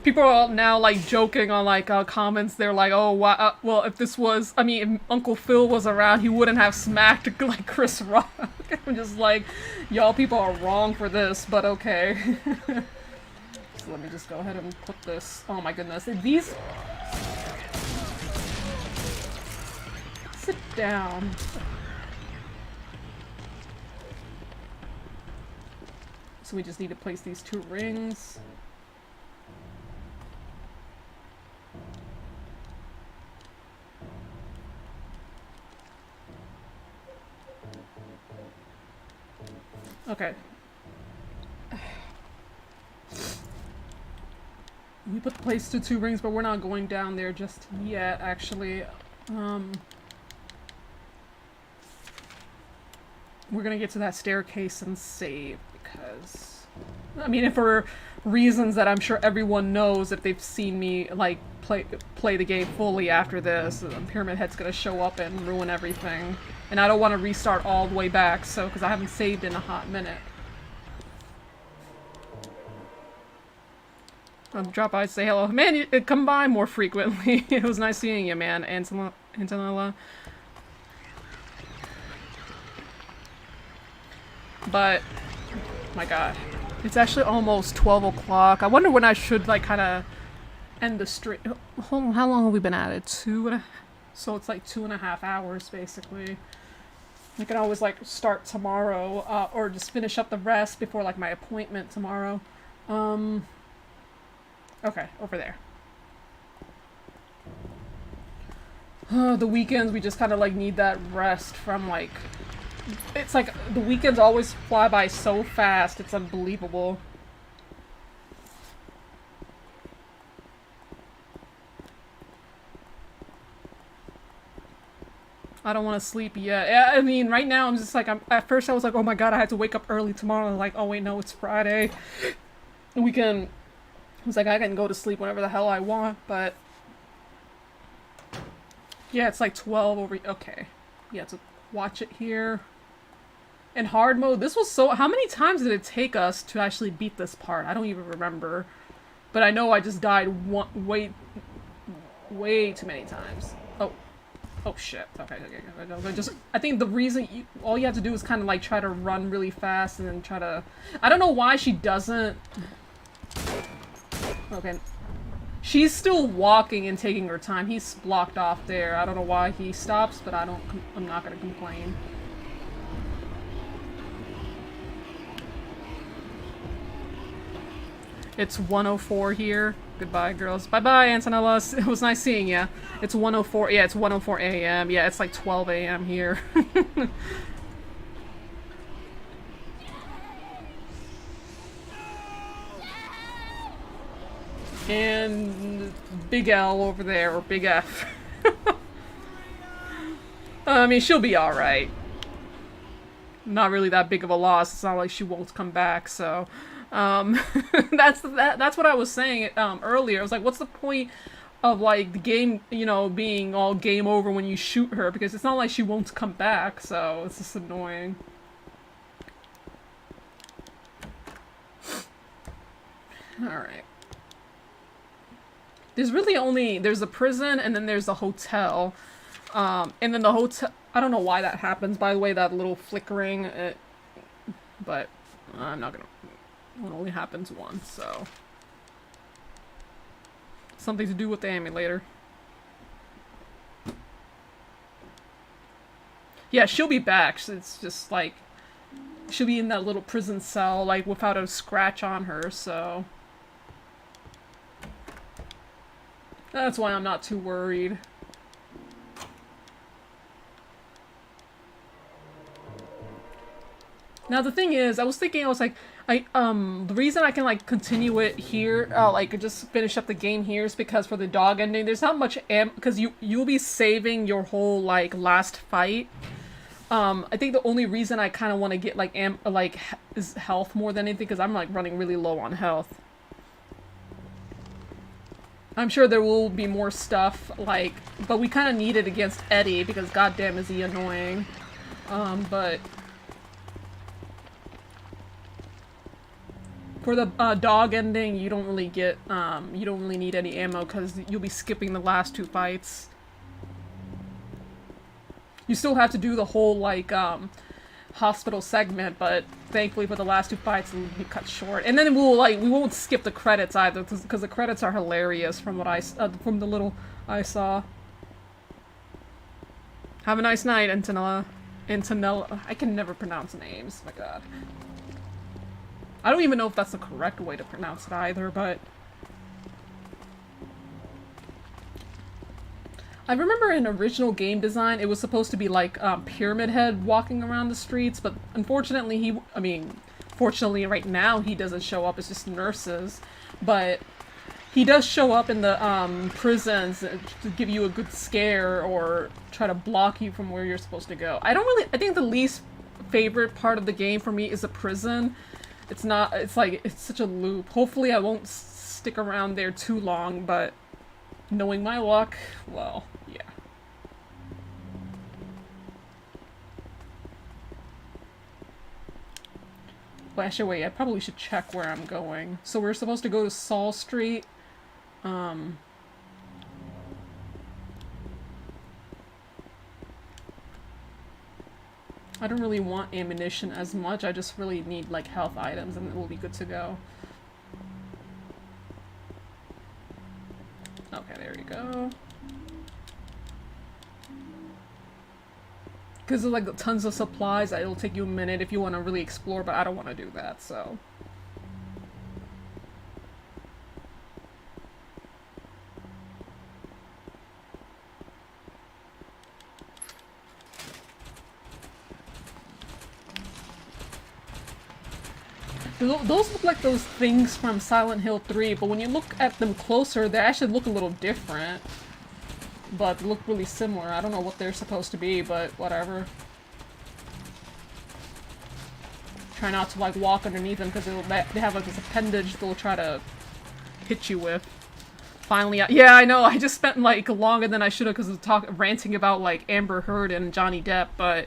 People are now like joking on like comments. They're like, "Oh, wow, well, if this was, I mean, if Uncle Phil was around, he wouldn't have smacked like Chris Rock." I'm just like, y'all people are wrong for this, but okay. So let me just go ahead and put this. Oh my goodness, these. Sit down. So we just need to place these 2 rings. Okay. We placed the 2 rings, but we're not going down there just yet, actually. We're gonna get to that staircase and save, because, I mean, for reasons that I'm sure everyone knows if they've seen me, like, play the game fully after this, Pyramid Head's gonna show up and ruin everything. And I don't want to restart all the way back, so, because I haven't saved in a hot minute. I'll drop by and say hello. Man, you come by more frequently. It was nice seeing you, man, Antonella. But, my god. It's actually almost 12 o'clock. I wonder when I should, like, kind of end the stream. Hold on, how long have we been at it? So it's like 2.5 hours, basically. I can always, like, start tomorrow, or just finish up the rest before, like, my appointment tomorrow. Okay, over there. The weekends, we just kind of, like, need that rest from, like... It's like, the weekends always fly by so fast, it's unbelievable. I don't want to sleep yet. I mean, right now I'm just like, at first I was like, oh my god, I had to wake up early tomorrow. I'm like, oh wait, no, it's Friday. I was like, I can go to sleep whenever the hell I want, but yeah, it's like 12 over. Okay, yeah, to watch it here. In hard mode, this was so. How many times did it take us to actually beat this part? I don't even remember, but I know I just died way too many times. Oh shit. Okay. I think the reason all you have to do is kind of like try to run really fast and then try to. I don't know why she doesn't. Okay. She's still walking and taking her time. He's blocked off there. I don't know why he stops, but I'm not gonna complain. It's 1:04 here. Goodbye, girls. Bye-bye, Antonella. It was nice seeing ya. It's 1:04. Yeah, it's 1:04 a.m. Yeah, it's like 12 a.m. here. And Big L over there, or Big F. I mean, she'll be alright. Not really that big of a loss. It's not like she won't come back, so... that's what I was saying earlier. I was like, what's the point of like the game, you know, being all game over when you shoot her, because it's not like she won't come back, so it's just annoying. Alright. There's really there's a prison and then there's a hotel. And then the hotel, I don't know why that happens, by the way, that little flickering, but I'm not gonna. It only happens once, so... Something to do with the emulator. Yeah, she'll be back. It's just like... She'll be in that little prison cell, like, without a scratch on her, so... That's why I'm not too worried. Now the thing is, I was like, the reason I can like continue it here, like just finish up the game here is because for the dog ending, there's not much because you'll be saving your whole like last fight. I think the only reason I kind of want to get like is health more than anything, because I'm like running really low on health. I'm sure there will be more stuff like, but we kind of need it against Eddie because goddamn is he annoying. But. For the dog ending, you don't really get, you don't really need any ammo because you'll be skipping the last two fights. You still have to do the whole, like, hospital segment, but thankfully for the last two fights it'll be cut short. And then we won't skip the credits either because the credits are hilarious from what from the little I saw. Have a nice night, Antonella. I can never pronounce names, my god. I don't even know if that's the correct way to pronounce it either, but... I remember in original game design, it was supposed to be like Pyramid Head walking around the streets, but unfortunately fortunately right now he doesn't show up, it's just nurses. But he does show up in the prisons to give you a good scare or try to block you from where you're supposed to go. I think the least favorite part of the game for me is a prison. It's such a loop. Hopefully I won't stick around there too long, but knowing my luck, well, yeah. Well, actually, wait, I probably should check where I'm going. So we're supposed to go to Saul Street. I don't really want ammunition as much, I just really need like health items and we'll be good to go. Okay, there you go. Because of like tons of supplies, it'll take you a minute if you want to really explore, but I don't want to do that, so... Those look like those things from Silent Hill 3, but when you look at them closer, they actually look a little different. but they look really similar. I don't know what they're supposed to be, but whatever. Try not to like walk underneath them because they have like this appendage they'll try to hit you with. Finally, yeah, I know. I just spent like longer than I should have because of ranting about like Amber Heard and Johnny Depp, but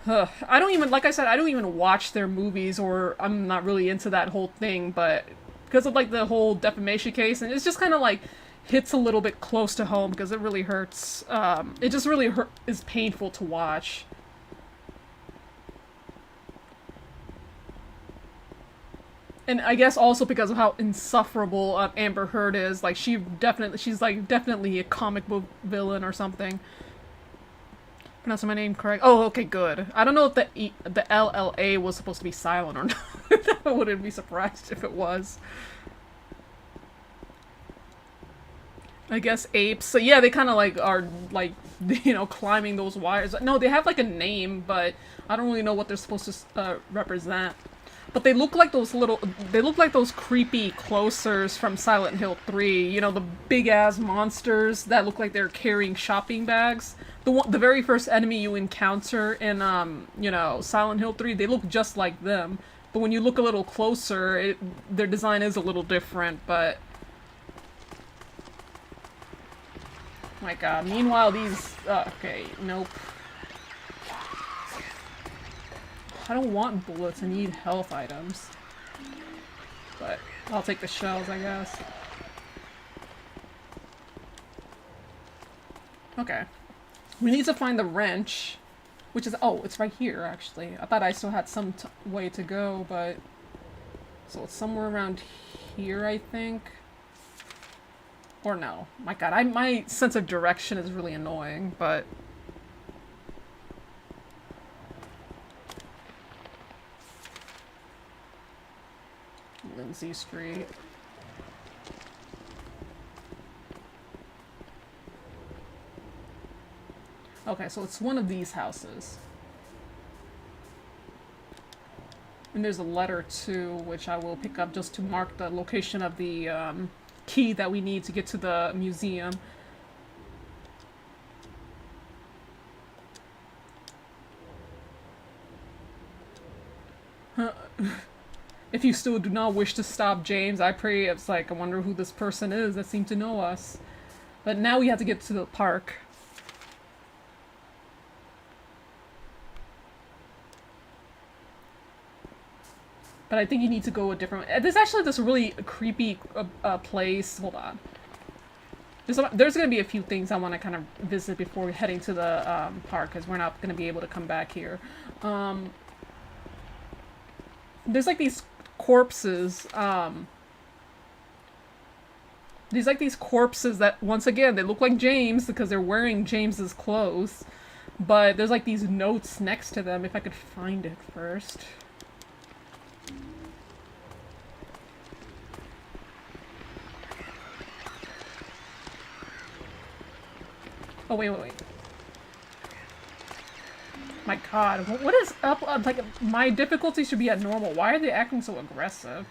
I don't even, like I said, I don't even watch their movies, or I'm not really into that whole thing, but because of like the whole defamation case, and it's just kind of like hits a little bit close to home because it really hurts. It just really is painful to watch. And I guess also because of how insufferable Amber Heard is, like she's like definitely a comic book villain or something. Pronouncing my name correct? Oh, okay, good. I don't know if the LLA was supposed to be silent or not. I wouldn't be surprised if it was. I guess apes. So yeah, they kind of like are like, you know, climbing those wires. No, they have like a name, but I don't really know what they're supposed to represent. But they look like those creepy closers from Silent Hill 3. You know, the big-ass monsters that look like they're carrying shopping bags. The very first enemy you encounter in, you know, Silent Hill 3, they look just like them. But when you look a little closer, their design is a little different, but... My god. Meanwhile, these... okay, nope. I don't want bullets, I need health items. But I'll take the shells, I guess. Okay. We need to find the wrench, which is- oh, it's right here, actually. I thought I still had some way to go, but... So it's somewhere around here, I think? Or no. My god, my sense of direction is really annoying, but... Lindsay Street. Okay, so it's one of these houses. And there's a letter too, which I will pick up just to mark the location of the key that we need to get to the museum. If you still do not wish to stop James, I pray. It's like, I wonder who this person is that seemed to know us. But now we have to get to the park. But I think you need to go a different... There's actually this really creepy place. Hold on. There's going to be a few things I want to kind of visit before heading to the park, because we're not going to be able to come back here. There's like these corpses, these corpses that, once again, they look like James because they're wearing James's clothes, but there's like these notes next to them, if I could find it first. Oh, wait. My god, what is up? Like, my difficulty should be at normal. Why are they acting so aggressive?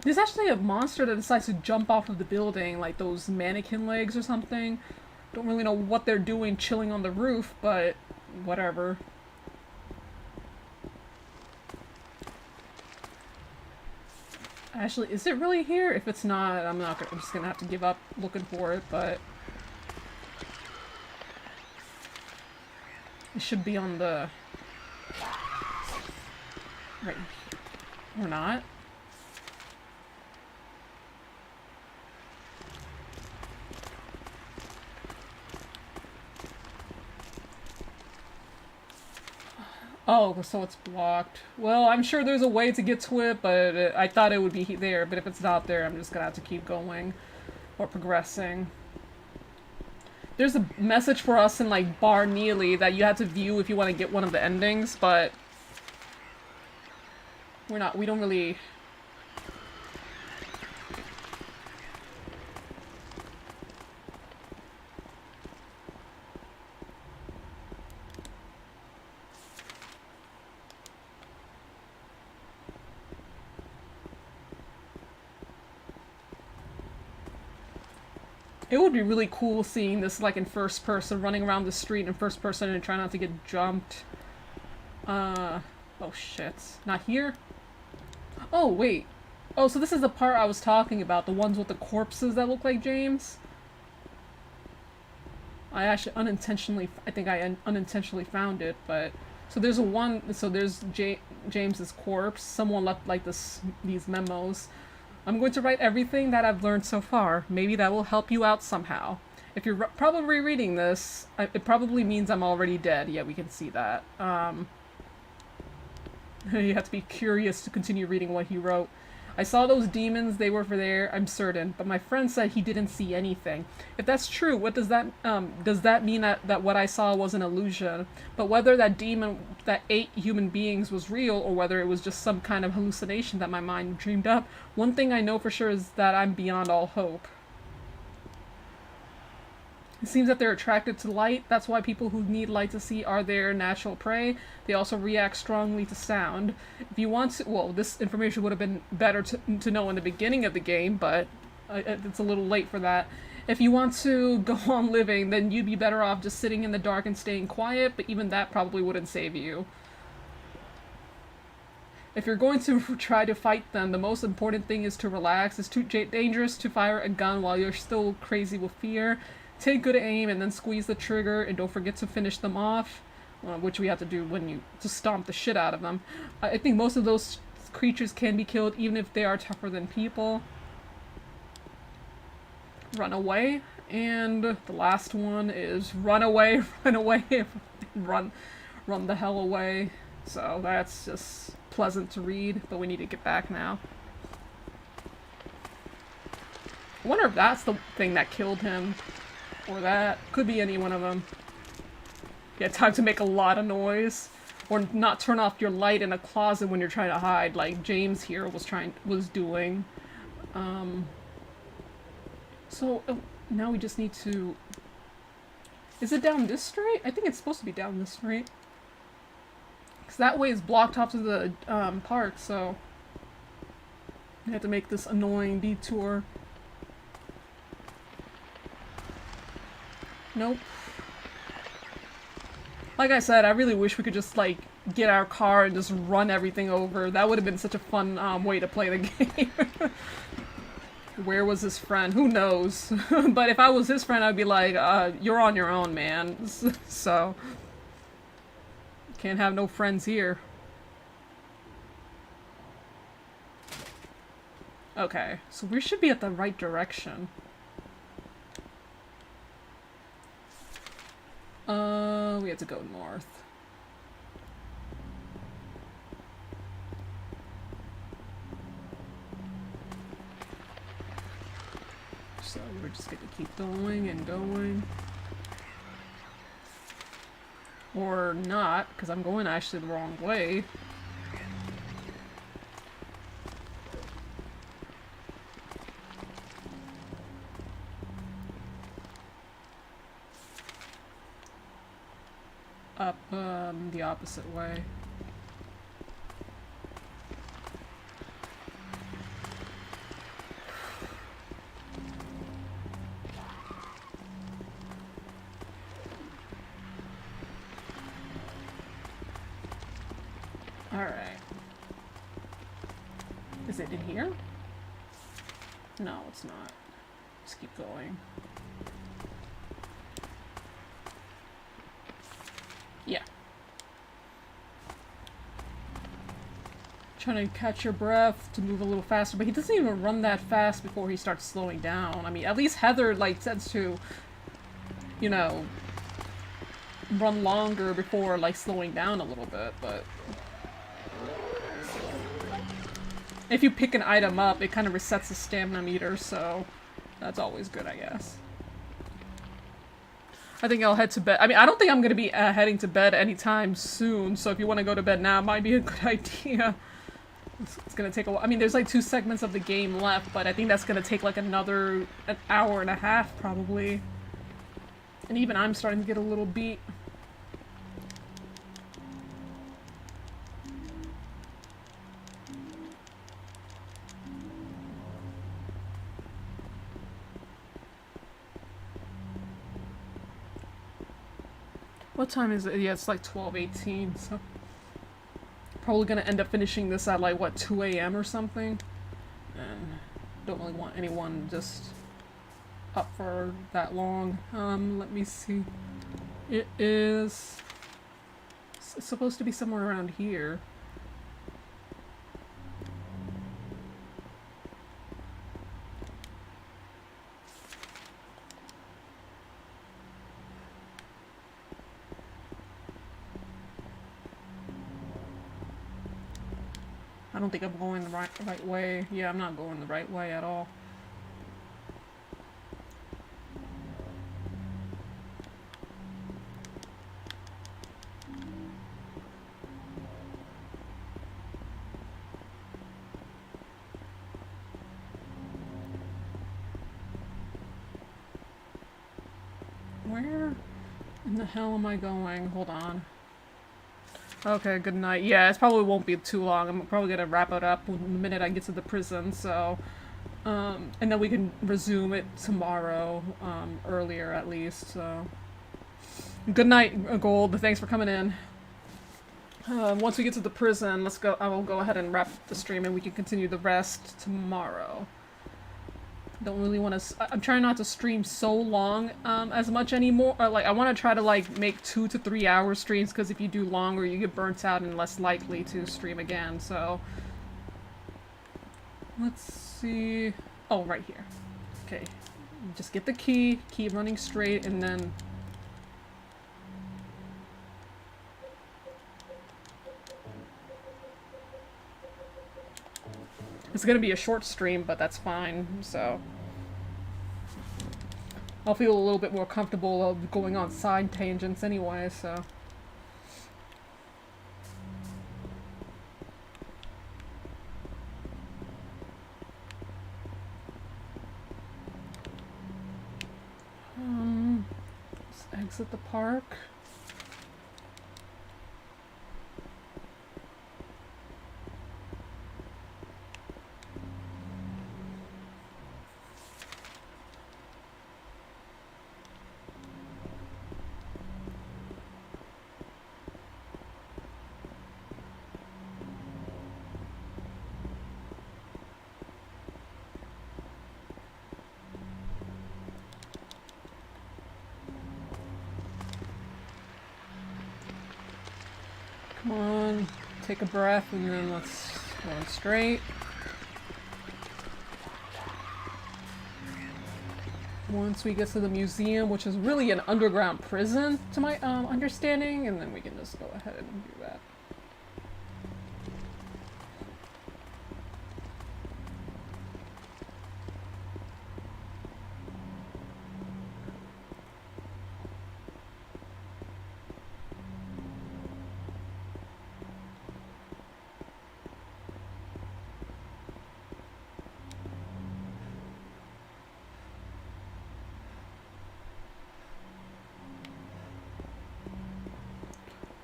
There's actually a monster that decides to jump off of the building, like those mannequin legs or something. Don't really know what they're doing chilling on the roof, but whatever. Actually, is it really here? If it's not, I'm just gonna have to give up looking for it, but... It should be on the... Right. Or not? Oh, so it's blocked. Well, I'm sure there's a way to get to it, but I thought it would be there, but if it's not there, I'm just gonna have to keep going. Or progressing. There's a message for us in, like, Bar Neely that you have to view if you want to get one of the endings, but... we don't really... It would be really cool seeing this like in first person, running around the street in first person and trying not to get jumped. Oh shit. Not here? Oh, wait. Oh, so this is the part I was talking about, the ones with the corpses that look like James? I actually unintentionally, I think I unintentionally found it, but... So there's there's James's corpse. Someone left like these memos. I'm going to write everything that I've learned so far. Maybe that will help you out somehow. If you're probably reading this, it probably means I'm already dead. Yeah, we can see that. You have to be curious to continue reading what he wrote. I saw those demons, they were for there, I'm certain, but my friend said he didn't see anything. If that's true, what does that mean that what I saw was an illusion? But whether that demon that ate human beings was real, or whether it was just some kind of hallucination that my mind dreamed up, one thing I know for sure is that I'm beyond all hope. It seems that they're attracted to light. That's why people who need light to see are their natural prey. They also react strongly to sound. If you want to... Well, this information would have been better to know in the beginning of the game, but it's a little late for that. If you want to go on living, then you'd be better off just sitting in the dark and staying quiet, but even that probably wouldn't save you. If you're going to try to fight them, the most important thing is to relax. It's too dangerous to fire a gun while you're still crazy with fear. Take good aim and then squeeze the trigger, and don't forget to finish them off, which we have to do when you just stomp the shit out of them. I think most of those creatures can be killed even if they are tougher than people. Run away, and the last one is run away, run away, run the hell away. So that's just pleasant to read, but we need to get back now. I wonder if that's the thing that killed him. Or that. Could be any one of them. Yeah, time to make a lot of noise. Or not turn off your light in a closet when you're trying to hide, like James here was doing. So, now we just need to... Is it down this street? I think it's supposed to be down this street. Because that way is blocked off to the park, so... I have to make this annoying detour. Nope. Like I said, I really wish we could just, like, get our car and just run everything over. That would have been such a fun way to play the game. Where was his friend? Who knows? But if I was his friend, I'd be like, you're on your own, man. So... Can't have no friends here. Okay, so we should be at the right direction. We have to go north. So we're just gonna keep going and going. Or not, because I'm going actually the wrong way. Up, the opposite way. Alright. Is it in here? No, it's not. Just keep going. Yeah. Trying to catch your breath to move a little faster, but he doesn't even run that fast before he starts slowing down. I mean, at least Heather, like, says to, you know, run longer before, like, slowing down a little bit, but... If you pick an item up, it kind of resets the stamina meter, so that's always good, I guess. I think I'll head to bed. I mean, I don't think I'm going to be heading to bed anytime soon, so if you want to go to bed now, it might be a good idea. It's going to take a while. I mean, there's like 2 segments of the game left, but I think that's going to take like an hour and a half, probably. And even I'm starting to get a little beat. What time is it? Yeah, it's like 12:18, so probably gonna end up finishing this at like what, 2 a.m. or something. And don't really want anyone just up for that long. Let me see. It is it's supposed to be somewhere around here. I don't think I'm going the right way. Yeah, I'm not going the right way at all. Where in the hell am I going? Hold on. Okay, good night. Yeah, it probably won't be too long. I'm probably gonna wrap it up the minute I get to the prison, so... and then we can resume it tomorrow, earlier at least, so... Good night, Gold. Thanks for coming in. Once we get to the prison, let's go. I will go ahead and wrap the stream and we can continue the rest tomorrow. Don't really want to... I'm trying not to stream so long as much anymore. Or, like, I want to try to like make 2 to 3 hour streams, because if you do longer you get burnt out and less likely to stream again, so... Let's see... Oh, right here. Okay. Just get the key, keep running straight, and then... It's gonna be a short stream, but that's fine, so... I'll feel a little bit more comfortable of going on side tangents anyway, so... Let's exit the park. Come on, take a breath, and then let's go on straight. Once we get to the museum, which is really an underground prison, to my understanding, and then we can just go ahead and do that.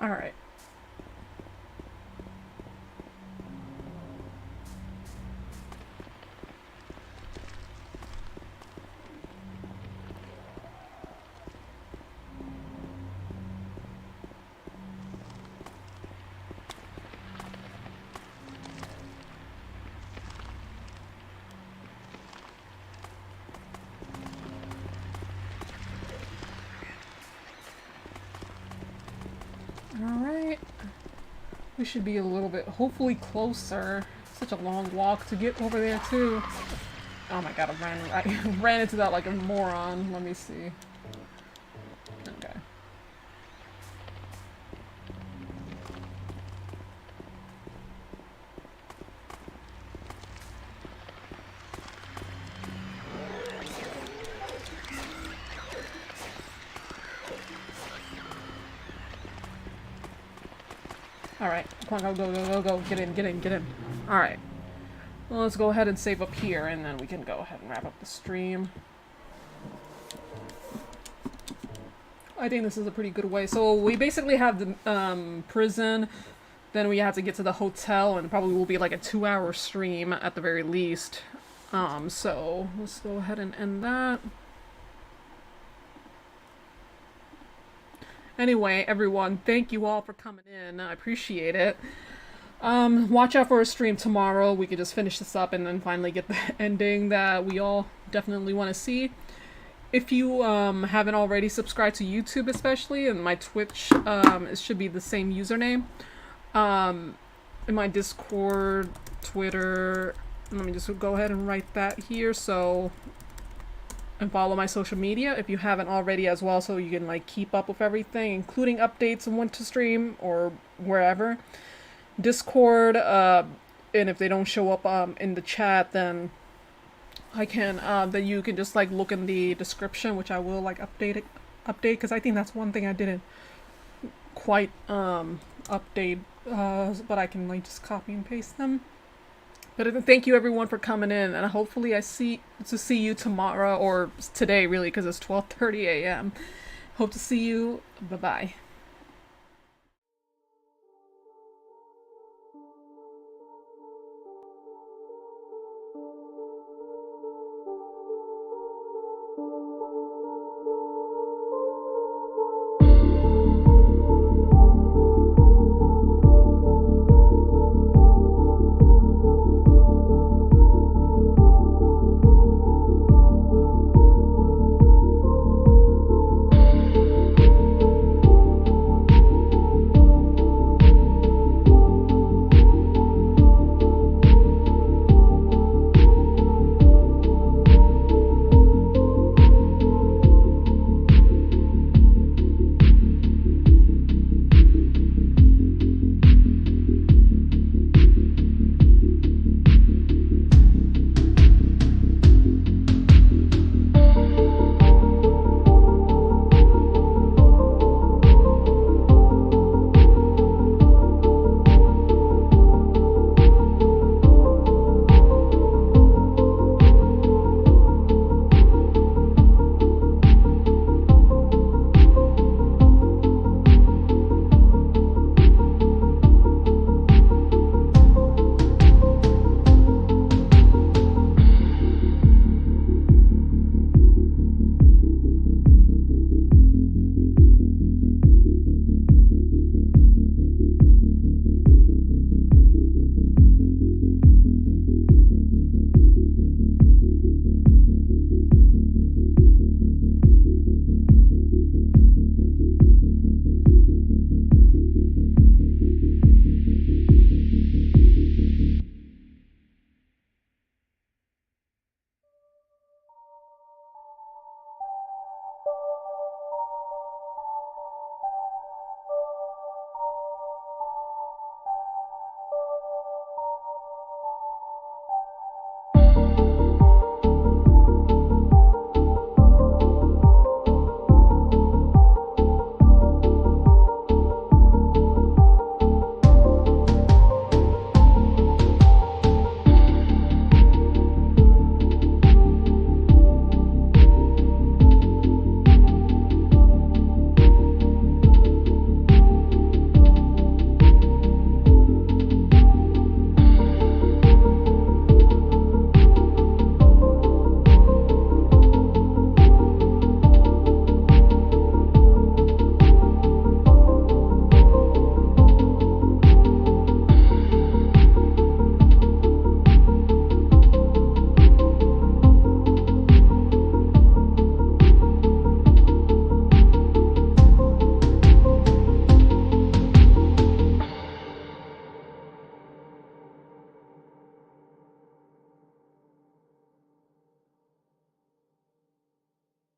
Alright. Alright. We should be a little bit, hopefully closer. Such a long walk to get over there, too. Oh my god, I ran into that like a moron. Let me see. Okay. Alright, come on, go, get in. Alright. Well, let's go ahead and save up here, and then we can go ahead and wrap up the stream. I think this is a pretty good way. So, we basically have the, prison, then we have to get to the hotel, and probably will be like a 2-hour stream at the very least. So, let's go ahead and end that. Anyway, everyone, thank you all for coming in. I appreciate it. Watch out for a stream tomorrow. We could just finish this up and then finally get the ending that we all definitely want to see. If you haven't already subscribed to YouTube, especially, and my Twitch, it should be the same username. In my Discord, Twitter, let me just go ahead and write that here. So, and follow my social media if you haven't already as well, so you can like keep up with everything, including updates on when to stream or wherever. Discord, and if they don't show up in the chat, then I can then you can just like look in the description, which I will like update because I think that's one thing I didn't quite update, but I can like just copy and paste them. But thank you everyone for coming in, and hopefully I see you tomorrow or today really, because it's 12:30 a.m. Hope to see you. Bye bye.